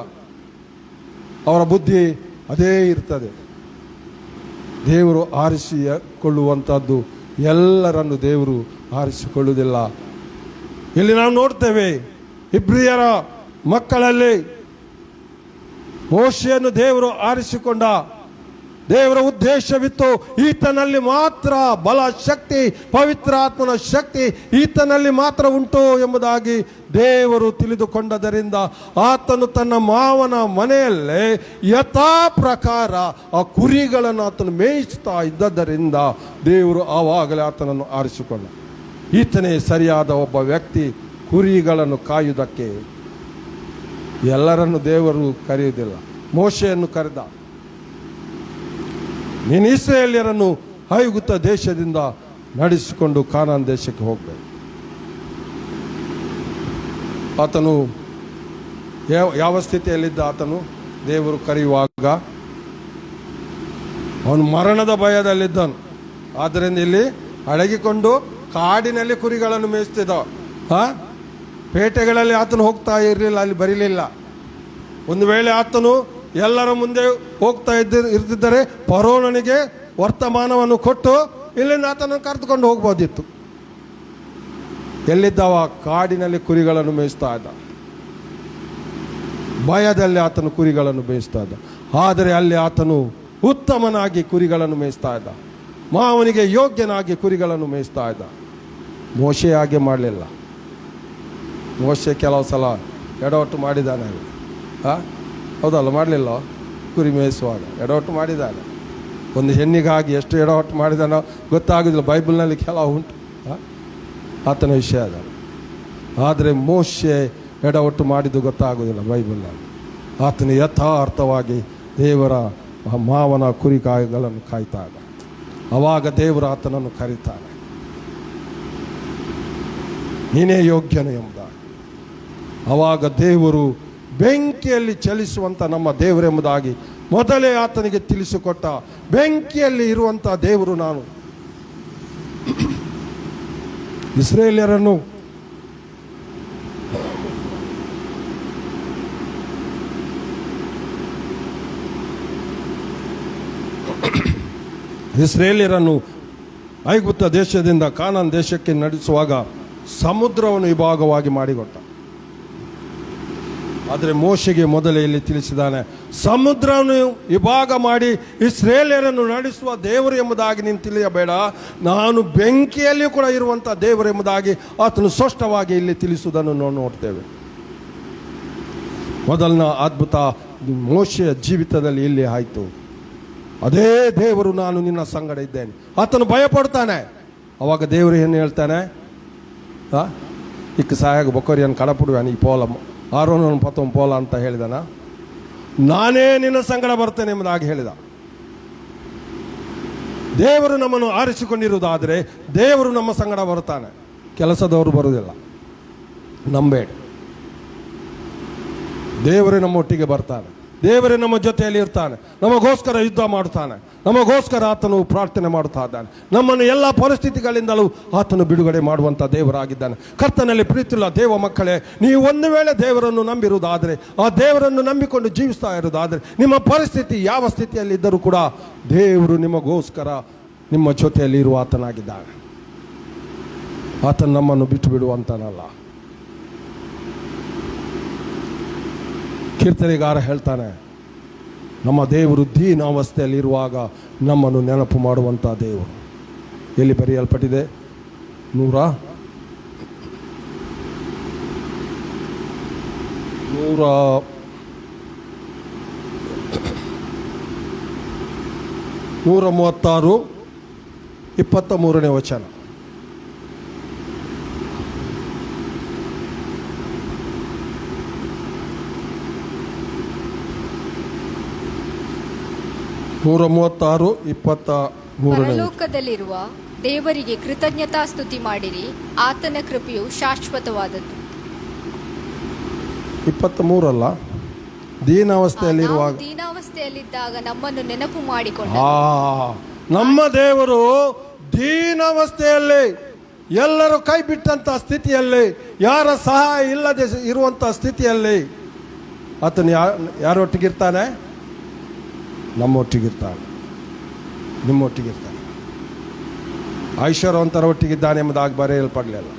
ಅವರ ಬುದ್ಧಿ ಅದೇ ಇರ್ತದೆ. ದೇವರು ಆರಿಸಿಕೊಳ್ಳುವಂಥದ್ದು ಎಲ್ಲರನ್ನು ದೇವರು ಆರಿಸಿಕೊಳ್ಳುವುದಿಲ್ಲ. ಇಲ್ಲಿ ನಾವು ನೋಡ್ತೇವೆ, ಇಬ್ರಿಯರ ಮಕ್ಕಳಲ್ಲಿ ಮೋಶೆಯನ್ನು ದೇವರು ಆರಿಸಿಕೊಂಡ. ದೇವರ ಉದ್ದೇಶವಿತ್ತು, ಈತನಲ್ಲಿ ಮಾತ್ರ ಬಲ, ಶಕ್ತಿ, ಪವಿತ್ರಾತ್ಮನ ಶಕ್ತಿ ಈತನಲ್ಲಿ ಮಾತ್ರ ಉಂಟು ಎಂಬುದಾಗಿ ದೇವರು ತಿಳಿದುಕೊಂಡದರಿಂದ ಆತನು ತನ್ನ ಮಾವನ ಮನೆಯಲ್ಲೇ ಯಥಾ ಪ್ರಕಾರ ಆ ಕುರಿಗಳನ್ನು ಆತನು ಮೇಯಿಸ್ತಾ ಇದ್ದದರಿಂದ ದೇವರು ಆವಾಗಲೇ ಆತನನ್ನು ಆರಿಸಿಕೊಂಡ. ಈತನೇ ಸರಿಯಾದ ಒಬ್ಬ ವ್ಯಕ್ತಿ ಕುರಿಗಳನ್ನು ಕಾಯುವುದಕ್ಕೆ. ಎಲ್ಲರನ್ನು ದೇವರು ಕರೆಯುವುದಿಲ್ಲ. ಮೋಶೆಯನ್ನು ಕರೆದ, ನೀನು ಇಸ್ರಾಯೇಲ್ಯರನ್ನು ಐಗುಪ್ತ ದೇಶದಿಂದ ನಡೆಸಿಕೊಂಡು ಕಾನಾನ್ ದೇಶಕ್ಕೆ ಹೋಗಬೇಕು. ಆತನು ಯಾವ ಸ್ಥಿತಿಯಲ್ಲಿದ್ದ? ಆತನು ದೇವರು ಕರೆಯುವಾಗ ಅವನು ಮರಣದ ಭಯದಲ್ಲಿದ್ದನು. ಆದ್ದರಿಂದ ಇಲ್ಲಿ ಅಡಗಿಕೊಂಡು ಕಾಡಿನಲ್ಲಿ ಕುರಿಗಳನ್ನು ಮೇಯಿಸ್ತಿದ್ದ. ಪೇಟೆಗಳಲ್ಲಿ ಆತನು ಹೋಗ್ತಾ ಇರಲಿಲ್ಲ, ಅಲ್ಲಿ ಬರೀಲಿಲ್ಲ. ಒಂದು ವೇಳೆ ಆತನು ಎಲ್ಲರ ಮುಂದೆ ಹೋಗ್ತಾ ಇರ್ತಿದ್ದರೆ ಫರೋಹನಿಗೆ ವರ್ತಮಾನವನ್ನು ಕೊಟ್ಟು ಇಲ್ಲಿಂದ ಆತನನ್ನು ಕರೆದುಕೊಂಡು ಹೋಗ್ಬೋದಿತ್ತು. ಎಲ್ಲಿದ್ದವ? ಕಾಡಿನಲ್ಲಿ ಕುರಿಗಳನ್ನು ಮೇಯಿಸ್ತಾ ಇದ್ದ. ಭಯದಲ್ಲಿ ಆತನು ಕುರಿಗಳನ್ನು ಮೇಯಿಸ್ತಾ ಇದ್ದ. ಆದರೆ ಅಲ್ಲಿ ಆತನು ಉತ್ತಮನಾಗಿ ಕುರಿಗಳನ್ನು ಮೇಯಿಸ್ತಾ ಇದ್ದ. ಮಾವನಿಗೆ ಯೋಗ್ಯನಾಗಿ ಕುರಿಗಳನ್ನು ಮೇಯಿಸ್ತಾ ಇದ್ದ. ಮೋಶೆ ಹಾಗೆ ಮಾಡಲಿಲ್ಲ. ಮೋಶೆ ಕೆಲವು ಸಲ ಎಡವಟ್ಟು ಮಾಡಿದ್ದಾನೆ. ಹೌದಲ್ಲ? ಮಾಡಲಿಲ್ಲ? ಕುರಿ ಮೇಯಿಸುವಾಗ ಎಡವಟ್ಟು ಮಾಡಿದ್ದಾನೆ. ಒಂದು ಹೆಣ್ಣಿಗಾಗಿ ಎಷ್ಟು ಎಡವಟ್ಟು ಮಾಡಿದಾನೋ ಗೊತ್ತಾಗೋದಿಲ್ಲ. ಬೈಬಲ್ನಲ್ಲಿ ಕೆಲವು ಉಂಟು ಆತನ ವಿಷಯ ಅದ. ಆದರೆ ಮೋಶೆ ಎಡವಟ್ಟು ಮಾಡಿದ್ದು ಗೊತ್ತಾಗೋದಿಲ್ಲ ಬೈಬಲ್ನಲ್ಲಿ. ಆತನ ಯಥಾರ್ಥವಾಗಿ ದೇವರ ಮಾವನ ಕುರಿಗಳನ್ನು ಕಾಯ್ತಾ ಇದ್ದ. ಆವಾಗ ದೇವರು ಆತನನ್ನು ಕರೀತಾನೆ, ನೀನೇ ಯೋಗ್ಯನು ಎಂಬುದಾಗಿ. ಆವಾಗ ದೇವರು ಬೆಂಕಿಯಲ್ಲಿ ಚಲಿಸುವಂಥ ನಮ್ಮ ದೇವರೆಂಬುದಾಗಿ ಮೊದಲೇ ಆತನಿಗೆ ತಿಳಿಸಿಕೊಟ್ಟ. ಬೆಂಕಿಯಲ್ಲಿ ಇರುವಂಥ ದೇವರು ನಾನು. ಇಸ್ರಾಯೇಲ್ಯರನ್ನು ಐಗುಪ್ತ ದೇಶದಿಂದ ಕಾನಾನ್ ದೇಶಕ್ಕೆ ನಡೆಸುವಾಗ ಸಮುದ್ರವನ್ನು ವಿಭಾಗವಾಗಿ ಮಾಡಿಕೊಟ್ಟ. ಆದರೆ ಮೋಶೆಗೆ ಮೊದಲೇ ಇಲ್ಲಿ ತಿಳಿಸಿದ್ದಾನೆ, ಸಮುದ್ರವನ್ನು ವಿಭಾಗ ಮಾಡಿ ಇಸ್ರಾಯೇಲ್ಯರನ್ನು ನಡೆಸುವ ದೇವರು ಎಂಬುದಾಗಿ ನೀನು ತಿಳಿಯಬೇಡ, ನಾನು ಬೆಂಕಿಯಲ್ಲಿ ಕೂಡ ಇರುವಂಥ ದೇವರು ಎಂಬುದಾಗಿ ಆತನು ಸ್ಪಷ್ಟವಾಗಿ ಇಲ್ಲಿ ತಿಳಿಸುವುದನ್ನು ನಾವು ನೋಡ್ತೇವೆ. ಮೊದಲನ ಅದ್ಭುತ ಮೋಶೆಯ ಜೀವಿತದಲ್ಲಿ ಇಲ್ಲಿ ಆಯಿತು. ಅದೇ ದೇವರು ನಾನು ನಿನ್ನ ಸಂಗಡ ಇದ್ದೇನೆ. ಆತನು ಭಯಪಡ್ತಾನೆ. ಅವಾಗ ದೇವರು ಏನು ಹೇಳ್ತಾನೆ? ಇಕ್ಕ ಸಾಯಾಗ ಬೊಕ್ಕರಿಯನ್ನು ಕಡಪುಡುವಾನ ಈ ಪೋಲ ಆರೋನನ್ನು ಪತ್ತೊಂದು ಪೋಲ ಅಂತ ಹೇಳಿದನ. ನಾನೇ ನಿನ್ನ ಸಂಗಡ ಬರ್ತೇನೆ ಎಂಬುದಾಗಿ ಹೇಳಿದ. ದೇವರು ನಮ್ಮನ್ನು ಆರಿಸಿಕೊಂಡಿರುವುದಾದರೆ ದೇವರು ನಮ್ಮ ಸಂಗಡ ಬರುತ್ತಾನೆ. ಕೆಲಸದವರು ಬರುವುದಿಲ್ಲ, ನಂಬೇಡಿ. ದೇವರೇ ನಮ್ಮೊಟ್ಟಿಗೆ ಬರ್ತಾನೆ. ದೇವರೇ ನಮ್ಮ ಜೊತೆಯಲ್ಲಿ ಇರ್ತಾನೆ. ನಮಗೋಸ್ಕರ ಯುದ್ಧ ಮಾಡ್ತಾನೆ. ನಮಗೋಸ್ಕರ ಆತನು ಪ್ರಾರ್ಥನೆ ಮಾಡುತ್ತಾ ಇದ್ದಾನೆ. ನಮ್ಮನ್ನು ಎಲ್ಲ ಪರಿಸ್ಥಿತಿಗಳಿಂದಲೂ ಆತನು ಬಿಡುಗಡೆ ಮಾಡುವಂಥ ದೇವರಾಗಿದ್ದಾನೆ. ಕರ್ತನಲ್ಲಿ ಪ್ರೀತಿಯುಳ್ಳ ದೇವ ಮಕ್ಕಳೇ, ನೀವು ಒಂದು ವೇಳೆ ದೇವರನ್ನು ನಂಬಿರುವುದಾದರೆ, ಆ ದೇವರನ್ನು ನಂಬಿಕೊಂಡು ಜೀವಿಸ್ತಾ ಇರುವುದಾದರೆ, ನಿಮ್ಮ ಪರಿಸ್ಥಿತಿ ಯಾವ ಸ್ಥಿತಿಯಲ್ಲಿ ಇದ್ದರೂ ಕೂಡ ದೇವರು ನಿಮಗೋಸ್ಕರ ನಿಮ್ಮ ಜೊತೆಯಲ್ಲಿ ಇರುವ ಆತನಾಗಿದ್ದಾನೆ. ಆತನು ನಮ್ಮನ್ನು ಬಿಟ್ಟು ಬಿಡುವಂತನಲ್ಲ. ಕೀರ್ತನೆಗಾರ ಹೇಳ್ತಾನೆ, ನಮ್ಮ ದೇವರು ದೀನಾವಸ್ಥೆಯಲ್ಲಿರುವಾಗ ನಮ್ಮನ್ನು ನೆನಪು ಮಾಡುವಂಥ ದೇವರು. ಎಲ್ಲಿ ಬರೆಯಲ್ಪಟ್ಟಿದೆ? 136:23 ವಚನ. ಪರಲೋಕದಲ್ಲಿರುವ ದೇವರಿಗೆ ಕೃತಜ್ಞತಾ ಸ್ತುತಿ ಮಾಡಿರಿ, ಆತನ ಕೃಪೆಯು ಶಾಶ್ವತವಾದದ್ದು. 23 ಅಲ್ಲ, ದೀನಾವಸ್ಥೆಯಲ್ಲಿರುವಾಗ, ದೀನಾವಸ್ಥೆಯಲ್ಲಿದ್ದಾಗ ನಮ್ಮನ್ನು ನೆನಪು ಮಾಡಿಕೊಂಡ ನಮ್ಮ ದೇವರು ದೀನಾವಸ್ಥೆಯಲ್ಲಿ ಎಲ್ಲರೂ ಕೈ ಬಿಟ್ಟಂಥ ಸ್ಥಿತಿಯಲ್ಲಿ, ಯಾರ ಸಹಾಯ ಇಲ್ಲದೆ ಇರುವಂಥ ಸ್ಥಿತಿಯಲ್ಲಿ ಆತನು ಯಾರೊಟ್ಟಿಗಿರ್ತಾನೆ? ನಮ್ಮೊಟ್ಟಿಗಿರ್ತಾನೆ, ನಿಮ್ಮೊಟ್ಟಿಗಿರ್ತಾನೆ. ಐಶ್ವರ್ಯವಂತರ ಒಟ್ಟಿಗಿದ್ದಾನೆ ಎಂಬುದಾಗಿ ಬರೆಯಲ್ಪಡಲಿಲ್ಲ,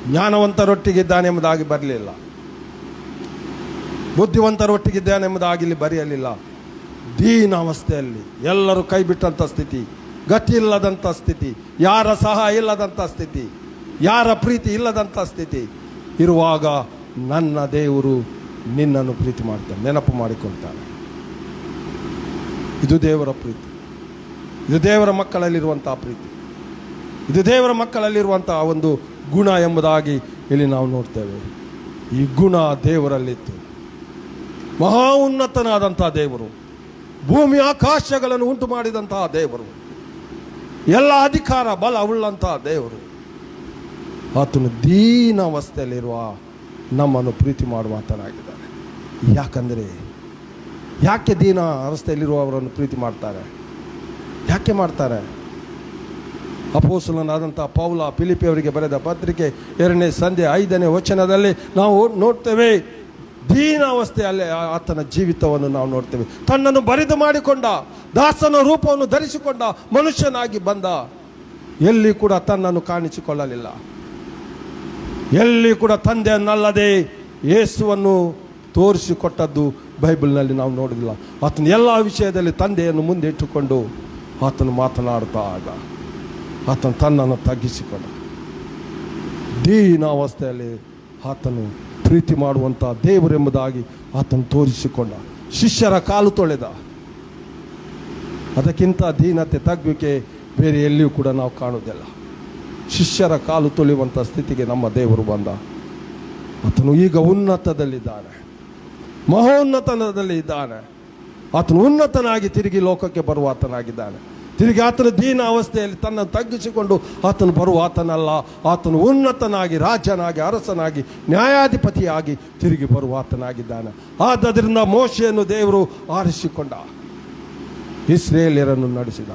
ಜ್ಞಾನವಂತರೊಟ್ಟಿಗಿದ್ದಾನೆ ಎಂಬುದಾಗಿ ಬರಲಿಲ್ಲ, ಬುದ್ಧಿವಂತರೊಟ್ಟಿಗಿದ್ದಾನೆ ಎಂಬುದಾಗಿ ಇಲ್ಲಿ ಬರೆಯಲಿಲ್ಲ. ದೀನಾವಸ್ಥೆಯಲ್ಲಿ ಎಲ್ಲರೂ ಕೈ ಬಿಟ್ಟಂಥ ಸ್ಥಿತಿ, ಗತಿ ಇಲ್ಲದಂಥ ಸ್ಥಿತಿ, ಯಾರ ಸಹಾಯ ಇಲ್ಲದಂಥ ಸ್ಥಿತಿ, ಯಾರ ಪ್ರೀತಿ ಇಲ್ಲದಂಥ ಸ್ಥಿತಿ ಇರುವಾಗ ನನ್ನ ದೇವರು ನಿನ್ನನ್ನು ಪ್ರೀತಿ ಮಾಡ್ತಾನೆ, ನೆನಪು ಮಾಡಿಕೊಳ್ತಾನೆ. ಇದು ದೇವರ ಪ್ರೀತಿ, ಇದು ದೇವರ ಮಕ್ಕಳಲ್ಲಿರುವಂಥ ಪ್ರೀತಿ, ಇದು ದೇವರ ಮಕ್ಕಳಲ್ಲಿರುವಂಥ ಒಂದು ಗುಣ ಎಂಬುದಾಗಿ ಇಲ್ಲಿ ನಾವು ನೋಡ್ತೇವೆ. ಈ ಗುಣ ದೇವರಲ್ಲಿತ್ತು. ಮಹಾ ಉನ್ನತನಾದಂಥ ದೇವರು, ಭೂಮಿ ಆಕಾಶಗಳನ್ನು ಉಂಟು ಮಾಡಿದಂತಹ ದೇವರು, ಎಲ್ಲ ಅಧಿಕಾರ ಬಲ ಉಳ್ಳಂತಹ ದೇವರು, ಆತನು ದೀನಾವಸ್ಥೆಯಲ್ಲಿರುವ ನಮ್ಮನ್ನು ಪ್ರೀತಿ ಮಾಡುವ ಆತನಾಗಿದ್ದಾನೆ. ಯಾಕಂದರೆ ಯಾಕೆ ದೀನ ಅವಸ್ಥೆಯಲ್ಲಿರುವವರನ್ನು ಪ್ರೀತಿ ಮಾಡ್ತಾರೆ? ಯಾಕೆ ಮಾಡ್ತಾರೆ? ಅಪೊಸ್ತಲನಾದಂಥ ಪೌಲ ಫಿಲಿಪ್ಪಿಯವರಿಗೆ ಬರೆದ ಪತ್ರಿಕೆ 2ನೇ ಸಂಧ್ಯೆ 5ನೇ ವಚನದಲ್ಲಿ ನಾವು ನೋಡ್ತೇವೆ, ದೀನಾವಸ್ಥೆಯಲ್ಲಿ ಆತನ ಜೀವಿತವನ್ನು ನಾವು ನೋಡ್ತೇವೆ. ತನ್ನನ್ನು ಬರಿದು ಮಾಡಿಕೊಂಡ, ದಾಸನ ರೂಪವನ್ನು ಧರಿಸಿಕೊಂಡ ಮನುಷ್ಯನಾಗಿ ಬಂದ. ಎಲ್ಲಿ ಕೂಡ ತನ್ನನ್ನು ಕಾಣಿಸಿಕೊಳ್ಳಲಿಲ್ಲ, ಎಲ್ಲಿ ಕೂಡ ತಂದೆಯನ್ನಲ್ಲದೆ ಯೇಸುವನ್ನು ತೋರಿಸಿಕೊಟ್ಟದ್ದು ಬೈಬಲ್ನಲ್ಲಿ ನಾವು ನೋಡಿಲ್ಲ. ಆತನ ಎಲ್ಲ ವಿಷಯದಲ್ಲಿ ತಂದೆಯನ್ನು ಮುಂದೆ ಇಟ್ಟುಕೊಂಡು ಆತನು ಮಾತನಾಡುತ್ತಾಗ ಆತನು ತನ್ನನ್ನು ತಗ್ಗಿಸಿಕೊಂಡ. ದೀನಾವಸ್ಥೆಯಲ್ಲಿ ಆತನು ಪ್ರೀತಿ ಮಾಡುವಂಥ ದೇವರೆಂಬುದಾಗಿ ಆತನು ತೋರಿಸಿಕೊಂಡ. ಶಿಷ್ಯರ ಕಾಲು ತೊಳೆದ. ಅದಕ್ಕಿಂತ ದೀನತೆ, ತಗ್ಗುವಿಕೆ ಬೇರೆ ಎಲ್ಲಿಯೂ ಕೂಡ ನಾವು ಕಾಣುವುದಿಲ್ಲ. ಶಿಷ್ಯರ ಕಾಲು ತೊಳೆಯುವಂಥ ಸ್ಥಿತಿಗೆ ನಮ್ಮ ದೇವರು ಬಂದ. ಆತನು ಈಗ ಉನ್ನತದಲ್ಲಿದ್ದಾನೆ, ಮಹೋನ್ನತದಲ್ಲಿ ಇದ್ದಾನೆ. ಆತನು ಉನ್ನತನಾಗಿ ತಿರುಗಿ ಲೋಕಕ್ಕೆ ಬರುವ ಆತನಾಗಿದ್ದಾನೆ. ತಿರುಗಿ ಆತನ ದೀನ ಅವಸ್ಥೆಯಲ್ಲಿ ತನ್ನನ್ನು ತಗ್ಗಿಸಿಕೊಂಡು ಆತನು ಬರುವ ಆತನಲ್ಲ, ಆತನು ಉನ್ನತನಾಗಿ ರಾಜನಾಗಿ ಅರಸನಾಗಿ ನ್ಯಾಯಾಧಿಪತಿಯಾಗಿ ತಿರುಗಿ ಬರುವ ಆತನಾಗಿದ್ದಾನೆ. ಆದ್ದರಿಂದ ಮೋಶೆಯನ್ನು ದೇವರು ಆರಿಸಿಕೊಂಡ, ಇಸ್ರೇಲ್ಯರನ್ನು ನಡೆಸಿದ.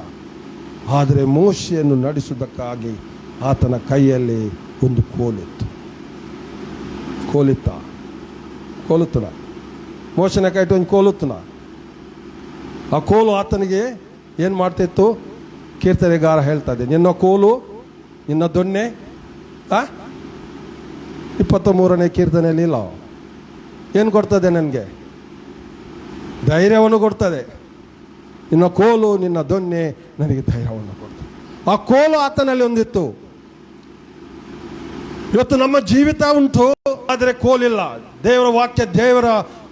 ಆದರೆ ಮೋಶೆಯನ್ನು ನಡೆಸುವುದಕ್ಕಾಗಿ ಆತನ ಕೈಯಲ್ಲಿ ಒಂದು ಕೋಲಿತ್ತು. ಕೋಲುತ್ತನ ಮೋಶನ ಕೈಟ್ಟು ಒಂದು ಕೋಲುತ್ತನ. ಆ ಕೋಲು ಆತನಿಗೆ ಏನು ಮಾಡ್ತಿತ್ತು? ಕೀರ್ತನೆಗಾರ ಹೇಳ್ತಾ ಇದೆ, ನಿನ್ನ ಕೋಲು ನಿನ್ನ ದೊಣ್ಣೆ 23ನೇ ಕೀರ್ತನೆಯಲ್ಲಿ ಇಲ್ಲ. ಏನು ಕೊಡ್ತದೆ? ನನಗೆ ಧೈರ್ಯವನ್ನು ಕೊಡ್ತದೆ. ನಿನ್ನ ಕೋಲು ನಿನ್ನ ದೊಣ್ಣೆ ನನಗೆ ಧೈರ್ಯವನ್ನು ಕೊಡ್ತದೆ. ಆ ಕೋಲು ಆತನಲ್ಲಿ ಒಂದಿತ್ತು. ಇವತ್ತು ನಮ್ಮ ಜೀವಿತ ಉಂಟು, ಆದರೆ ಕೋಲಿಲ್ಲ. ದೇವರ ವಾಕ್ಯ, ದೇವರ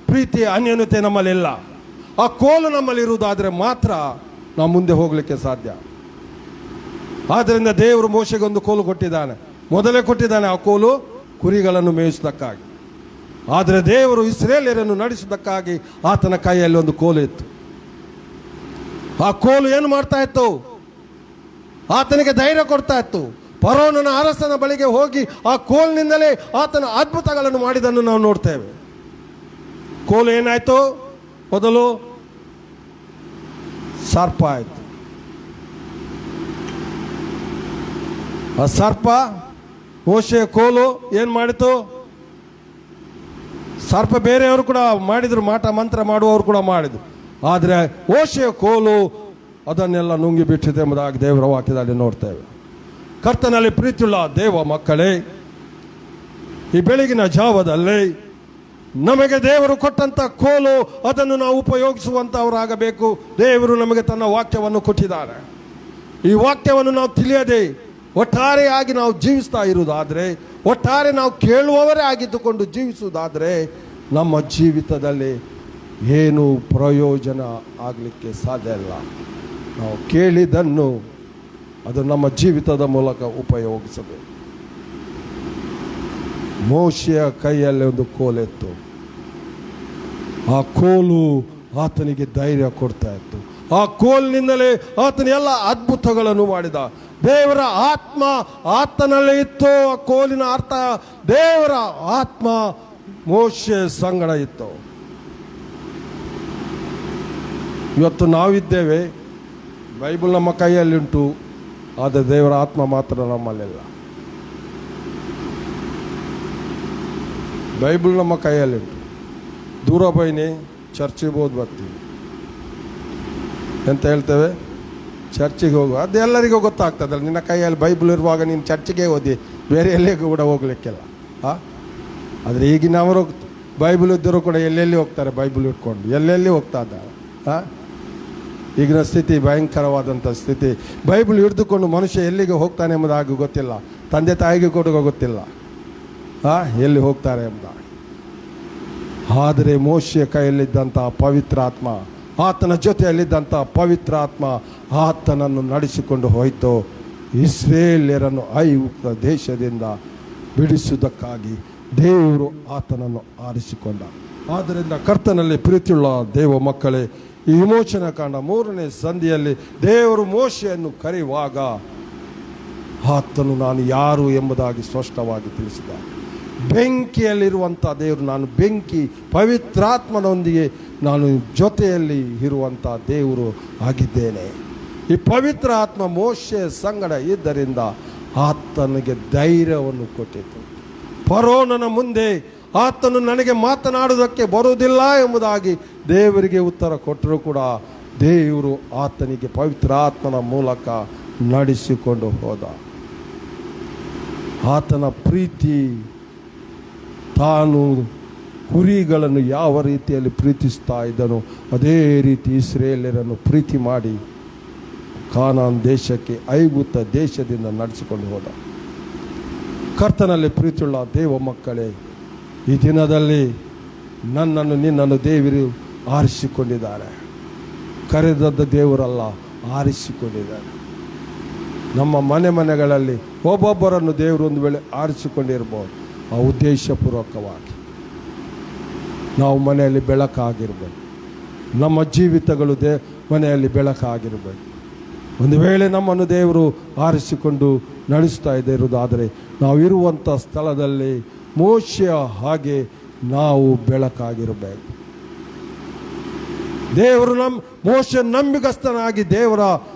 ಪ್ರೀತಿ, ಅನ್ಯೋನ್ಯತೆ ನಮ್ಮಲ್ಲಿಲ್ಲ. ಆ ಕೋಲು ನಮ್ಮಲ್ಲಿರುವುದಾದರೆ ಮಾತ್ರ ನಾವು ಮುಂದೆ ಹೋಗಲಿಕ್ಕೆ ಸಾಧ್ಯ. ಆದ್ದರಿಂದ ದೇವರು ಮೋಶೆಗೆ ಒಂದು ಕೋಲು ಕೊಟ್ಟಿದ್ದಾನೆ. ಮೊದಲೇ ಕೊಟ್ಟಿದ್ದಾನೆ ಆ ಕೋಲು ಕುರಿಗಳನ್ನು ಮೇಯಿಸುವುದಕ್ಕಾಗಿ. ಆದರೆ ದೇವರು ಇಸ್ರೇಲ್ಯರನ್ನು ನಡೆಸುವುದಕ್ಕಾಗಿ ಆತನ ಕೈಯಲ್ಲಿ ಒಂದು ಕೋಲು ಇತ್ತು. ಆ ಕೋಲು ಏನು ಮಾಡ್ತಾ ಇತ್ತು? ಆತನಿಗೆ ಧೈರ್ಯ ಕೊಡ್ತಾ ಇತ್ತು. ಫರೋಹನ ಅರಸನ ಬಳಿಗೆ ಹೋಗಿ ಆ ಕೋಲಿನಿಂದಲೇ ಆತನ ಅದ್ಭುತಗಳನ್ನು ಮಾಡಿದ್ದನ್ನು ನಾವು ನೋಡ್ತೇವೆ. ಕೋಲು ಏನಾಯ್ತು? ಮೊದಲು ಸರ್ಪ ಆಯಿತು. ಆ ಸರ್ಪ ಮೋಶೆಯ ಕೋಲು ಏನು ಮಾಡಿತು? ಸರ್ಪ ಬೇರೆಯವರು ಕೂಡ ಮಾಡಿದರು, ಮಾಟ ಮಂತ್ರ ಮಾಡುವವರು ಕೂಡ ಮಾಡಿದರು. ಆದರೆ ಮೋಶೆಯ ಕೋಲು ಅದನ್ನೆಲ್ಲ ನುಂಗಿ ಬಿಟ್ಟಿದೆ ಎಂಬುದಾಗಿ ದೇವರ ವಾಕ್ಯದಲ್ಲಿ ನೋಡ್ತೇವೆ. ಕರ್ತನಲ್ಲಿ ಪ್ರೀತಿಯುಳ್ಳ ದೇವ ಮಕ್ಕಳೇ, ಈ ಬೆಳಗಿನ ಜಾವದಲ್ಲಿ ನಮಗೆ ದೇವರು ಕೊಟ್ಟಂಥ ಕೋಲು, ಅದನ್ನು ನಾವು ಉಪಯೋಗಿಸುವಂಥವರಾಗಬೇಕು. ದೇವರು ನಮಗೆ ತನ್ನ ವಾಕ್ಯವನ್ನು ಕೊಟ್ಟಿದ್ದಾರೆ. ಈ ವಾಕ್ಯವನ್ನು ನಾವು ತಿಳಿಯದೆ ಒಟ್ಟಾರೆಯಾಗಿ ನಾವು ಜೀವಿಸ್ತಾ ಇರುವುದಾದರೆ, ಒಟ್ಟಾರೆ ನಾವು ಕೇಳುವವರೇ ಆಗಿದ್ದುಕೊಂಡು ಜೀವಿಸುವುದಾದರೆ ನಮ್ಮ ಜೀವಿತದಲ್ಲಿ ಏನು ಪ್ರಯೋಜನ ಆಗಲಿಕ್ಕೆ ಸಾಧ್ಯ ಇಲ್ಲ. ನಾವು ಕೇಳಿದ್ದನ್ನು ಅದು ನಮ್ಮ ಜೀವಿತದ ಮೂಲಕ ಉಪಯೋಗಿಸಬೇಕು. ಮೋಶೆಯ ಕೈಯಲ್ಲಿ ಒಂದು ಕೋಲಿತ್ತು. ಆ ಕೋಲು ಆತನಿಗೆ ಧೈರ್ಯ ಕೊಡ್ತಾ ಇತ್ತು. ಆ ಕೋಲಿನಿಂದಲೇ ಆತನ ಎಲ್ಲ ಅದ್ಭುತಗಳನ್ನು ಮಾಡಿದ. ದೇವರ ಆತ್ಮ ಆತನಲ್ಲೇ ಇತ್ತು. ಆ ಕೋಲಿನ ಅರ್ಥ ದೇವರ ಆತ್ಮ ಮೋಶೆ ಸಂಗಡ ಇತ್ತು. ಇವತ್ತು ನಾವಿದ್ದೇವೆ, ಬೈಬಲ್ ನಮ್ಮ ಕೈಯಲ್ಲಿ ಉಂಟು, ಆದರೆ ದೇವರ ಆತ್ಮ ಮಾತ್ರ ನಮ್ಮಲ್ಲಿಲ್ಲ. ಬೈಬಲ್ ನಮ್ಮ ಕೈಯಲ್ಲಿಟ್ಟು ದೂರ ಬೈನಿ ಚರ್ಚಿಗೆ ಹೋಗಿ ಬರ್ತೀವಿ ಎಂತ ಹೇಳ್ತೇವೆ, ಚರ್ಚಿಗೆ ಹೋಗುವ. ಅದು ಎಲ್ಲರಿಗೂ ಗೊತ್ತಾಗ್ತದಲ್ಲ, ನಿನ್ನ ಕೈಯಲ್ಲಿ ಬೈಬಲ್ ಇರುವಾಗ ನೀನು ಚರ್ಚಿಗೆ ಓದಿ, ಬೇರೆ ಎಲ್ಲಿಗೂ ಕೂಡ ಹೋಗ್ಲಿಕ್ಕಿಲ್ಲ. ಆದರೆ ಈಗಿನವರು ಬೈಬಲ್ ಇದ್ದರೂ ಕೂಡ ಎಲ್ಲೆಲ್ಲಿ ಹೋಗ್ತಾರೆ, ಬೈಬಲ್ ಇಟ್ಕೊಂಡು ಎಲ್ಲೆಲ್ಲಿ ಹೋಗ್ತಾ ಇದ್ದಾರೆ. ಈಗಿನ ಸ್ಥಿತಿ ಭಯಂಕರವಾದಂಥ ಸ್ಥಿತಿ. ಬೈಬಲ್ ಹಿಡಿದುಕೊಂಡು ಮನುಷ್ಯ ಎಲ್ಲಿಗೆ ಹೋಗ್ತಾನೆ ಎಂಬುದಾಗಿ ಗೊತ್ತಿಲ್ಲ, ತಂದೆ ತಾಯಿಗೆ ಕೂಡ ಗೊತ್ತಿಲ್ಲ ಎಲ್ಲಿ ಹೋಗ್ತಾರೆ ಎಂಬುದಾಗಿ. ಆದರೆ ಮೋಶೆಯ ಕೈಯಲ್ಲಿದ್ದಂಥ ಪವಿತ್ರಾತ್ಮ, ಆತನ ಜೊತೆಯಲ್ಲಿದ್ದಂಥ ಪವಿತ್ರಾತ್ಮ ಆತನನ್ನು ನಡೆಸಿಕೊಂಡು ಹೋಯಿತು. ಇಸ್ರೇಲ್ಯರನ್ನು ಐಗುಪ್ತ ದೇಶದಿಂದ ಬಿಡಿಸುವುದಕ್ಕಾಗಿ ದೇವರು ಆತನನ್ನು ಆರಿಸಿಕೊಂಡ. ಆದ್ದರಿಂದ ಕರ್ತನಲ್ಲಿ ಪ್ರೀತಿಯುಳ್ಳ ದೇವ ಮಕ್ಕಳೇ, ಈ ವಿಮೋಚನಾ ಕಾಂಡ 3ನೇ ಸಂಧಿಯಲ್ಲಿ ದೇವರು ಮೋಶೆಯನ್ನು ಕರೆಯುವಾಗ ಆತನು ನಾನು ಯಾರು ಎಂಬುದಾಗಿ ಸ್ಪಷ್ಟವಾಗಿ ತಿಳಿಸಿದ. ಬೆಂಕಿಯಲ್ಲಿರುವಂಥ ದೇವರು, ನಾನು ಬೆಂಕಿ, ಪವಿತ್ರಾತ್ಮನೊಂದಿಗೆ ನಾನು ಜೊತೆಯಲ್ಲಿ ಇರುವಂಥ ದೇವರು ಆಗಿದ್ದೇನೆ. ಈ ಪವಿತ್ರ ಆತ್ಮ ಮೋಶೆ ಸಂಗಡ ಇದ್ದರಿಂದ ಆತನಿಗೆ ಧೈರ್ಯವನ್ನು ಕೊಟ್ಟಿತು. ಫರೋಹನ ಮುಂದೆ ಆತನು ನನಗೆ ಮಾತನಾಡುವುದಕ್ಕೆ ಬರುವುದಿಲ್ಲ ಎಂಬುದಾಗಿ ದೇವರಿಗೆ ಉತ್ತರ ಕೊಟ್ಟರೂ ಕೂಡ ದೇವರು ಆತನಿಗೆ ಪವಿತ್ರ ಆತ್ಮನ ಮೂಲಕ ನಡೆಸಿಕೊಂಡು ಹೋದ. ಆತನ ಪ್ರೀತಿ, ತಾನು ಕುರಿಗಳನ್ನು ಯಾವ ರೀತಿಯಲ್ಲಿ ಪ್ರೀತಿಸ್ತಾ ಇದ್ದನೋ ಅದೇ ರೀತಿ ಇಸ್ರೇಲ್ಯರನ್ನು ಪ್ರೀತಿ ಮಾಡಿ ಕಾನಾನ್ ದೇಶಕ್ಕೆ, ಐಗುಪ್ತ ದೇಶದಿಂದ ನಡೆಸಿಕೊಂಡು ಹೋದ. ಕರ್ತನಲ್ಲಿ ಪ್ರೀತಿಯುಳ್ಳ ದೇವ ಮಕ್ಕಳೇ, ಈ ದಿನದಲ್ಲಿ ನನ್ನನ್ನು ನಿನ್ನನ್ನು ದೇವರು ಆರಿಸಿಕೊಂಡಿದ್ದಾರೆ. ಕರೆದದ್ದ ದೇವರಲ್ಲ, ಆರಿಸಿಕೊಂಡಿದ್ದಾರೆ. ನಮ್ಮ ಮನೆಗಳಲ್ಲಿ ಒಬ್ಬೊಬ್ಬರನ್ನು ದೇವರು ಒಂದು ವೇಳೆ ಆರಿಸಿಕೊಂಡಿರ್ಬೋದು, ಆ ಉದ್ದೇಶಪೂರ್ವಕವಾಗಿ ನಾವು ಮನೆಯಲ್ಲಿ ಬೆಳಕಾಗಿರ್ಬೇಕು. ನಮ್ಮ ಜೀವಿತಗಳು ಮನೆಯಲ್ಲಿ ಬೆಳಕಾಗಿರಬೇಕು. ಒಂದು ವೇಳೆ ನಮ್ಮನ್ನು ದೇವರು ಆರಿಸಿಕೊಂಡು ನಡೆಸ್ತಾ ಇರುವುದಾದರೆ ನಾವು ಇರುವಂಥ ಸ್ಥಳದಲ್ಲಿ ಮೋಶೆಯ ಹಾಗೆ ನಾವು ಬೆಳಕಾಗಿರಬೇಕು. ದೇವರು ಮೋಶೆ ನಂಬಿಗಸ್ತನಾಗಿ ದೇವರ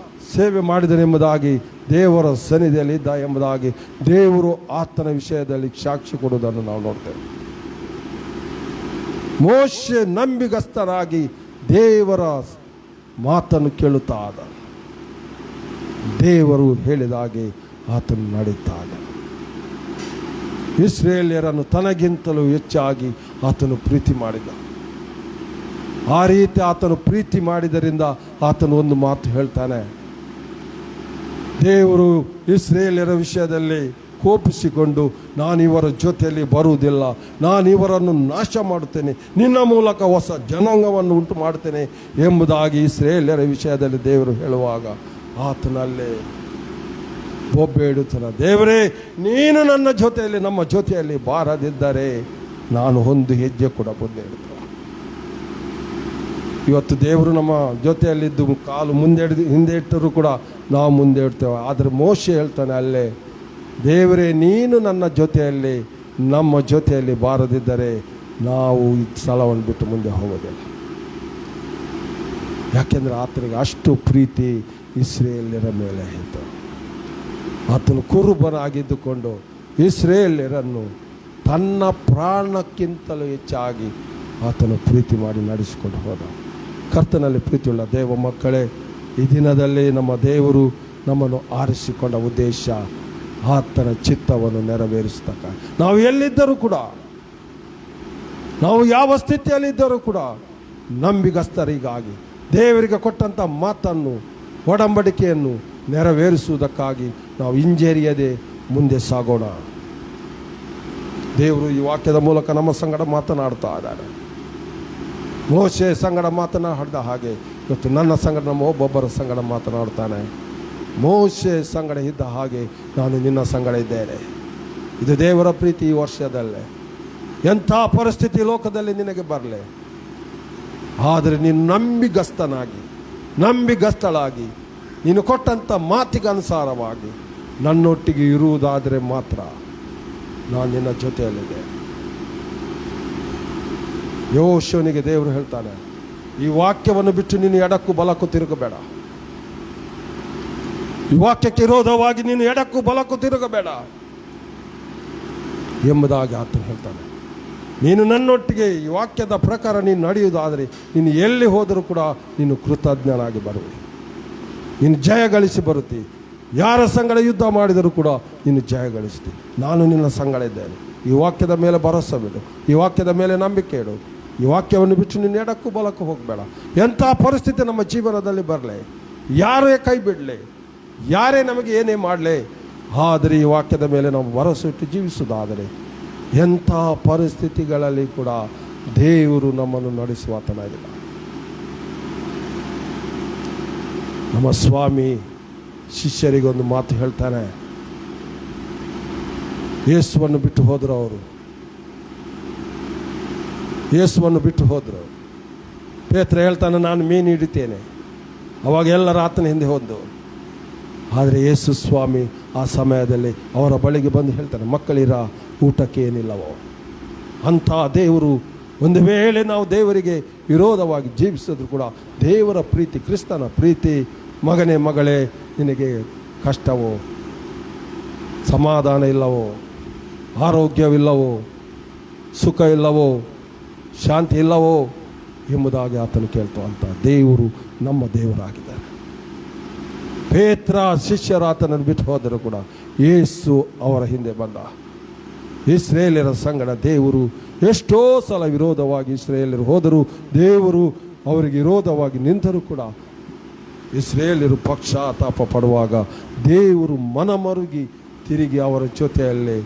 ಸೇವೆ ಮಾಡಿದನೆಂಬುದಾಗಿ, ದೇವರ ಸನ್ನಿಧಿಯಲ್ಲಿ ಇದ್ದ ಎಂಬುದಾಗಿ ದೇವರು ಆತನ ವಿಷಯದಲ್ಲಿ ಸಾಕ್ಷಿ ಕೊಡುವುದನ್ನು ನಾವು ನೋಡ್ತೇವೆ. ಮೋಶೆ ನಂಬಿಗಸ್ತನಾಗಿ ದೇವರ ಮಾತನ್ನು ಕೇಳುತ್ತಾ ಆದ, ದೇವರು ಹೇಳಿದ ಹಾಗೆ ಆತನು ನಡೀತಾ ಇದ್ದ. ಇಸ್ರೇಲ್ಯರನ್ನು ತನಗಿಂತಲೂ ಹೆಚ್ಚಾಗಿ ಆತನು ಪ್ರೀತಿ ಮಾಡಿದ. ಆ ರೀತಿ ಆತನು ಪ್ರೀತಿ ಮಾಡಿದರಿಂದ ಆತನು ಒಂದು ಮಾತು ಹೇಳ್ತಾನೆ, ದೇವರು ಇಸ್ರೇಲ್ಯರ ವಿಷಯದಲ್ಲಿ ಕೋಪಿಸಿಕೊಂಡು ನಾನು ಇವರ ಜೊತೆಯಲ್ಲಿ ಬರುವುದಿಲ್ಲ, ನಾನು ಇವರನ್ನು ನಾಶ ಮಾಡುತ್ತೇನೆ, ನಿನ್ನ ಮೂಲಕ ಹೊಸ ಜನಾಂಗವನ್ನು ಉಂಟು ಮಾಡ್ತೇನೆ ಎಂಬುದಾಗಿ ಇಸ್ರೇಲ್ಯರ ವಿಷಯದಲ್ಲಿ ದೇವರು ಹೇಳುವಾಗ ಆತನಲ್ಲೇ ಬೊಬ್ಬೆ ಇಡುತ್ತಾನೆ, ದೇವರೇ ನೀನು ನನ್ನ ಜೊತೆಯಲ್ಲಿ, ನಮ್ಮ ಜೊತೆಯಲ್ಲಿ ಬಾರದಿದ್ದರೆ ನಾನು ಒಂದು ಹೆಜ್ಜೆ ಕೂಡ ಮುಂದೆ ಇಡ್ತೇನೆ. ಇವತ್ತು ದೇವರು ನಮ್ಮ ಜೊತೆಯಲ್ಲಿದ್ದು ಕಾಲು ಹಿಂದೆ ಇಟ್ಟರೂ ಕೂಡ ನಾವು ಮುಂದೆ ಇಡ್ತೇವೆ. ಆದರೆ ಮೋಶೆ ಹೇಳ್ತಾನೆ ಅಲ್ಲೇ, ದೇವರೇ ನೀನು ನನ್ನ ಜೊತೆಯಲ್ಲಿ, ನಮ್ಮ ಜೊತೆಯಲ್ಲಿ ಬಾರದಿದ್ದರೆ ನಾವು ಈ ಸ್ಥಳವನ್ನು ಬಿಟ್ಟು ಮುಂದೆ ಹೋಗೋದಿಲ್ಲ. ಯಾಕೆಂದರೆ ಆತನಿಗೆ ಅಷ್ಟು ಪ್ರೀತಿ ಇಸ್ರೇಲ್ಯರ ಮೇಲೆ ಇತ್ತು. ಆತನು ಕುರುಬನಾಗಿದ್ದುಕೊಂಡು ಇಸ್ರೇಲ್ಯರನ್ನು ತನ್ನ ಪ್ರಾಣಕ್ಕಿಂತಲೂ ಹೆಚ್ಚಾಗಿ ಆತನು ಪ್ರೀತಿ ಮಾಡಿ ನಡೆಸಿಕೊಂಡು ಹೋದ. ಕರ್ತನಲ್ಲಿ ಪ್ರೀತಿಯುಳ್ಳ ದೇವ ಮಕ್ಕಳೇ, ಈ ದಿನದಲ್ಲಿ ನಮ್ಮ ದೇವರು ನಮ್ಮನ್ನು ಆರಿಸಿಕೊಂಡ ಉದ್ದೇಶ ಆತನ ಚಿತ್ತವನ್ನು ನೆರವೇರಿಸತಕ್ಕ, ನಾವು ಎಲ್ಲಿದ್ದರೂ ಕೂಡ, ನಾವು ಯಾವ ಸ್ಥಿತಿಯಲ್ಲಿದ್ದರೂ ಕೂಡ ನಂಬಿಗಸ್ತರಿಗಾಗಿ ದೇವರಿಗೆ ಕೊಟ್ಟಂಥ ಮಾತನ್ನು, ಒಡಂಬಡಿಕೆಯನ್ನು ನೆರವೇರಿಸುವುದಕ್ಕಾಗಿ ನಾವು ಹಿಂಜರಿಯದೆ ಮುಂದೆ ಸಾಗೋಣ. ದೇವರು ಈ ವಾಕ್ಯದ ಮೂಲಕ ನಮ್ಮ ಸಂಗಡ ಮಾತನಾಡ್ತಾ ಇದ್ದಾರೆ. ಮೋಶೆ ಸಂಗಡ ಮಾತನಾಡಿದ ಹಾಗೆ ಇವತ್ತು ನನ್ನ ಸಂಗಡ, ನಮ್ಮ ಒಬ್ಬೊಬ್ಬರ ಸಂಗಡ ಮಾತನಾಡ್ತಾನೆ. ಮೋಶೆ ಸಂಗಡ ಇದ್ದ ಹಾಗೆ ನಾನು ನಿನ್ನ ಸಂಗಡ ಇದ್ದೇನೆ. ಇದು ದೇವರ ಪ್ರೀತಿ. ಈ ವರ್ಷದಲ್ಲೇ ಎಂಥ ಪರಿಸ್ಥಿತಿ ಲೋಕದಲ್ಲಿ ನಿನಗೆ ಬರಲಿ, ಆದರೆ ನೀನು ನಂಬಿಗಸ್ತಳಾಗಿ ನೀನು ಕೊಟ್ಟಂಥ ಮಾತಿಗೆ ಅನುಸಾರವಾಗಿ ನನ್ನೊಟ್ಟಿಗೆ ಇರುವುದಾದರೆ ಮಾತ್ರ ನಾನು ನಿನ್ನ ಜೊತೆಯಲ್ಲಿದೆ. ಯೋಶುವನಿಗೆ ದೇವರು ಹೇಳ್ತಾನೆ, ಈ ವಾಕ್ಯವನ್ನು ಬಿಟ್ಟು ನೀನು ಎಡಕ್ಕೂ ಬಲಕ್ಕೂ ತಿರುಗಬೇಡ. ಈ ವಾಕ್ಯಕ್ಕೆ ವಿರೋಧವಾಗಿ ನೀನು ಎಡಕ್ಕೂ ಬಲಕ್ಕೂ ತಿರುಗಬೇಡ ಎಂಬುದಾಗಿ ಆತನು ಹೇಳ್ತಾನೆ. ನೀನು ನನ್ನೊಟ್ಟಿಗೆ ಈ ವಾಕ್ಯದ ಪ್ರಕಾರ ನೀನು ನಡೆಯುವುದಾದರೆ ನೀನು ಎಲ್ಲಿ ಹೋದರೂ ಕೂಡ ನೀನು ಕೃತಜ್ಞನಾಗಿ ಬರುವೆ. ನೀನು ಜಯ ಗಳಿಸಿ ಬರುತ್ತಿ. ಯಾರ ಸಂಗಡ ಯುದ್ಧ ಮಾಡಿದರೂ ಕೂಡ ನೀನು ಜಯ ಗಳಿಸ್ತಿ. ನಾನು ನಿನ್ನ ಸಂಗಡ ಇದ್ದೇನೆ. ಈ ವಾಕ್ಯದ ಮೇಲೆ ಭರವಸೆ ಬಿಡು. ಈ ವಾಕ್ಯದ ಮೇಲೆ ನಂಬಿಕೆ ಇಡು. ಈ ವಾಕ್ಯವನ್ನು ಬಿಟ್ಟು ನೀನು ಎಡಕ್ಕೂ ಬಲಕ್ಕೂ ಹೋಗಬೇಡ. ಎಂಥ ಪರಿಸ್ಥಿತಿ ನಮ್ಮ ಜೀವನದಲ್ಲಿ ಬರಲಿ, ಯಾರೇ ಕೈ ಬಿಡಲಿ, ಯಾರೇ ನಮಗೆ ಏನೇ ಮಾಡಲಿ, ಆದರೆ ಈ ವಾಕ್ಯದ ಮೇಲೆ ನಾವು ಭರವಸೆ ಇಟ್ಟು ಜೀವಿಸುವುದಾದರೆ ಎಂಥ ಪರಿಸ್ಥಿತಿಗಳಲ್ಲಿ ಕೂಡ ದೇವರು ನಮ್ಮನ್ನು ನಡೆಸುವಾತನಾಗಿಲ್ಲ. ನಮ್ಮ ಸ್ವಾಮಿ ಶಿಷ್ಯರಿಗೊಂದು ಮಾತು ಹೇಳ್ತಾನೆ. ಯೇಸುವನ್ನು ಬಿಟ್ಟು ಹೋದರು. ಯೇಸುವನ್ನು ಬಿಟ್ಟು ಹೋದರು. ಪೇತ್ರ ಹೇಳ್ತಾನೆ, ನಾನು ಮೀನು ಹಿಡಿತೇನೆ. ಅವಾಗ ಎಲ್ಲರ ಆತನ ಹಿಂದೆ ಹೋದ್ದು. ಆದರೆ ಯೇಸು ಸ್ವಾಮಿ ಆ ಸಮಯದಲ್ಲಿ ಅವರ ಬಳಿಗೆ ಬಂದು ಹೇಳ್ತಾನೆ, ಮಕ್ಕಳಿರ ಊಟಕ್ಕೆ ಏನಿಲ್ಲವೋ. ಅಂಥ ದೇವರು ಒಂದು ವೇಳೆ ನಾವು ದೇವರಿಗೆ ವಿರೋಧವಾಗಿ ಜೀವಿಸಿದ್ರು ಕೂಡ ದೇವರ ಪ್ರೀತಿ, ಕ್ರಿಸ್ತನ ಪ್ರೀತಿ, ಮಗನೇ ಮಗಳೇ ನಿನಗೆ ಕಷ್ಟವೋ, ಸಮಾಧಾನ ಇಲ್ಲವೋ, ಆರೋಗ್ಯವಿಲ್ಲವೋ, ಸುಖ ಇಲ್ಲವೋ, ಶಾಂತಿ ಇಲ್ಲವೋ ಎಂಬುದಾಗಿ ಆತನು ಕೇಳ್ತಾ ಅಂತ ದೇವರು ನಮ್ಮ ದೇವರಾಗಿದ್ದಾರೆ. ಪೇತ್ರ ಶಿಷ್ಯರ ಆತನನ್ನು ಬಿಟ್ಟು ಹೋದರೂ ಕೂಡ ಯೇಸು ಅವರ ಹಿಂದೆ ಬಂದ. ಇಸ್ರೇಲ್ಯರ ಸಂಗಡ ದೇವರು ಎಷ್ಟೋ ಸಲ ವಿರೋಧವಾಗಿ ಇಸ್ರೇಲ್ಯರು ಹೋದರೂ ದೇವರು ಅವರಿಗೆ ವಿರೋಧವಾಗಿ ನಿಂತರೂ ಕೂಡ ಇಸ್ರೇಲ್ಯರು ಪಶ್ಚಾತ್ತಾಪ ಪಡುವಾಗ ದೇವರು ಮನಮರುಗಿ ತಿರುಗಿ ಅವರ ಜೊತೆಯಲ್ಲೇ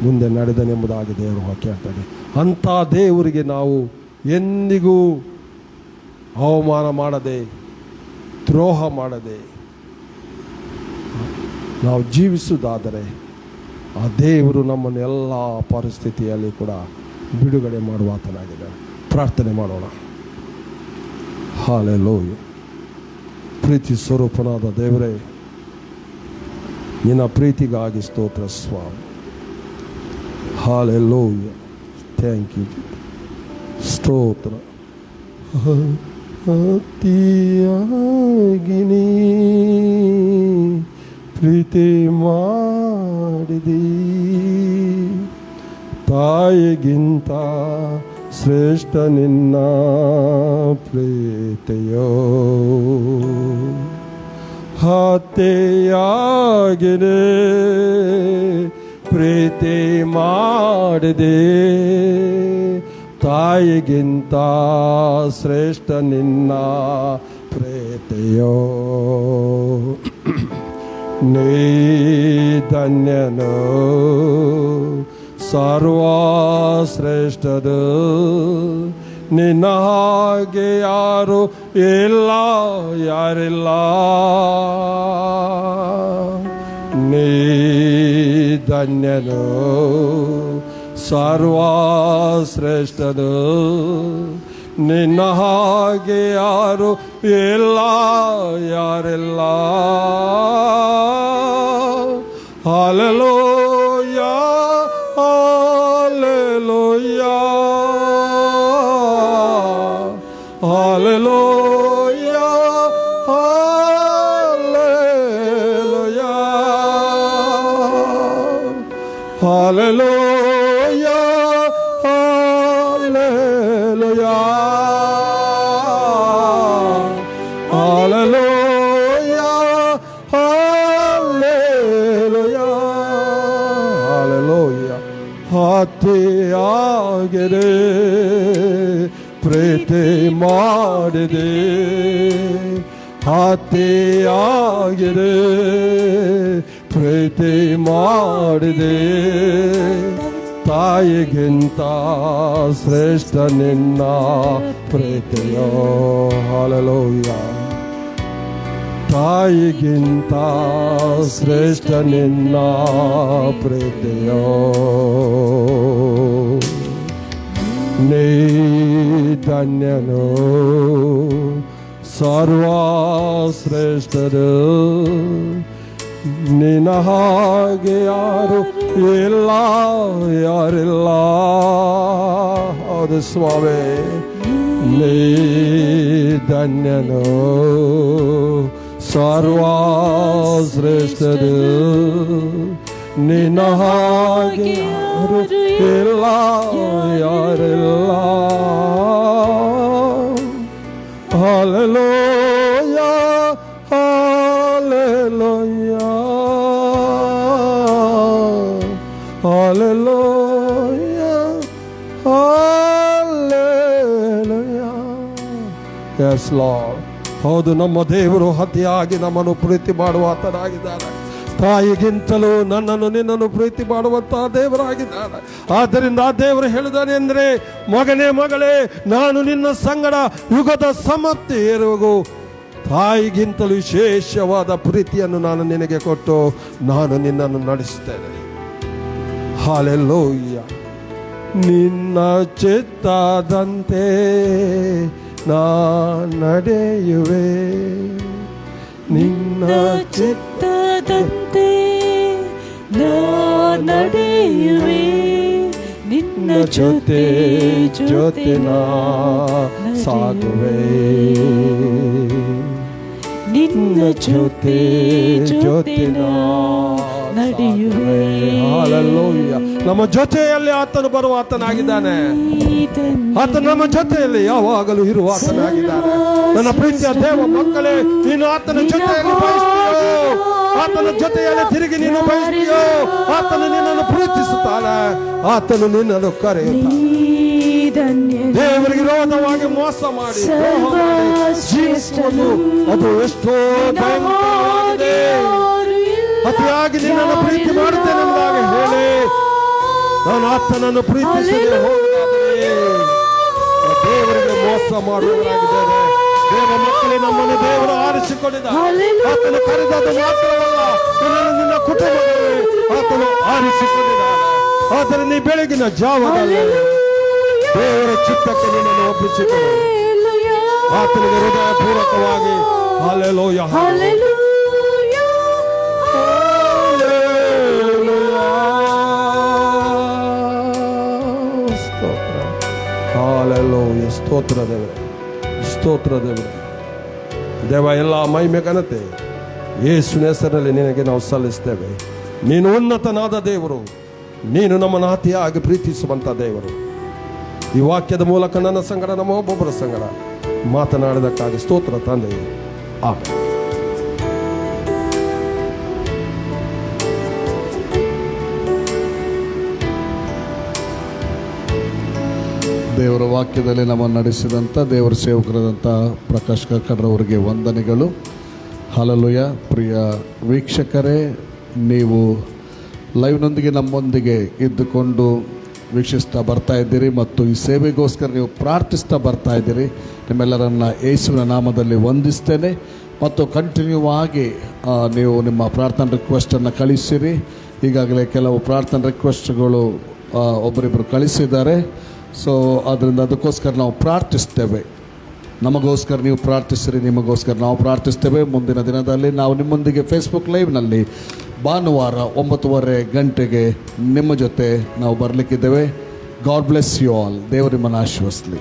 ಮುಂದೆ ನಡೆದನೆಂಬುದಾಗಿ ದೇವರು ವಾಕ್ಯ ಹೇಳ್ತಾರೆ. ಅಂಥ ದೇವರಿಗೆ ನಾವು ಎಂದಿಗೂ ಅವಮಾನ ಮಾಡದೆ, ದ್ರೋಹ ಮಾಡದೆ ನಾವು ಜೀವಿಸುವುದಾದರೆ ಆ ದೇವರು ನಮ್ಮನ್ನು ಎಲ್ಲ ಪರಿಸ್ಥಿತಿಯಲ್ಲಿ ಕೂಡ ಬಿಡುಗಡೆ ಮಾಡುವಾತನಾಗಿದ್ದಾನೆ. ಪ್ರಾರ್ಥನೆ ಮಾಡೋಣ. ಹಲ್ಲೆಲೂಯಾ. ಪ್ರೀತಿ ಸ್ವರೂಪನಾದ ದೇವರೇ, ನಿನ್ನ ಪ್ರೀತಿಗಾಗಿ ಸ್ತೋತ್ರ ಸ್ವಾಮಿ. ಹಲ್ಲೆಲೂಯಾ. Thank you. ಸ್ತೋತ್ರ. ಅತಿಯಾಗಿ ನೀ ಪ್ರೀತಿ ಮಾಡಿದಿ, ತಾಯಿಗಿಂತ ಶ್ರೇಷ್ಠ ನಿನ್ನ ಪ್ರೀತಿಯೋ. ಹತ್ಯೆಯಾಗಿದೆ ಪ್ರೀತಿ ಮಾಡಿದೆ, ತಾಯಿಗಿಂತ ಶ್ರೇಷ್ಠ ನಿನ್ನ ಪ್ರೀತಿಯೋ. ನೀ ಧನ್ಯನು, ಸರ್ವಶ್ರೇಷ್ಠದು, ನಿನ್ನ ಹಾಗೆ ಯಾರು ಇಲ್ಲ, ಯಾರಿಲ್ಲ. ನೀ ಧನ್ಯನು, ಸರ್ವಶ್ರೇಷ್ಠದು, ನಿನ್ನ ಹಾಗೆ ಯಾರು ಇಲ್ಲ, ಯಾರಿಲ್ಲ. Hallelujah, hallelujah, hallelujah, hallelujah, hallelujah, hallelujah, hallelujah, hallelujah, hallelujah. ಹತ್ಯೆಯಾಗಿದೆ ಪ್ರೀತಿ ಮಾಡಿದೆ, ಹತ್ಯೆಯಾಗಿದೆ ಪ್ರೀತಿ ಮಾಡಿದೆ, ತಾಯಿಗಿಂತ ಶ್ರೇಷ್ಠ ನಿನ್ನ ಪ್ರೀತಿಯೋ. ಹಲ್ಲೆಲೂಯಾ. ತಾಯಿಗಿಂತ ಶ್ರೇಷ್ಠ ನಿನ್ನ ಪ್ರೀತಿಯೋ. ನೀ ಧನ್ಯನು, ಸರ್ವಶ್ರೇಷ್ಠರು, ನಿನ್ನ ಹಾಗೆ ಯಾರು ಇಲ್ಲ, ಯಾರಿಲ್ಲ. ಹೌದು ಸ್ವಾಮಿ. ನೀ ಧನ್ಯನು, ಸರ್ವಶ್ರೇಷ್ಠರು, ನಿನ್ನ ಹಾಗೆ ಯಾರು ಇಲ್ಲ, ಯಾರಿಲ್ಲ. Hallelujah, hallelujah, hallelujah, hallelujah. S lord. ಹೌದು, ನಮ್ಮ ದೇವರು ಅತಿಯಾಗಿ ನಮ್ಮನ್ನು ಪ್ರೀತಿ ಮಾಡುವ ಆತನಾಗಿದ್ದಾನೆ. ತಾಯಿಗಿಂತಲೂ ನನ್ನನ್ನು ನಿನ್ನನ್ನು ಪ್ರೀತಿ ಮಾಡುವಂತಹ ದೇವರಾಗಿದ್ದಾನೆ. ಆದ್ದರಿಂದ ಆ ದೇವರು ಹೇಳಿದಾನೆ ಅಂದರೆ, ಮಗನೇ ಮಗಳೇ, ನಾನು ನಿನ್ನ ಸಂಗಡ ಯುಗದ ಸಮಾಪ್ತಿಯವರೆಗೂ ತಾಯಿಗಿಂತಲೂ ವಿಶೇಷವಾದ ಪ್ರೀತಿಯನ್ನು ನಾನು ನಿನಗೆ ಕೊಟ್ಟು ನಾನು ನಿನ್ನನ್ನು ನಡೆಸ್ತೇನೆ. ಹಾಲೆಲೂಯ. ನಿನ್ನ ಚಿತ್ತದಂತೆ ನಾ ನಡೆಯುವೆ, ನಿನ್ನ ಚಿತ್ತದಂತೆ ನಾ ನಡೆಯುವೆ, ನಿನ್ನ ಜೊತೆ ಜೊತೆ ನಾ ಸಾಗುವೆ, ನಿನ್ನ ಜೊತೆ ಜೊತೆ ನಾ ನಡೆಯುವೆ. ಹಾಲೆಲೂಯ. ನಮ್ಮ ಜೊತೆಯಲ್ಲಿ ಆತನು ಬರುವ ಆತನಾಗಿದ್ದಾನೆ. ಆತನು ನಮ್ಮ ಜೊತೆಯಲ್ಲಿ ಯಾವಾಗಲೂ ಇರುವ ಆತನಾಗಿದ್ದಾನೆ. ನನ್ನ ಪ್ರೀತಿಯ ದೇವ ಮಕ್ಕಳೇ, ನೀನು ಆತನ ಜೊತೆಯಲ್ಲಿ ಬಯಸ್ತೀಯೋ, ಆತನ ಜೊತೆಯಲ್ಲಿ ತಿರುಗಿ ನೀನು ಬಯಸ್ತೀಯೋ, ಆತನು ನಿನ್ನನ್ನು ಪ್ರೀತಿಸುತ್ತಾನೆ, ಆತನು ನಿನ್ನನ್ನು ಕರೆಯುತ್ತಾನೆ. ದೇವರಿಗೆ ವಿರೋಧವಾಗಿ ಮೋಸ ಮಾಡಿ ಜೀವಿಸುವುದು ಅದು ಎಷ್ಟೋ ಭಯಂಕರವಾಗಿದೆ. ಅತಿಯಾಗಿ ನಿನ್ನನ್ನು ಪ್ರೀತಿ ಮಾಡುತ್ತೇನೆ ಎಂಬುದಾಗಿ ಹೇಳಿ ನಾನು ಆತನನ್ನು ಪ್ರೀತಿಸದೆ ಹೋಗುವುದಾದರೆ ದೇವರಿಗೆ ಮೋಸ ಮಾಡುವವರಾಗಿದ್ದೇನೆ. ದೇವ ಮಕ್ಕಳೇ, ನಮ್ಮನ್ನು ದೇವರು ಆರಿಸಿಕೊಂಡಿದ್ದಾರೆ. ಆತನು ಕರೆದದ್ದು ಮಾತ್ರವಲ್ಲ, ನಿನ್ನ ಕುಟುಂಬದಲ್ಲಿ ಆತನು ಆರಿಸಿಕೊಂಡಿದ್ದಾನೆ. ಆದರೆ ನೀ ಬೆಳಗಿನ ಜಾವದಲ್ಲಿ ದೇವರ ಚಿತ್ತಕ್ಕೆ ನಿನ್ನನ್ನು ಒಪ್ಪಿಸಿಕೊಂಡು ಆತನಿಗೆ ಹೃದಯಪೂರ್ವಕವಾಗಿ ಹಾಲೆಲೂಯ, ಸ್ತೋತ್ರ, ಹಾಲೆಲೂಯ. ಸ್ತೋತ್ರ ದೇವರೇ, ಸ್ತೋತ್ರ ದೇವರೇ. ದೇವ, ಎಲ್ಲ ಮಹಿಮೆ ಘನತೆ ಯೇಸುವಿನ ಹೆಸರಿನಲ್ಲಿ ನಿನಗೆ ನಾವು ಸಲ್ಲಿಸ್ತೇವೆ. ನೀನು ಉನ್ನತನಾದ ದೇವರು, ನೀನು ನಮ್ಮನ್ನು ಅತಿಯಾಗಿ ಪ್ರೀತಿಸುವಂಥ ದೇವರು. ಈ ವಾಕ್ಯದ ಮೂಲಕ ನನ್ನ ಸಂಗಡ, ನಮ್ಮ ಒಬ್ಬೊಬ್ಬರ ಸಂಗಡ ಮಾತನಾಡಿದಕ್ಕಾಗಿ ಸ್ತೋತ್ರ ತಂದೆಯೇ, ಆಮೆನ್. ದೇವರ ವಾಕ್ಯದಲ್ಲಿ ನಮ್ಮನ್ನು ನಡೆಸಿದಂಥ ದೇವರ ಸೇವಕರಾದಂಥ ಪ್ರಕಾಶ್ ಕರ್ಕಡ್ರವರಿಗೆ ವಂದನೆಗಳು. ಹಲ್ಲೆಲೂಯ. ಪ್ರಿಯ ವೀಕ್ಷಕರೇ, ನೀವು ಲೈವ್ನೊಂದಿಗೆ ನಮ್ಮೊಂದಿಗೆ ಇದ್ದುಕೊಂಡು ವೀಕ್ಷಿಸ್ತಾ ಬರ್ತಾ ಇದ್ದೀರಿ ಮತ್ತು ಈ ಸೇವೆಗೋಸ್ಕರ ನೀವು ಪ್ರಾರ್ಥಿಸ್ತಾ ಬರ್ತಾ ಇದ್ದೀರಿ. ನಿಮ್ಮೆಲ್ಲರನ್ನ ಯೇಸುವಿನ ನಾಮದಲ್ಲಿ ವಂದಿಸ್ತೇನೆ. ಮತ್ತು ಕಂಟಿನ್ಯೂ ಆಗಿ ನೀವು ನಿಮ್ಮ ಪ್ರಾರ್ಥನಾ ರಿಕ್ವೆಸ್ಟನ್ನು ಕಳಿಸಿರಿ. ಈಗಾಗಲೇ ಕೆಲವು ಪ್ರಾರ್ಥನಾ ರಿಕ್ವೆಸ್ಟ್ಗಳು ಒಬ್ಬರಿಬ್ಬರು ಕಳಿಸಿದ್ದಾರೆ. ಸೊ ಅದರಿಂದ ಅದಕ್ಕೋಸ್ಕರ ನಾವು ಪ್ರಾರ್ಥಿಸ್ತೇವೆ. ನಮಗೋಸ್ಕರ ನೀವು ಪ್ರಾರ್ಥಿಸಿರಿ, ನಿಮಗೋಸ್ಕರ ನಾವು ಪ್ರಾರ್ಥಿಸ್ತೇವೆ. ಮುಂದಿನ ದಿನದಲ್ಲಿ ನಾವು ನಿಮ್ಮೊಂದಿಗೆ ಫೇಸ್ಬುಕ್ ಲೈವ್ನಲ್ಲಿ ಭಾನುವಾರ 9:30 ಗಂಟೆಗೆ ನಿಮ್ಮ ಜೊತೆ ನಾವು ಬರಲಿಕ್ಕಿದ್ದೇವೆ. God bless you all. ದೇವರು ನಿಮ್ಮನ್ನು ಆಶೀರ್ವದಿಸಲಿ.